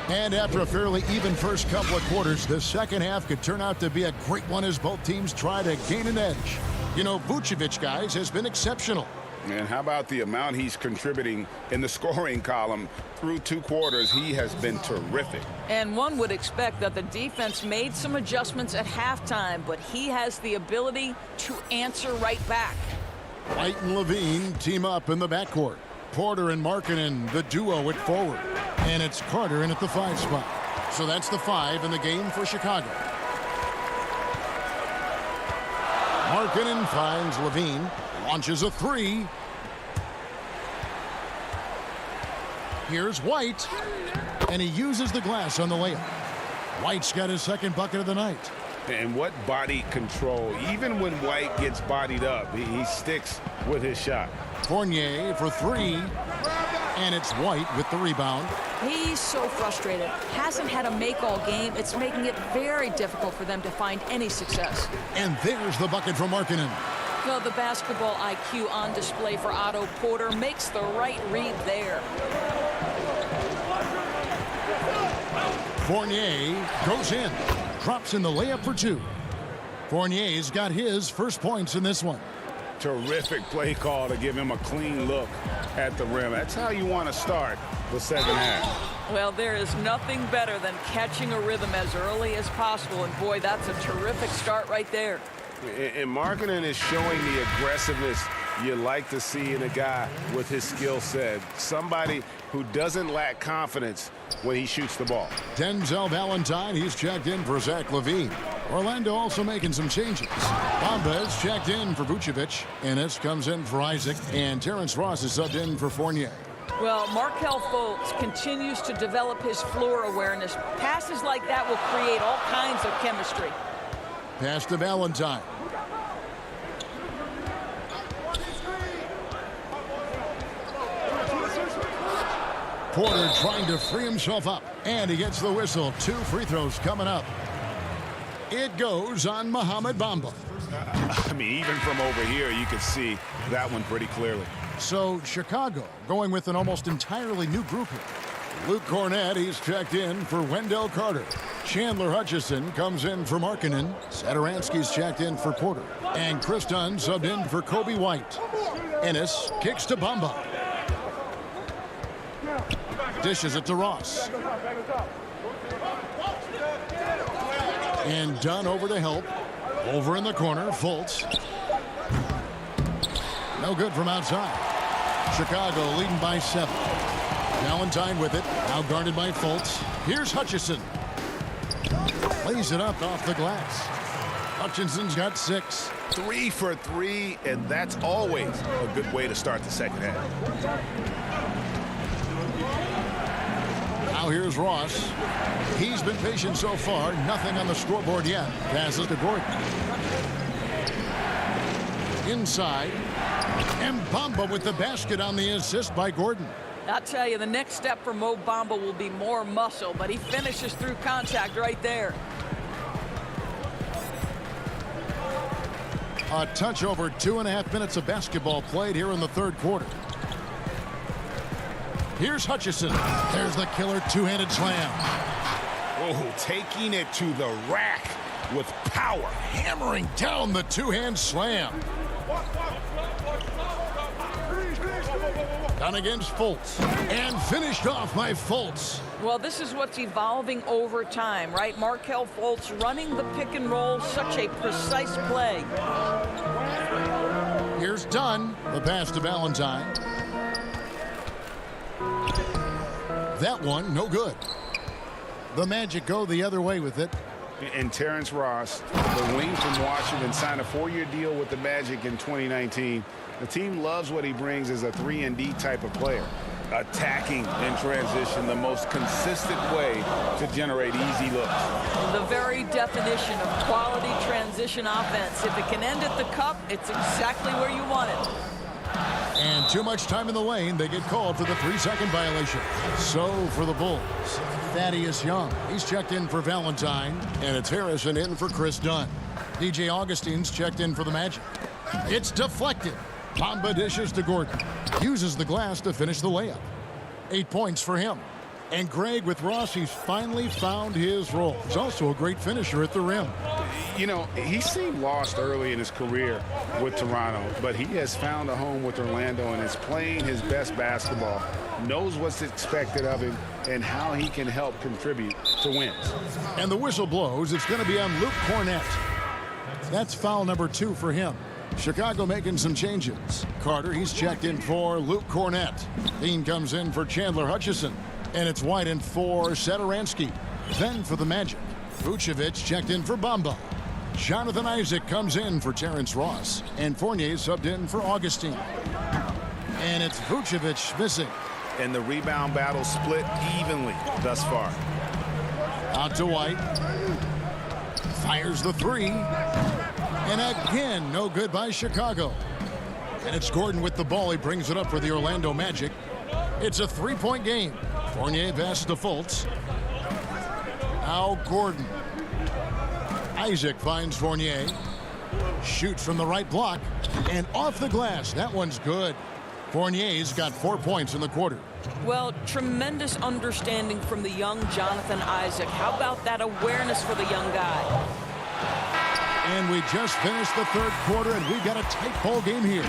And after a fairly even first couple of quarters, the second half could turn out to be a great one as both teams try to gain an edge. You know, Vucevic, guys, has been exceptional. And how about the amount he's contributing in the scoring column through 2 quarters? He has been terrific. And one would expect that the defense made some adjustments at halftime, but he has the ability to answer right back. White and Levine team up in the backcourt. Porter and Markkanen, the duo at forward. And it's Carter in at the 5 spot. So that's the 5 in the game for Chicago. Markkanen finds Levine. Launches a 3. Here's White, and he uses the glass on the layup. White's got his second bucket of the night. And what body control. Even when White gets bodied up, he sticks with his shot. Fournier for three, and it's White with the rebound. He's so frustrated. Hasn't had a make all game. It's making it very difficult for them to find any success. And there's the bucket from Markkanen. Well, the basketball IQ on display for Otto Porter makes the right read there. Fournier goes in, drops in the layup for two. Fournier's got his first points in this one. Terrific play call to give him a clean look at the rim. That's how you want to start the second half. Well, there is nothing better than catching a rhythm as early as possible. And boy, that's a terrific start right there. And Markkanen is showing the aggressiveness you like to see in a guy with his skill set. Somebody who doesn't lack confidence when he shoots the ball. Denzel Valentine, he's checked in for Zach LaVine. Orlando also making some changes. Bamba's checked in for Vucevic. Ennis comes in for Isaac. And Terrence Ross is subbed in for Fournier. Well, Markelle Fultz continues to develop his floor awareness. Passes like that will create all kinds of chemistry. Pass to Valentine. Porter trying to free himself up, and he gets the whistle. 2 free throws coming up. It goes on Mohamed Bamba. I mean, even from over here, you could see that one pretty clearly. So Chicago going with an almost entirely new group here. Luke Cornett, he's checked in for Wendell Carter. Chandler Hutchison comes in for Markkanen. Satoransky's checked in for Porter. And Chris Dunn subbed in for Kobe White. Ennis kicks to Bamba. Dishes it to Ross. And Dunn over to help. Over in the corner, Fultz. No good from outside. Chicago leading by 7. Valentine with it. Now guarded by Fultz. Here's Hutchison. Lays it up off the glass. Hutchinson's got 6. 3 for 3, and that's always a good way to start the second half. Now here's Ross. He's been patient so far. Nothing on the scoreboard yet. Passes to Gordon. Inside. And Bamba with the basket on the assist by Gordon. I'll tell you, the next step for Mo Bamba will be more muscle, but he finishes through contact right there. A touch over 2.5 minutes of basketball played here in the third quarter. Here's Hutchison. There's the killer two-handed slam. Oh, taking it to the rack with power. Hammering down the two-hand slam. Done against Fultz. And finished off by Fultz. Well, this is what's evolving over time, right? Markelle Fultz running the pick and roll, such a precise play. Here's Dunn. The pass to Valentine. That one, no good. The Magic go the other way with it. And Terrence Ross, the wing from Washington, signed a 4-year deal with the Magic in 2019. The team loves what he brings as a 3-and-D type of player. Attacking in transition, the most consistent way to generate easy looks. The very definition of quality transition offense. If it can end at the cup, it's exactly where you want it. And too much time in the lane. They get called for the 3-second violation. So for the Bulls, Thaddeus Young. He's checked in for Valentine. And it's Harrison in for Chris Dunn. DJ Augustine's checked in for the Magic. It's deflected. Bamba dishes to Gordon. Uses the glass to finish the layup. 8 points for him. And Greg with Ross, he's finally found his role. He's also a great finisher at the rim. You know, he seemed lost early in his career with Toronto, but he has found a home with Orlando and is playing his best basketball, knows what's expected of him, and how he can help contribute to wins. And the whistle blows. It's going to be on Luke Cornett. That's foul number 2 for him. Chicago making some changes. Carter, he's checked in for Luke Cornett. Dean comes in for Chandler Hutchison. And it's White in for Satoransky. Then for the Magic, Vucevic checked in for Bamba. Jonathan Isaac comes in for Terrence Ross. And Fournier subbed in for Augustine. And it's Vucevic missing. and the rebound battle split evenly thus far. Out to White. Fires the three. And again, no good by Chicago. And it's Gordon with the ball. He brings it up for the Orlando Magic. It's a three-point game. Fournier passes to Fultz. Now Gordon. Isaac finds Fournier. Shoots from the right block. And off the glass. That one's good. Fournier's got 4 points in the quarter. Well, tremendous understanding from the young Jonathan Isaac. How about that awareness for the young guy? And we just finished the third quarter, and we've got a tight ball game here.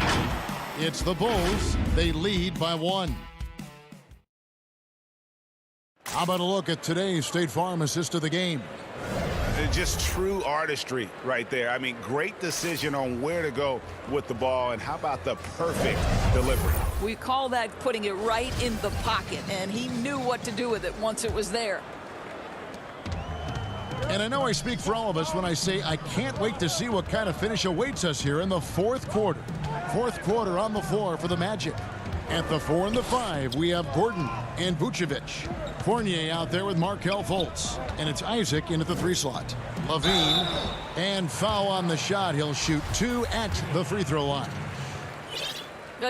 It's the Bulls. They lead by 1. How about a look at today's State Farm assist of the game? Just true artistry right there. I mean, great decision on where to go with the ball, and how about the perfect delivery? We call that putting it right in the pocket, and he knew what to do with it once it was there. And I know I speak for all of us when I say I can't wait to see what kind of finish awaits us here in the fourth quarter. Fourth quarter on the floor for the Magic. At the 4 and the 5, we have Gordon and Vucevic. Fournier out there with Markelle Fultz. And it's Isaac into the 3 slot. Levine, and foul on the shot. He'll shoot 2 at the free throw line.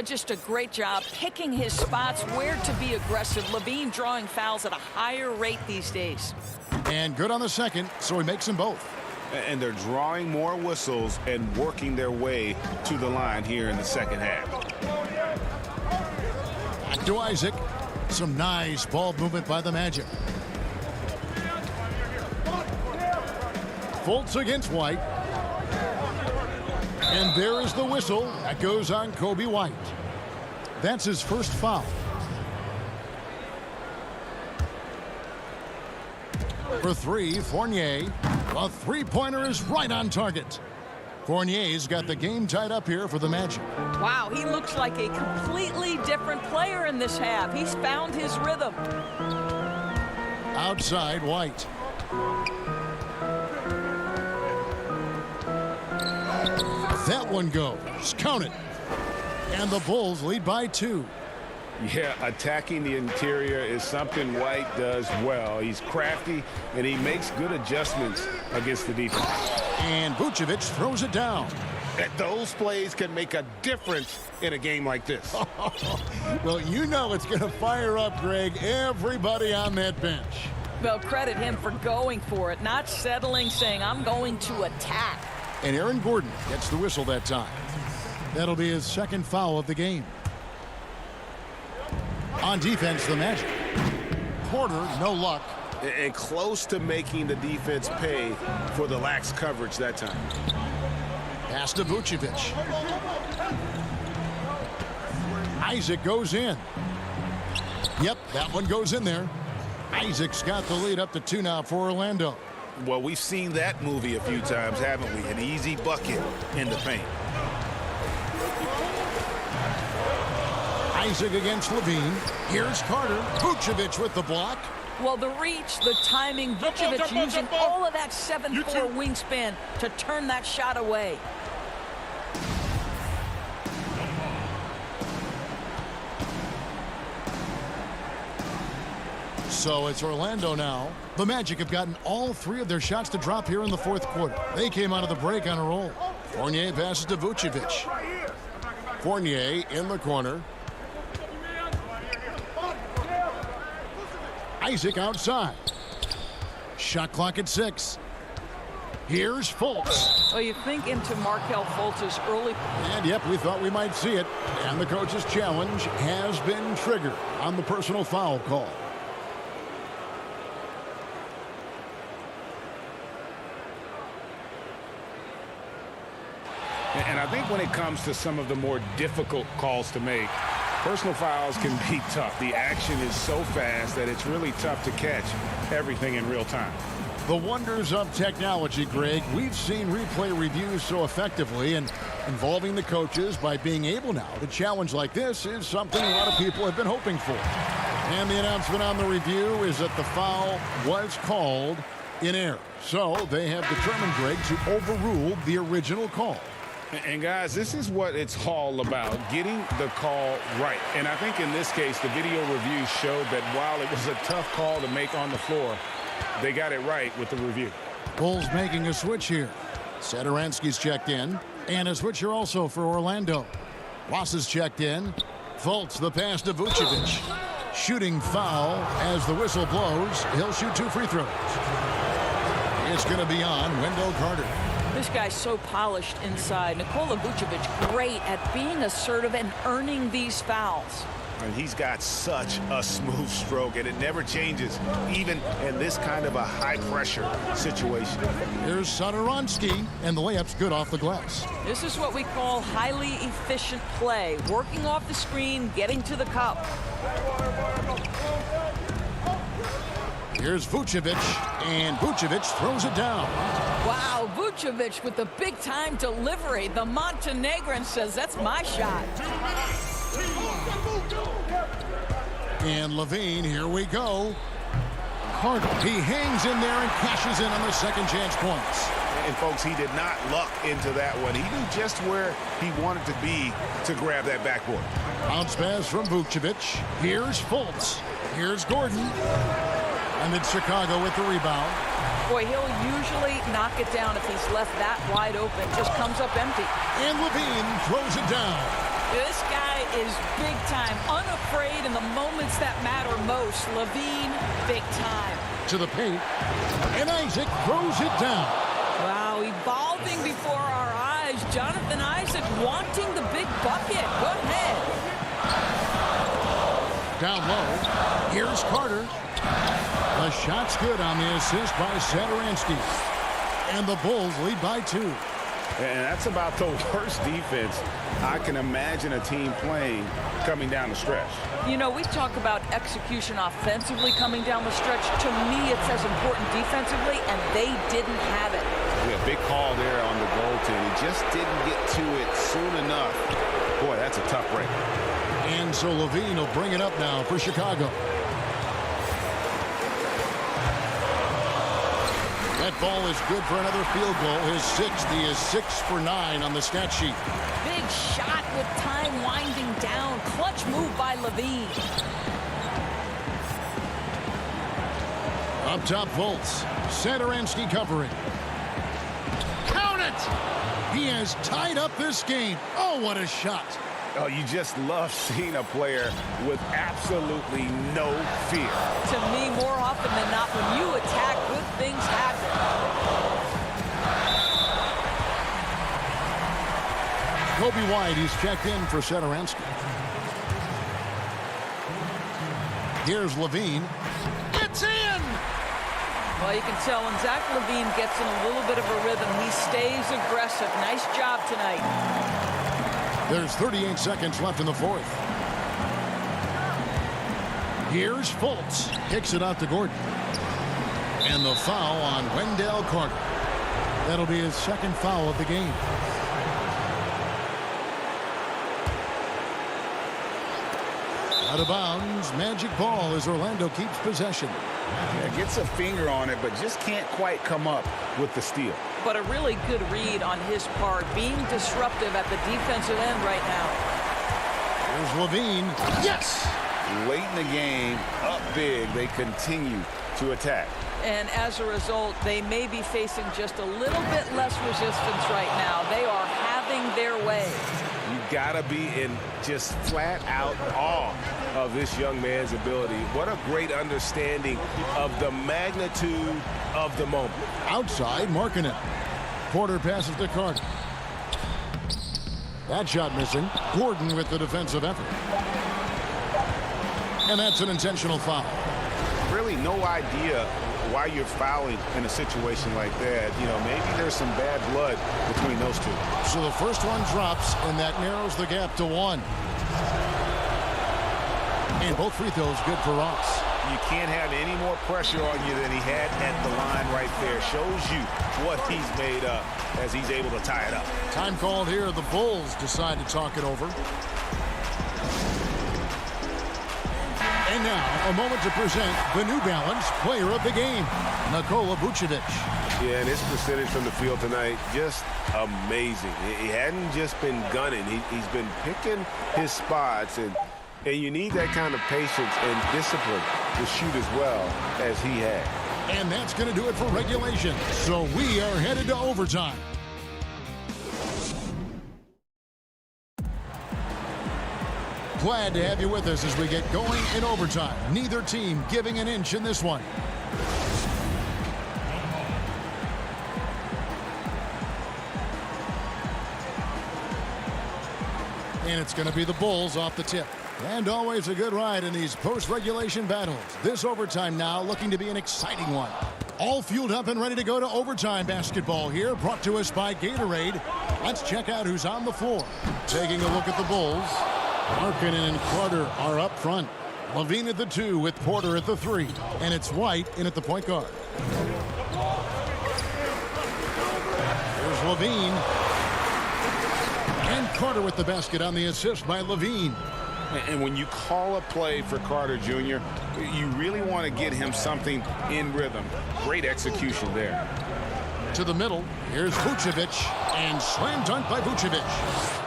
Just a great job picking his spots, where to be aggressive. Levine drawing fouls at a higher rate these days. And good on the second, so he makes them both. And they're drawing more whistles and working their way to the line here in the second half. Back to Isaac. Some nice ball movement by the Magic. Fultz against White. And there is the whistle. That goes on Kobe White. That's his first foul. For 3, Fournier. A three-pointer is right on target. Fournier's got the game tied up here for the Magic. Wow, he looks like a completely different player in this half. He's found his rhythm. Outside, White. That one goes. Count it. And the Bulls lead by 2. Yeah, attacking the interior is something White does well. He's crafty, and he makes good adjustments against the defense. And Vucevic throws it down. Those plays can make a difference in a game like this. Well, you know it's going to fire up, Greg, everybody on that bench. Well, credit him for going for it, not settling, saying, I'm going to attack. And Aaron Gordon gets the whistle that time. That'll be his second foul of the game. On defense, the Magic. Porter, no luck. And close to making the defense pay for the lax coverage that time. Pass to Vucevic. Isaac goes in. Yep, that one goes in there. Isaac's got the lead up to 2 now for Orlando. Well, we've seen that movie a few times, haven't we? An easy bucket in the paint. Isaac against Levine. Here's Carter. Vucevic with the block. Well, the reach, the timing, Vucevic using all of that 7'4" wingspan to turn that shot away. So it's Orlando now. The Magic have gotten all 3 of their shots to drop here in the fourth quarter. They came out of the break on a roll. Fournier passes to Vucevic. Fournier in the corner. Isaac outside. Shot clock at 6. Here's Fultz. Well, you think into Markelle Fultz's early... And yep, we thought we might see it. And the coach's challenge has been triggered on the personal foul call. And I think when it comes to some of the more difficult calls to make, personal fouls can be tough. The action is so fast that it's really tough to catch everything in real time. The wonders of technology, Greg. We've seen replay reviews so effectively, and involving the coaches by being able now to challenge like this is something a lot of people have been hoping for. And the announcement on the review is that the foul was called in error. So they have determined, Greg, to overrule the original call. And guys, this is what it's all about, getting the call right. And I think in this case, the video review showed that while it was a tough call to make on the floor, they got it right with the review. Bulls making a switch here. Satoransky's checked in, and a switcher also for Orlando. Ross is checked in. Fultz the pass to Vucevic. Shooting foul as the whistle blows. He'll shoot 2 free throws. It's going to be on Wendell Carter. This guy's so polished inside. Nikola Vucevic, great at being assertive and earning these fouls. And he's got such a smooth stroke, and it never changes, even in this kind of a high-pressure situation. Here's Satoransky, and the layup's good off the glass. This is what we call highly efficient play. Working off the screen, getting to the cup. Here's Vucevic, and Vucevic throws it down. Wow, Vucevic with the big-time delivery. The Montenegrin says, that's my shot. And Levine, here we go. Carter, he hangs in there and cashes in on the second chance points. And folks, he did not luck into that one. He knew just where he wanted to be to grab that backboard. Bounce pass from Vucevic. Here's Fultz. Here's Gordon. And it's Chicago with the rebound. Boy, he'll usually knock it down if he's left that wide open. Just comes up empty. And Levine throws it down. This guy is big time, unafraid in the moments that matter most. Levine, big time. To the paint. And Isaac throws it down. Wow, evolving before our eyes. Jonathan Isaac wanting the big bucket. Go ahead. Down low. Here's Carter. The shot's good on the assist by Satoransky. And the Bulls lead by 2. And that's about the worst defense I can imagine a team playing coming down the stretch. You know, we talk about execution offensively coming down the stretch. To me, it's as important defensively, and they didn't have it. Yeah, big call there on the goaltend. He just didn't get to it soon enough. Boy, that's a tough break. And so Levine will bring it up now for Chicago. That ball is good for another field goal. His 6th. He is 6 for 9 on the stat sheet. Big shot with time winding down. Clutch move by Levine. Up top, Fultz. Satoransky covering. Count it! He has tied up this game. Oh, what a shot. Oh, you just love seeing a player with absolutely no fear. To me, more often than not, when you attack, good things happen. Kobe White, he's checked in for Satoransky. Here's Levine. It's in! Well, you can tell when Zach Levine gets in a little bit of a rhythm, he stays aggressive. Nice job tonight. There's 38 seconds left in the 4th. Here's Fultz. Kicks it out to Gordon. And the foul on Wendell Carter. That'll be his 2nd foul of the game. Out of bounds. Magic ball as Orlando keeps possession. Yeah, gets a finger on it, but just can't quite come up with the steal. But a really good read on his part, being disruptive at the defensive end right now. Here's Levine. Yes! Late in the game, up big, they continue to attack. And as a result, they may be facing just a little bit less resistance right now. They are having their way. You gotta be in just flat out awe of this young man's ability. What a great understanding of the magnitude of the moment. Outside, marking it. Porter passes to Carter. That shot missing. Gordon with the defensive effort. And that's an intentional foul. Really no idea why you're fouling in a situation like that. You know, maybe there's some bad blood between those two. So the first one drops, and that narrows the gap to 1. And both free throws good for Ross. You can't have any more pressure on you than he had at the line right there. Shows you what he's made up as he's able to tie it up. Time called here. The Bulls decide to talk it over. And now, a moment to present the New Balance Player of the Game, Nikola Vucevic. Yeah, and his percentage from the field tonight, just amazing. He hadn't just been gunning. He's been picking his spots, and you need that kind of patience and discipline to shoot as well as he had. And that's going to do it for regulation. So we are headed to overtime. Glad to have you with us as we get going in overtime. Neither team giving an inch in this one. And it's going to be the Bulls off the tip. And always a good ride in these post-regulation battles. This overtime now looking to be an exciting one. All fueled up and ready to go to overtime basketball here, brought to us by Gatorade. Let's check out who's on the floor. Taking a look at the Bulls. Markkanen and Carter are up front. Levine at the 2 with Porter at the 3. And it's White in at the point guard. Here's Levine. And Carter with the basket on the assist by Levine. And when you call a play for Carter Jr., you really want to get him something in rhythm. Great execution there. To the middle, here's Vucevic, and slam dunk by Vucevic.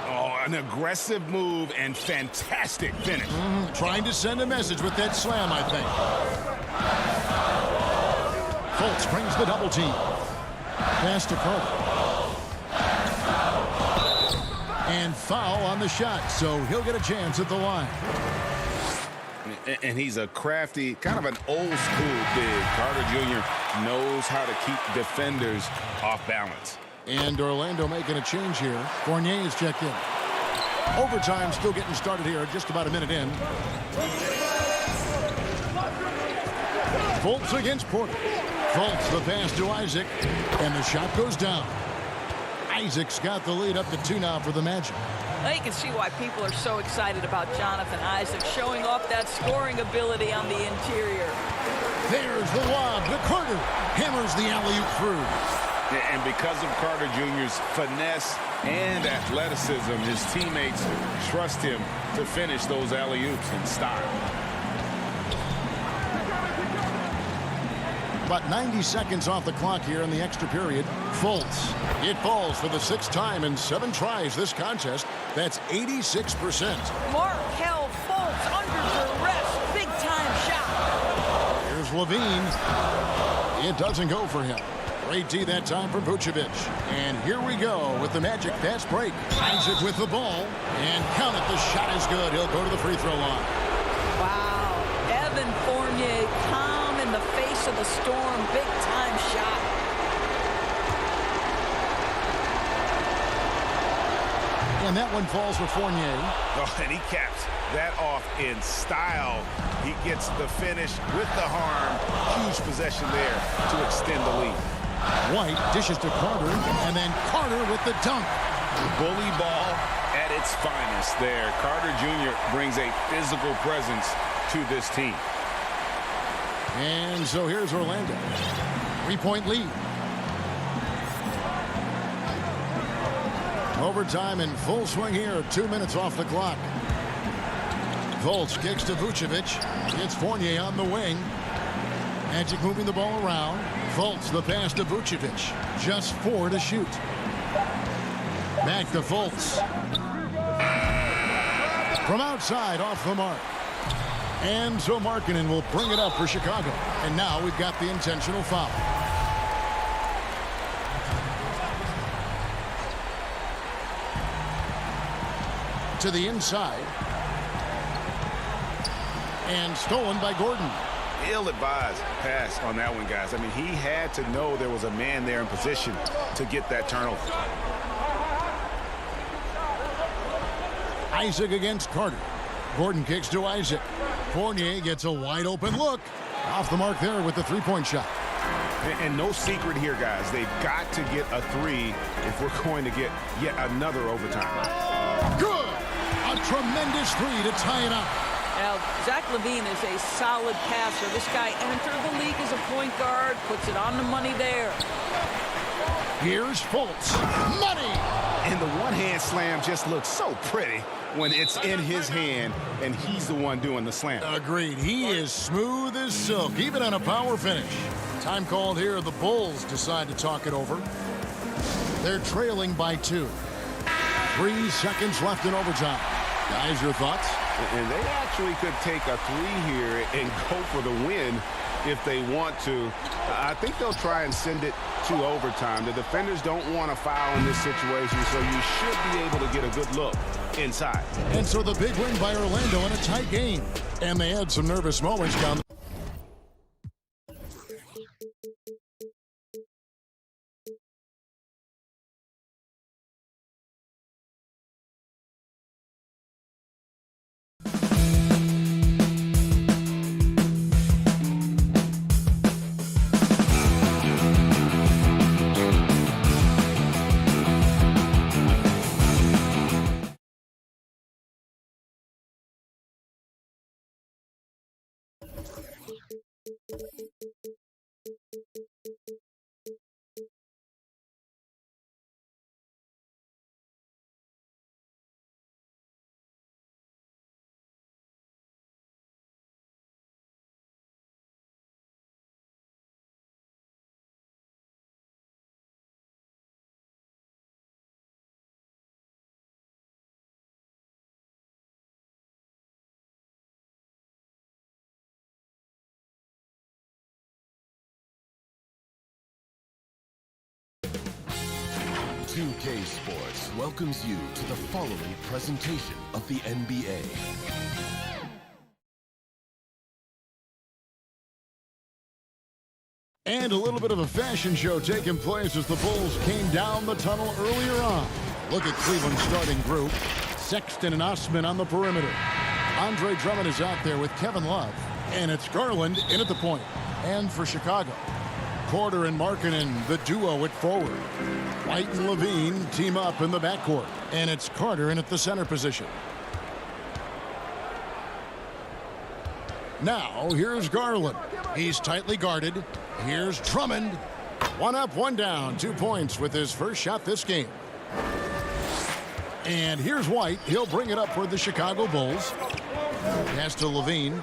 Oh, an aggressive move and fantastic finish. Trying to send a message with that slam, I think. Fultz brings the double team. Pass to Carter. And foul on the shot, so he'll get a chance at the line. And he's a crafty, kind of an old-school big. Carter Jr. knows how to keep defenders off balance. And Orlando making a change here. Fournier is checked in. Overtime still getting started here, just about a minute in. Fultz against Porter. Fultz the pass to Isaac, and the shot goes down. Isaac's got the lead up to 2 now for the Magic. Now you can see why people are so excited about Jonathan Isaac showing off that scoring ability on the interior. There's the lob to Carter. Hammers the alley-oop through. And because of Carter Jr.'s finesse and athleticism, his teammates trust him to finish those alley-oops in style. About 90 seconds off the clock here in the extra period. Fultz. It falls for the 6th time in 7 tries this contest. That's 86%. Markelle Fultz under duress. Big-time shot. Here's Levine. It doesn't go for him. Great D that time from Vucevic. And here we go with the Magic fast break. Isaac with the ball. And count it. The shot is good. He'll go to the free throw line. Wow. Evan Fournier calm in the face of the storm. Big-time shot. And that one falls for Fournier. Oh, and he caps that off in style. He gets the finish with the harm. Huge possession there to extend the lead. White dishes to Carter, and then Carter with the dunk. Bully ball at its finest there. Carter Jr. brings a physical presence to this team. And so here's Orlando. 3-point lead. Overtime in full swing here. 2 minutes off the clock. Fultz kicks to Vucevic. Gets Fournier on the wing. Magic moving the ball around. Fultz the pass to Vucevic. Just 4 to shoot. Back to Fultz. From outside, off the mark. And so Markkanen will bring it up for Chicago. And now we've got the intentional foul. To the inside. And stolen by Gordon. Ill-advised pass on that one, guys. I mean, he had to know there was a man there in position to get that turnover. Isaac against Carter. Gordon kicks to Isaac. Fournier gets a wide open look. Off the mark there with the 3-point shot. And no secret here, guys. They've got to get a 3 if we're going to get yet another overtime. Good! A tremendous 3 to tie it up. Now, Zach LaVine is a solid passer. This guy entered the league as a point guard, puts it on the money there. Here's Fultz. Money! And the one-hand slam just looks so pretty. when it's in his hand and he's the one doing the slam. Agreed. He is smooth as silk, even on a power finish. Time called here. The Bulls decide to talk it over. They're trailing by 2. 3 seconds left in overtime. Guys, your thoughts? And they actually could take a 3 here and go for the win if they want to. I think they'll try and send it to overtime. The defenders don't want to foul in this situation, so you should be able to get a good look inside. And so the big win by Orlando in a tight game. And they had some nervous moments down. CLA Sports welcomes you to the following presentation of the NBA. And a little bit of a fashion show taking place as the Bulls came down the tunnel earlier on. Look at Cleveland's starting group. Sexton and Osman on the perimeter. Andre Drummond is out there with Kevin Love. And it's Garland in at the point. And for Chicago, Porter and Markkanen, the duo at forward. White and Levine team up in the backcourt. And it's Carter in at the center position. Now, here's Garland. He's tightly guarded. Here's Drummond. 1 up, 1 down. 2 points with his first shot this game. And here's White. He'll bring it up for the Chicago Bulls. Pass to Levine.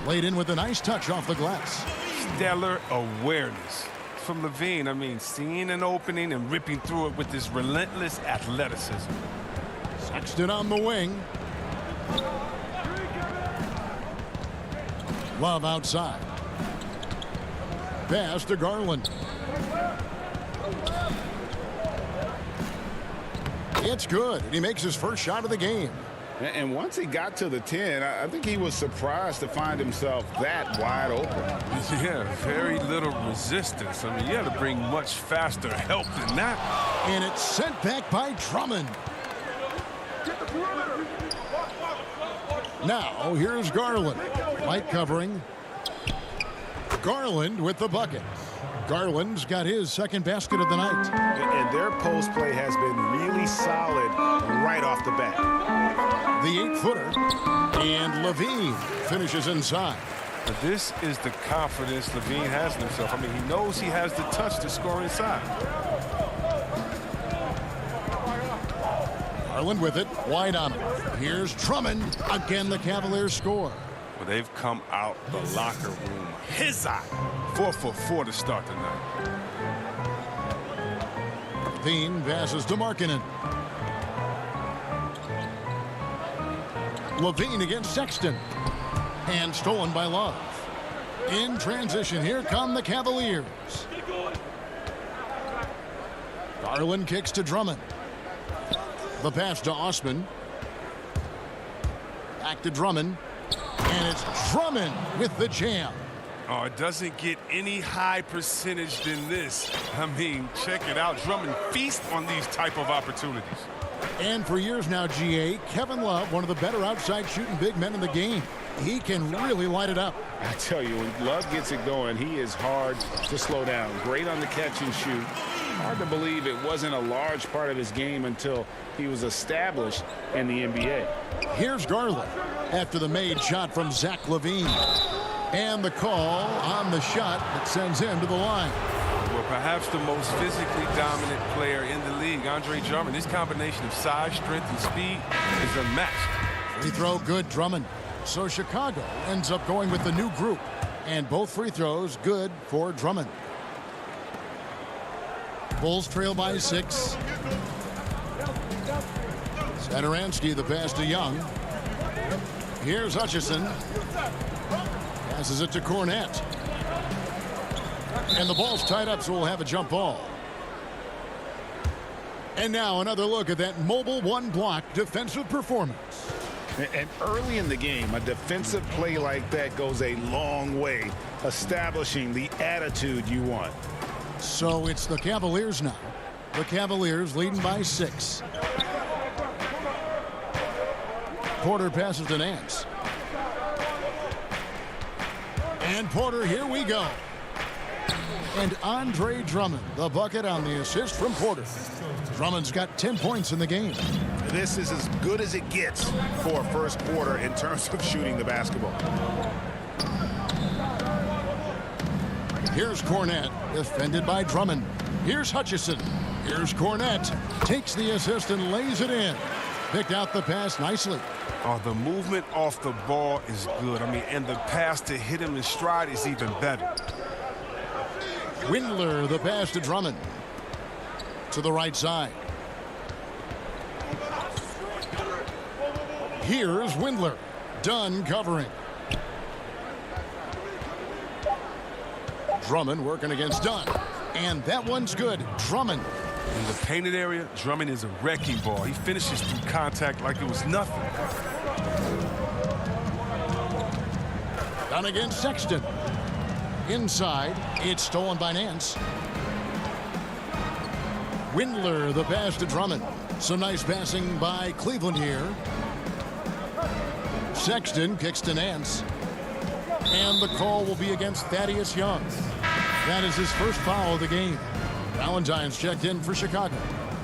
Laid in with a nice touch off the glass. Stellar awareness from Levine. I mean, seeing an opening and ripping through it with this relentless athleticism. Sexton on the wing. Love outside. Pass to Garland. It's good. And he makes his first shot of the game. And once he got to the 10, I think he was surprised to find himself that wide open. Yeah, very little resistance. I mean, you had to bring much faster help than that. And it's sent back by Drummond. Now, here's Garland. Light covering. Garland with the bucket. Garland's got his second basket of the night. And their post play has been really solid right off the bat. The 8-footer. And Levine finishes inside. But this is the confidence Levine has in himself. I mean, he knows he has the touch to score inside. Garland with it. Wide on him. Here's Drummond. Again, the Cavaliers score. Well, they've come out the locker room his eye. 4 for 4 to start the night. Levine passes to Markkanen. Levine against Sexton. And stolen by Love. In transition, here come the Cavaliers. Garland kicks to Drummond. The pass to Osman. Back to Drummond. And it's Drummond with the jam. Oh, it doesn't get any high percentage than this. I mean, check it out. Drummond feasts on these type of opportunities. And for years now, GA, Kevin Love, one of the better outside shooting big men in the game. He can really light it up. I tell you, when Love gets it going, he is hard to slow down. Great on the catch and shoot. Hard to believe it wasn't a large part of his game until he was established in the NBA. Here's Garland after the made shot from Zach LaVine. And the call on the shot that sends him to the line. Well, perhaps the most physically dominant player in the league, Andre Drummond. This combination of size, strength, and speed is unmatched. Free throw good, Drummond. So Chicago ends up going with the new group. And both free throws good for Drummond. Bulls trail by 6. Satoransky the pass to Young. Here's Hutchison. Passes it to Cornette. And the ball's tied up, so we'll have a jump ball. And now another look at that mobile one-block defensive performance. And early in the game, a defensive play like that goes a long way, establishing the attitude you want. So it's the Cavaliers now. The Cavaliers leading by 6. Porter passes to Nance. And Porter, here we go. And Andre Drummond, the bucket on the assist from Porter. Drummond's got 10 points in the game. This is as good as it gets for a first quarter in terms of shooting the basketball. Here's Cornette, defended by Drummond. Here's Hutchison. Here's Cornette. Takes the assist and lays it in. Picked out the pass nicely. Oh, the movement off the ball is good. I mean, and the pass to hit him in stride is even better. Windler, the pass to Drummond. To the right side. Here's Windler. Dunn covering. Drummond working against Dunn. And that one's good. Drummond. In the painted area, Drummond is a wrecking ball. He finishes through contact like it was nothing. Dunn against Sexton. Inside, it's stolen by Nance. Windler, the pass to Drummond. Some nice passing by Cleveland here. Sexton kicks to Nance. And the call will be against Thaddeus Young. That is his first foul of the game. Valentine's checked in for Chicago.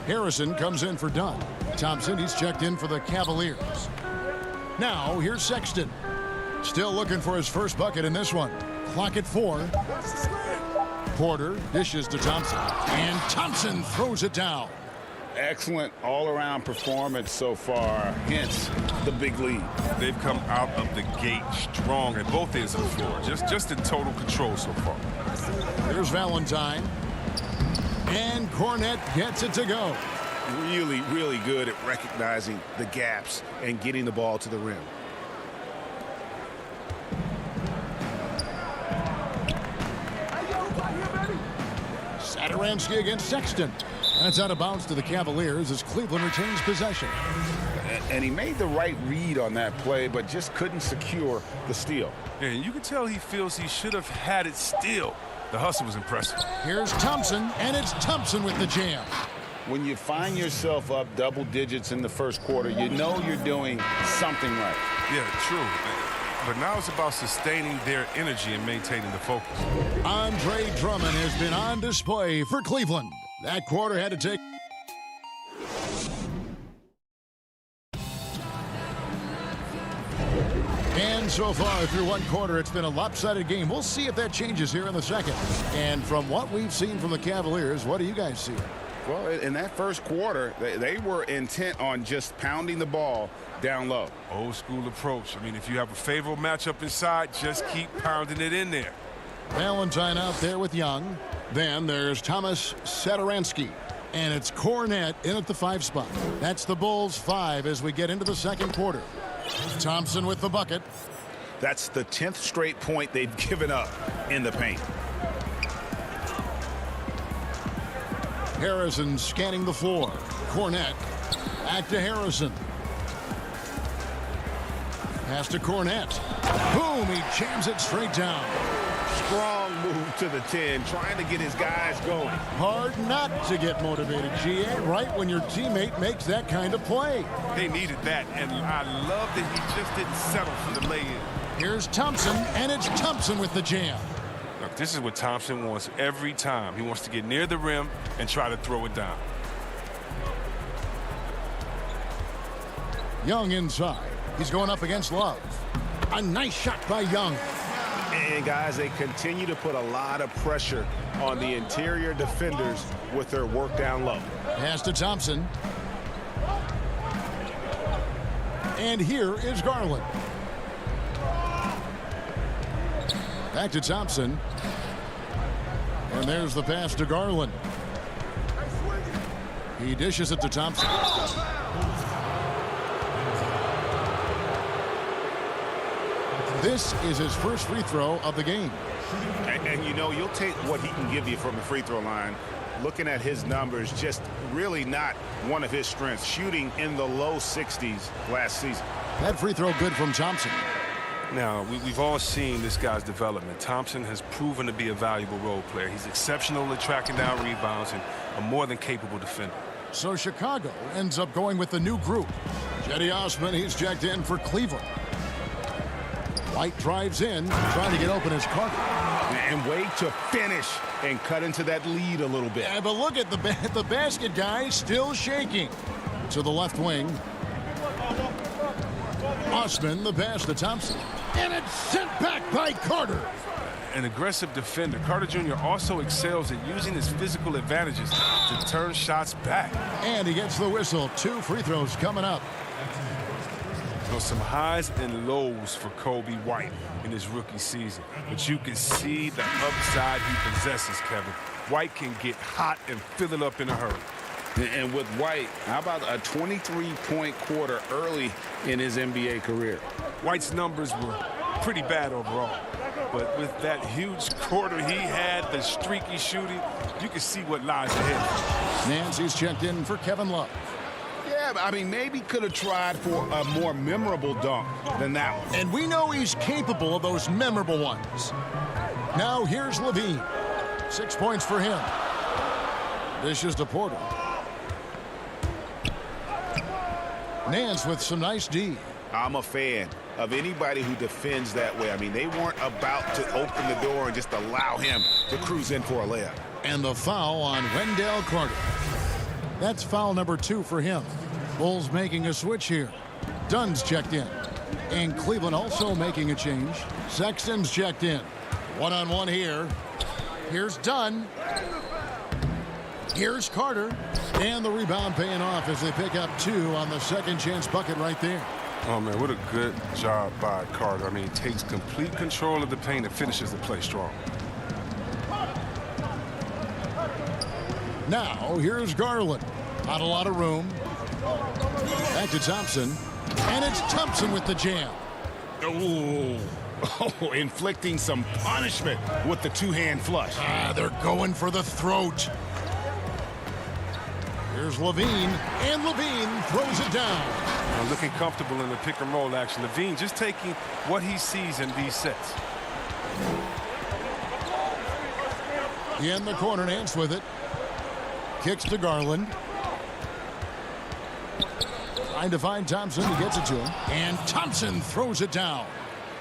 Harrison comes in for Dunn. Thompson, he's checked in for the Cavaliers. Now, here's Sexton. Still looking for his first bucket in this one. Clock at 4. Porter dishes to Thompson. And Thompson throws it down. Excellent all-around performance so far, hence the big lead. They've come out of the gate strong at both ends of the floor. Just in total control so far. Here's Valentine. And Cornette gets it to go. Really, really good at recognizing the gaps and getting the ball to the rim. Satoransky against Sexton. That's out of bounds to the Cavaliers as Cleveland retains possession. And he made the right read on that play, but just couldn't secure the steal. Yeah, you can tell he feels he should have had it still. The hustle was impressive. Here's Thompson, and it's Thompson with the jam. When you find yourself up double digits in the first quarter, you know you're doing something right. Yeah, true. But now it's about sustaining their energy and maintaining the focus. Andre Drummond has been on display for Cleveland. That quarter had to take. And so far through one quarter, it's been a lopsided game. We'll see if that changes here in the second. And from what we've seen from the Cavaliers, what do you guys see? Well, in that first quarter, they were intent on just pounding the ball down low. Old school approach. I mean, if you have a favorable matchup inside, just keep pounding it in there. Valentine out there with Young. Then there's Thomas Satoransky. And it's Cornette in at the 5 spot. That's the Bulls 5 as we get into the second quarter. Thompson with the bucket. That's the 10th straight point they've given up in the paint. Harrison scanning the floor. Cornette. Back to Harrison. Pass to Cornette. Boom! He jams it straight down. Strong move to the 10, trying to get his guys going. Hard not to get motivated, GA, right when your teammate makes that kind of play. They needed that, and I love that he just didn't settle for the lay-in. Here's Thompson, and it's Thompson with the jam. Look, this is what Thompson wants every time. He wants to get near the rim and try to throw it down. Young inside. He's going up against Love. A nice shot by Young. And guys, they continue to put a lot of pressure on the interior defenders with their work down low. Pass to Thompson. And here is Garland. Back to Thompson. And there's the pass to Garland. He dishes it to Thompson. This is his first free throw of the game. And you know, you'll take what he can give you from the free throw line. Looking at his numbers, just really not one of his strengths. Shooting in the low 60s last season. That free throw good from Thompson. Now, we've all seen this guy's development. Thompson has proven to be a valuable role player. He's exceptional at tracking down rebounds and a more than capable defender. So Chicago ends up going with the new group. Cedi Osman, he's checked in for Cleveland. White drives in, trying to get open as Carter. And wait to finish and cut into that lead a little bit. Yeah, but look at the basket guy still shaking. To the left wing. Osman, the pass to Thompson. And it's sent back by Carter. An aggressive defender. Carter Jr. also excels at using his physical advantages to turn shots back. And he gets the whistle. 2 free throws coming up. So some highs and lows for Kobe White in his rookie season. But you can see the upside he possesses, Kevin. White can get hot and fill it up in a hurry. And with White, how about a 23-point quarter early in his NBA career? White's numbers were pretty bad overall. But with that huge quarter he had, the streaky shooting, you can see what lies ahead. Nancy's checked in for Kevin Love. Yeah, I mean, maybe could have tried for a more memorable dunk than that one. And we know he's capable of those memorable ones. Now here's Levine. 6 points for him. Dishes to Porter. Nance with some nice D. I'm a fan of anybody who defends that way. I mean, they weren't about to open the door and just allow him to cruise in for a layup. And the foul on Wendell Carter. That's foul number 2 for him. Bulls making a switch here. Dunn's checked in. And Cleveland also making a change. Sexton's checked in. One-on-one here. Here's Dunn. Here's Carter. And the rebound paying off as they pick up 2 on the second chance bucket right there. Oh, man, what a good job by Carter. I mean, he takes complete control of the paint and finishes the play strong. Now, here's Garland. Not a lot of room. Back to Thompson. And it's Thompson with the jam. Oh, inflicting some punishment with the 2-hand flush. They're going for the throat. Here's Levine, and Levine throws it down. Looking comfortable in the pick and roll action. Levine just taking what he sees in these sets. In the corner, Nance with it. Kicks to Garland. Trying to find Thompson. He gets it to him. And Thompson throws it down.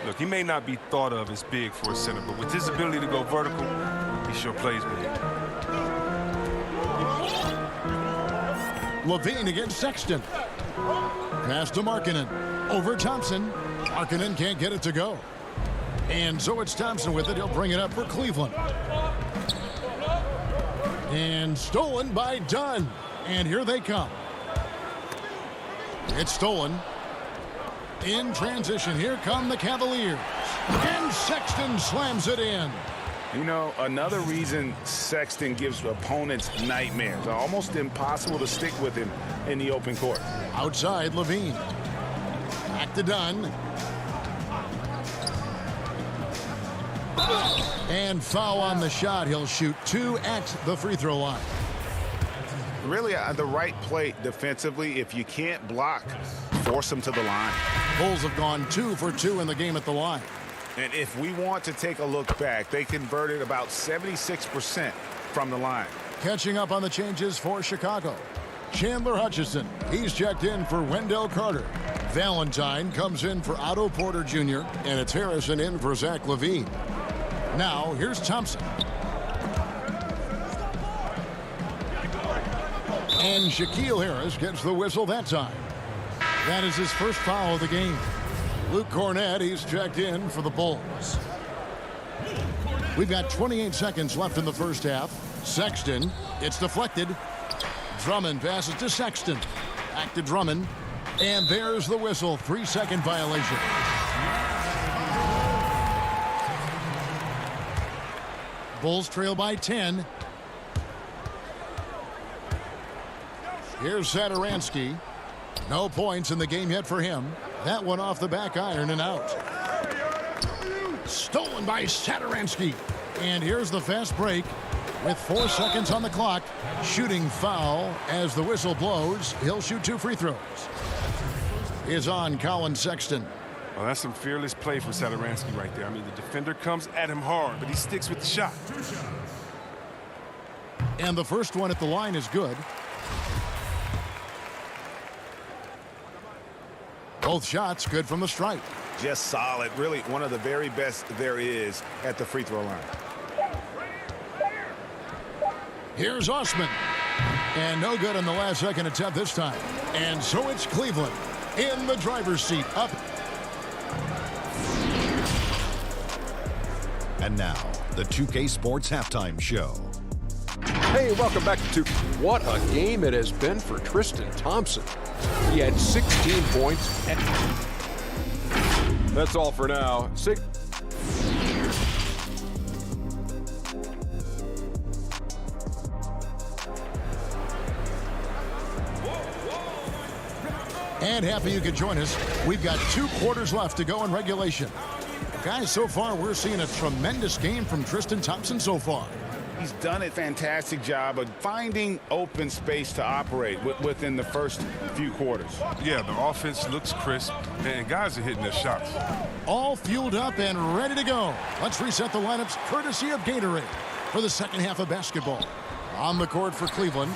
Look, he may not be thought of as big for a center, but with his ability to go vertical, he sure plays big. Levine against Sexton. Pass to Markkanen. Over Thompson. Markkanen can't get it to go. And so it's Thompson with it. He'll bring it up for Cleveland. And stolen by Dunn. And here they come. It's stolen. In transition, here come the Cavaliers. And Sexton slams it in. You know, another reason Sexton gives opponents nightmares. Almost impossible to stick with him in the open court. Outside, Levine. Back to Dunn. And foul on the shot. He'll shoot 2 at the free throw line. Really, the right play defensively. If you can't block, force them to the line. Bulls have gone 2 for 2 in the game at the line. And if we want to take a look back, they converted about 76% from the line. Catching up on the changes for Chicago. Chandler Hutchison, he's checked in for Wendell Carter. Valentine comes in for Otto Porter Jr. And it's Harrison in for Zach LaVine. Now, here's Thompson. And Shaquille Harris gets the whistle that time. That is his first foul of the game. Luke Cornett, he's checked in for the Bulls. We've got 28 seconds left in the first half. Sexton, it's deflected. Drummond passes to Sexton. Back to Drummond. And there's the whistle. 3-second violation. Bulls trail by 10. Here's Satoransky. No points in the game yet for him. That one off the back iron and out. Stolen by Satoransky. And here's the fast break with 4 seconds on the clock. Shooting foul as the whistle blows. He'll shoot 2 free throws. Is on Colin Sexton. Well, that's some fearless play for Satoransky right there. I mean, the defender comes at him hard, but he sticks with the shot. And the first one at the line is good. Both shots good from the stripe. Just solid. Really one of the very best there is at the free throw line. Here's Osman. And no good on the last second attempt this time. And so it's Cleveland in the driver's seat up. And now, the 2K Sports Halftime Show. Hey, welcome back to what a game it has been for Tristan Thompson. He had 16 points. That's all for now. And happy you could join us. We've got 2 quarters left to go in regulation. Guys, so far we're seeing a tremendous game from Tristan Thompson so far. He's done a fantastic job of finding open space to operate within the first few quarters. Yeah, the offense looks crisp, and guys are hitting their shots. All fueled up and ready to go. Let's reset the lineups courtesy of Gatorade for the second half of basketball. On the court for Cleveland,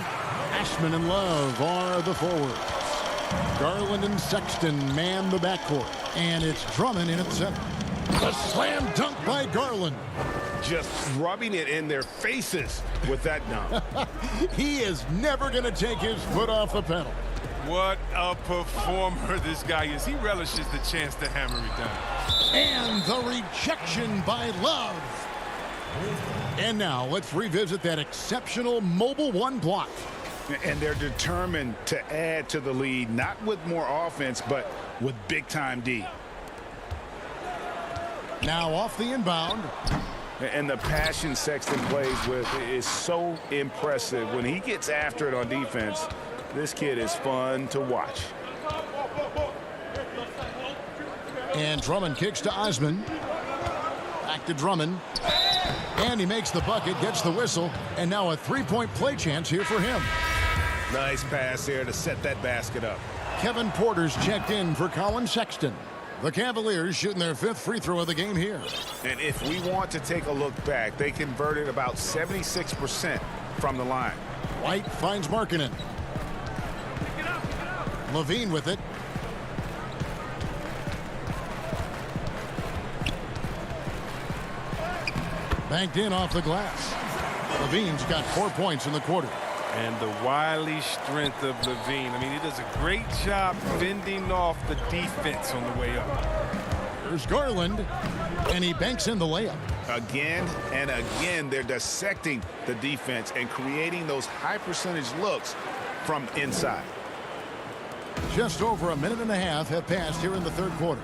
Ashman and Love are the forwards. Garland and Sexton man the backcourt. And it's Drummond in at center. The slam dunk by Garland. Just rubbing it in their faces with that dunk. He is never going to take his foot off the pedal. What a performer this guy is. He relishes the chance to hammer it down. And the rejection by Love. And now let's revisit that exceptional mobile 1 block. And they're determined to add to the lead, not with more offense, but with big-time D. Now off the inbound. And the passion Sexton plays with is so impressive. When he gets after it on defense, this kid is fun to watch. And Drummond kicks to Osman. Back to Drummond. And he makes the bucket, gets the whistle, and now a 3-point play chance here for him. Nice pass here to set that basket up. Kevin Porter's checked in for Colin Sexton. The Cavaliers shooting their 5th free throw of the game here. And if we want to take a look back, they converted about 76% from the line. White finds Markkanen. Levine with it. Banked in off the glass. Levine's got 4 points in the quarter. And the wily strength of Levine. I mean, he does a great job fending off the defense on the way up. There's Garland, and he banks in the layup. Again and again, they're dissecting the defense and creating those high percentage looks from inside. Just over a minute and a half have passed here in the third quarter.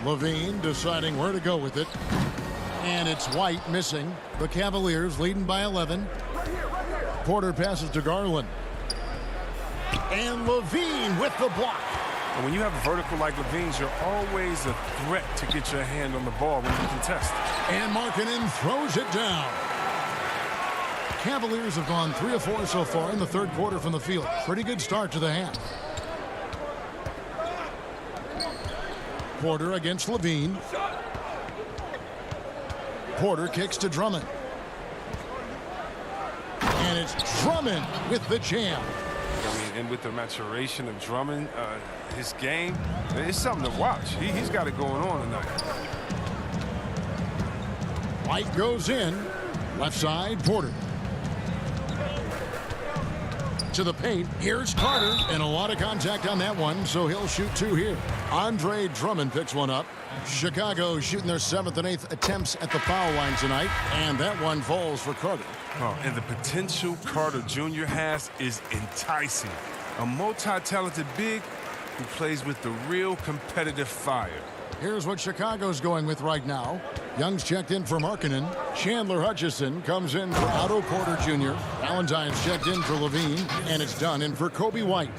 Levine deciding where to go with it. And it's White missing. The Cavaliers leading by 11. Porter passes to Garland. And Levine with the block. And when you have a vertical like Levine's, you're always a threat to get your hand on the ball when you contest. And Markkanen throws it down. Cavaliers have gone 3 of 4 so far in the third quarter from the field. Pretty good start to the half. Porter against Levine. Porter kicks to Drummond. And it's Drummond with the jam. I mean, and with the maturation of Drummond, his game, it's something to watch. He's got it going on tonight. White goes in. Left side, Porter. to the paint. Here's Carter, and a lot of contact on that one, so he'll shoot 2 here. Andre Drummond picks one up. Chicago shooting their 7th and 8th attempts at the foul line tonight, and that one falls for Carter. Oh, and the potential Carter Jr. has is enticing. A multi-talented big who plays with the real competitive fire. Here's what Chicago's going with right now. Young's checked in for Markkanen. Chandler Hutchison comes in for Otto Porter Jr. Valentine's checked in for Levine, and it's done in for Kobe White.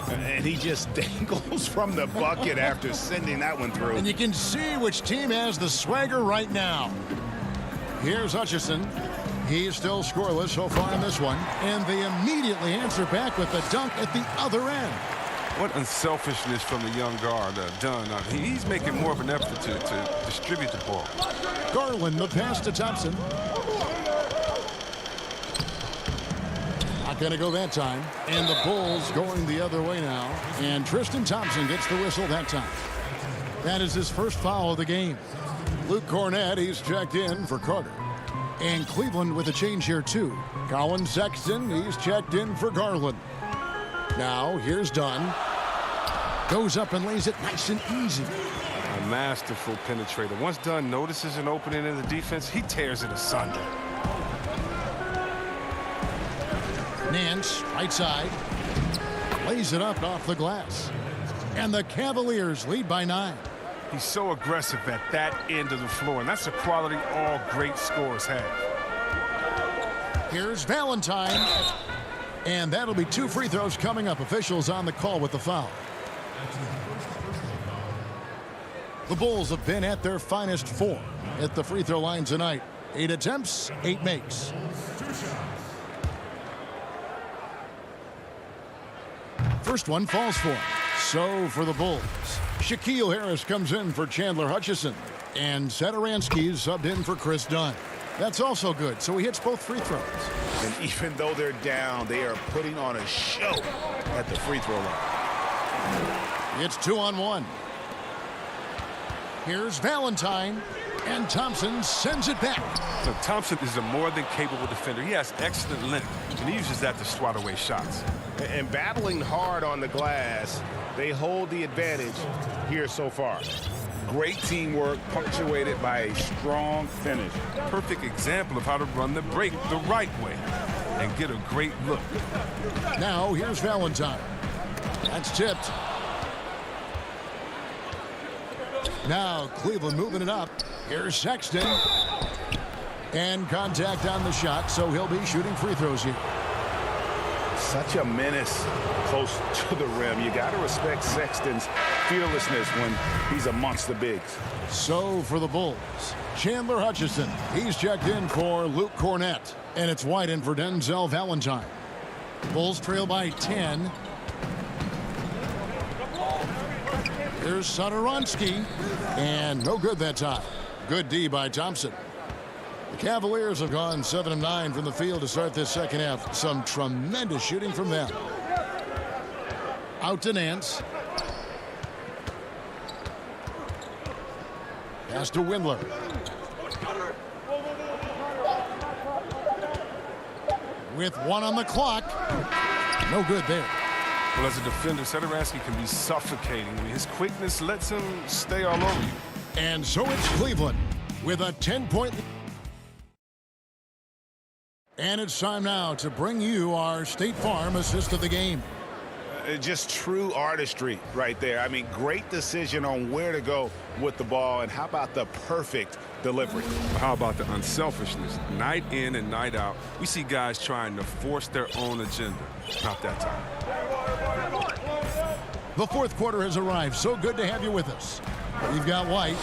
And he just dangles from the bucket after sending that one through. And you can see which team has the swagger right now. Here's Hutchison. He's still scoreless so far in this one, and they immediately answer back with the dunk at the other end. What unselfishness from the young guard done. He's making more of an effort to distribute the ball. Garland, the pass to Thompson. Not going to go that time. And the Bulls going the other way now. And Tristan Thompson gets the whistle that time. That is his first foul of the game. Luke Cornett, he's checked in for Carter. And Cleveland with a change here, too. Colin Sexton, he's checked in for Garland. Now, here's Dunn. Goes up and lays it nice and easy. A masterful penetrator. Once Dunn notices an opening in the defense, he tears it asunder. Nance, right side. Lays it up off the glass. And the Cavaliers lead by 9. He's so aggressive at that end of the floor, and that's a quality all great scorers have. Here's Valentine. And that'll be 2 free throws coming up. Officials on the call with the foul. The Bulls have been at their finest 4 at the free throw line tonight. 8 attempts, 8 makes. First one falls for him. So for the Bulls, Shaquille Harris comes in for Chandler Hutchison. And Satoransky's subbed in for Chris Dunn. That's also good, so he hits both free throws. And even though they're down, they are putting on a show at the free throw line. It's 2-on-1. Here's Valentine, and Thompson sends it back. Look, Thompson is a more than capable defender. He has excellent length, and he uses that to swat away shots. And battling hard on the glass, they hold the advantage here so far. Great teamwork punctuated by a strong finish. Perfect example of how to run the break the right way and get a great look. Now here's Valentine. That's tipped. Now Cleveland moving it up. Here's Sexton. And contact on the shot, so he'll be shooting free throws here. Such a menace close to the rim. You got to respect Sexton's fearlessness when he's amongst the bigs. So for the Bulls, Chandler Hutchison. He's checked in for Luke Cornett. And it's White in for Denzel Valentine. Bulls trail by 10. Here's Satoransky. And no good that time. Good D by Thompson. The Cavaliers have gone 7 of 9 from the field to start this second half. Some tremendous shooting from them. Out to Nance. Pass to Windler. With 1 on the clock. No good there. Well, as a defender, Satoransky can be suffocating. I mean, his quickness lets him stay all over you. And so it's Cleveland with a 10-point lead. And it's time now to bring you our State Farm assist of the game. Just true artistry right there. I mean, great decision on where to go with the ball, and how about the perfect delivery? How about the unselfishness? Night in and night out, we see guys trying to force their own agenda. Not that time. The fourth quarter has arrived. So good to have you with us. We've got White.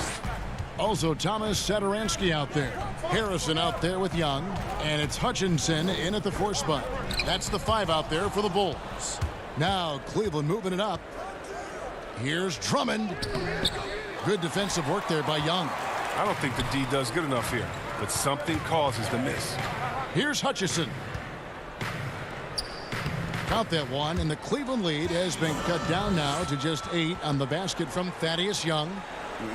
Also, Thomas Satoransky out there. Harrison out there with Young. And it's Hutchinson in at the 4 spot. That's the 5 out there for the Bulls. Now, Cleveland moving it up. Here's Drummond. Good defensive work there by Young. I don't think the D does good enough here, but something causes the miss. Here's Hutchison. Count that one, and the Cleveland lead has been cut down now to just 8 on the basket from Thaddeus Young.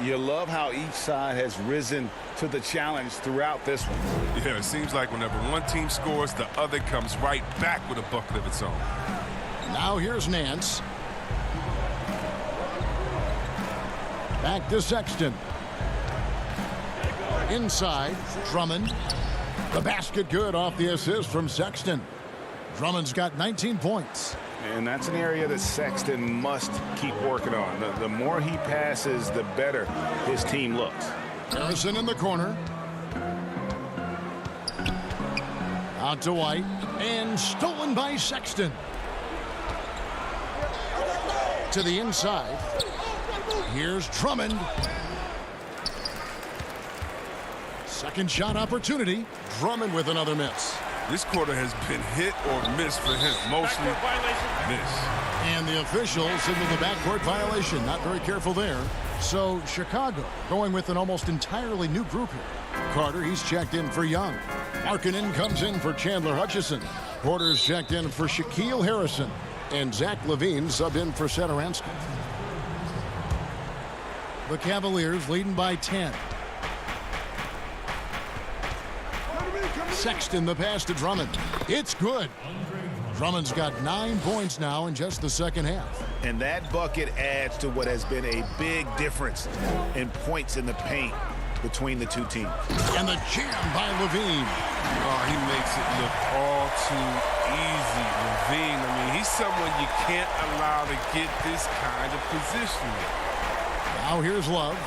You love how each side has risen to the challenge throughout this one. Yeah, it seems like whenever one team scores, the other comes right back with a bucket of its own. Now here's Nance. Back to Sexton. Inside, Drummond. The basket good off the assist from Sexton. Drummond's got 19 points. And that's an area that Sexton must keep working on. The more he passes, the better his team looks. Harrison in the corner. Out to White. And stolen by Sexton. To the inside. Here's Drummond. Second shot opportunity. Drummond with another miss. This quarter has been hit or miss for him. Mostly miss. And the officials signal the backcourt violation. Not very careful there. So Chicago going with an almost entirely new group here. Carter, he's checked in for Young. Markkanen comes in for Chandler Hutchison. Porter's checked in for Shaquille Harrison. And Zach LaVine subbed in for Satoransky. The Cavaliers leading by 10. Sexton, the pass to Drummond. It's good. Drummond's got 9 points now in just the second half. And that bucket adds to what has been a big difference in points in the paint between the two teams. And the jam by LaVine. Oh, he makes it look all too easy. LaVine, I mean, he's someone you can't allow to get this kind of positioning. Now here's Love.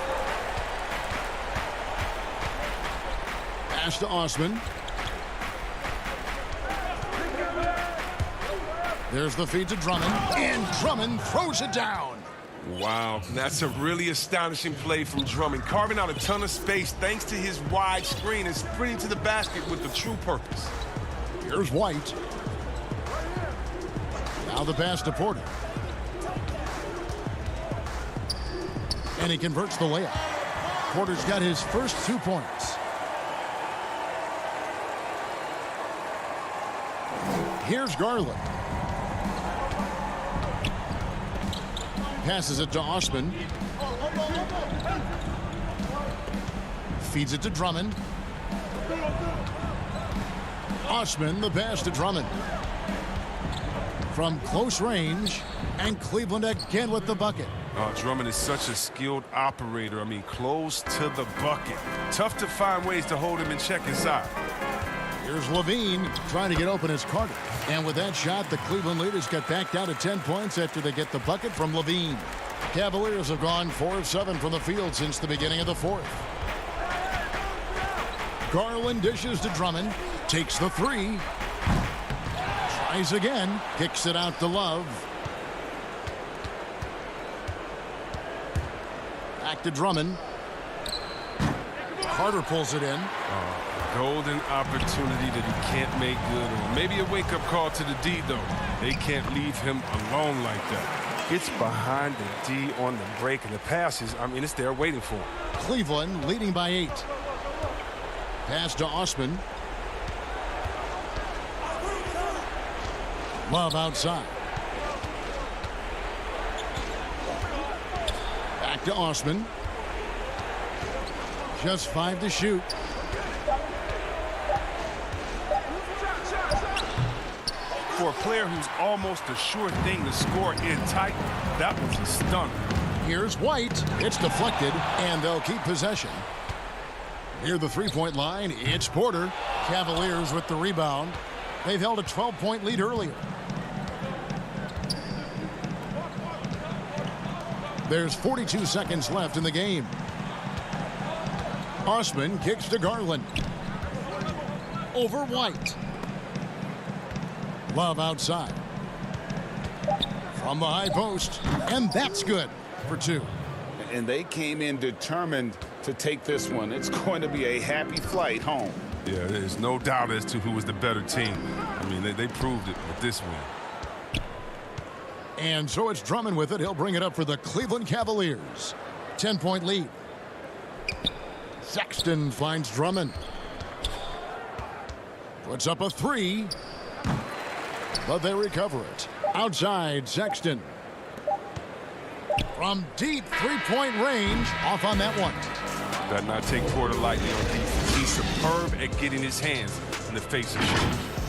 Pass to Osman. There's the feed to Drummond, and Drummond throws it down. Wow, that's a really astonishing play from Drummond, carving out a ton of space thanks to his wide screen and sprinting to the basket with the true purpose. Here's White. Now the pass to Porter. And he converts the layup. Porter's got his first 2 points. Here's Garland. Passes it to Osman. Feeds it to Drummond. Osman, the pass to Drummond. From close range, and Cleveland again with the bucket. Drummond is such a skilled operator. I mean, close to the bucket. Tough to find ways to hold him in check inside. Here's LaVine trying to get open as Carter. And with that shot, the Cleveland leaders get back down to 10 points after they get the bucket from LaVine. Cavaliers have gone 4 of 7 from the field since the beginning of the fourth. Garland dishes to Drummond. Takes the 3. Tries again. Kicks it out to Love. Back to Drummond. Carter pulls it in. Golden opportunity that he can't make good on. Maybe a wake-up call to the D, though. They can't leave him alone like that. It's behind the D on the break, and the passes, I mean, it's there waiting for him. Cleveland leading by 8. Pass to Osman. Love outside. Back to Osman. Just 5 to shoot. For a player who's almost a sure thing to score in tight, that was a stunner. Here's White. It's deflected, and they'll keep possession. Near the three-point line, it's Porter. Cavaliers with the rebound. They've held a 12-point lead earlier. There's 42 seconds left in the game. Osman kicks to Garland. Over White. Love outside. From the high post. And that's good for 2. And they came in determined to take this one. It's going to be a happy flight home. Yeah, there's no doubt as to who was the better team. I mean, they proved it with this win. And so it's Drummond with it. He'll bring it up for the Cleveland Cavaliers. 10-point lead. Sexton finds Drummond. Puts up a 3. But they recover it. Outside, Sexton. from deep three-point range off on that one. Better not take Porter lightly on defense. He's superb at getting his hands in the face of shooters.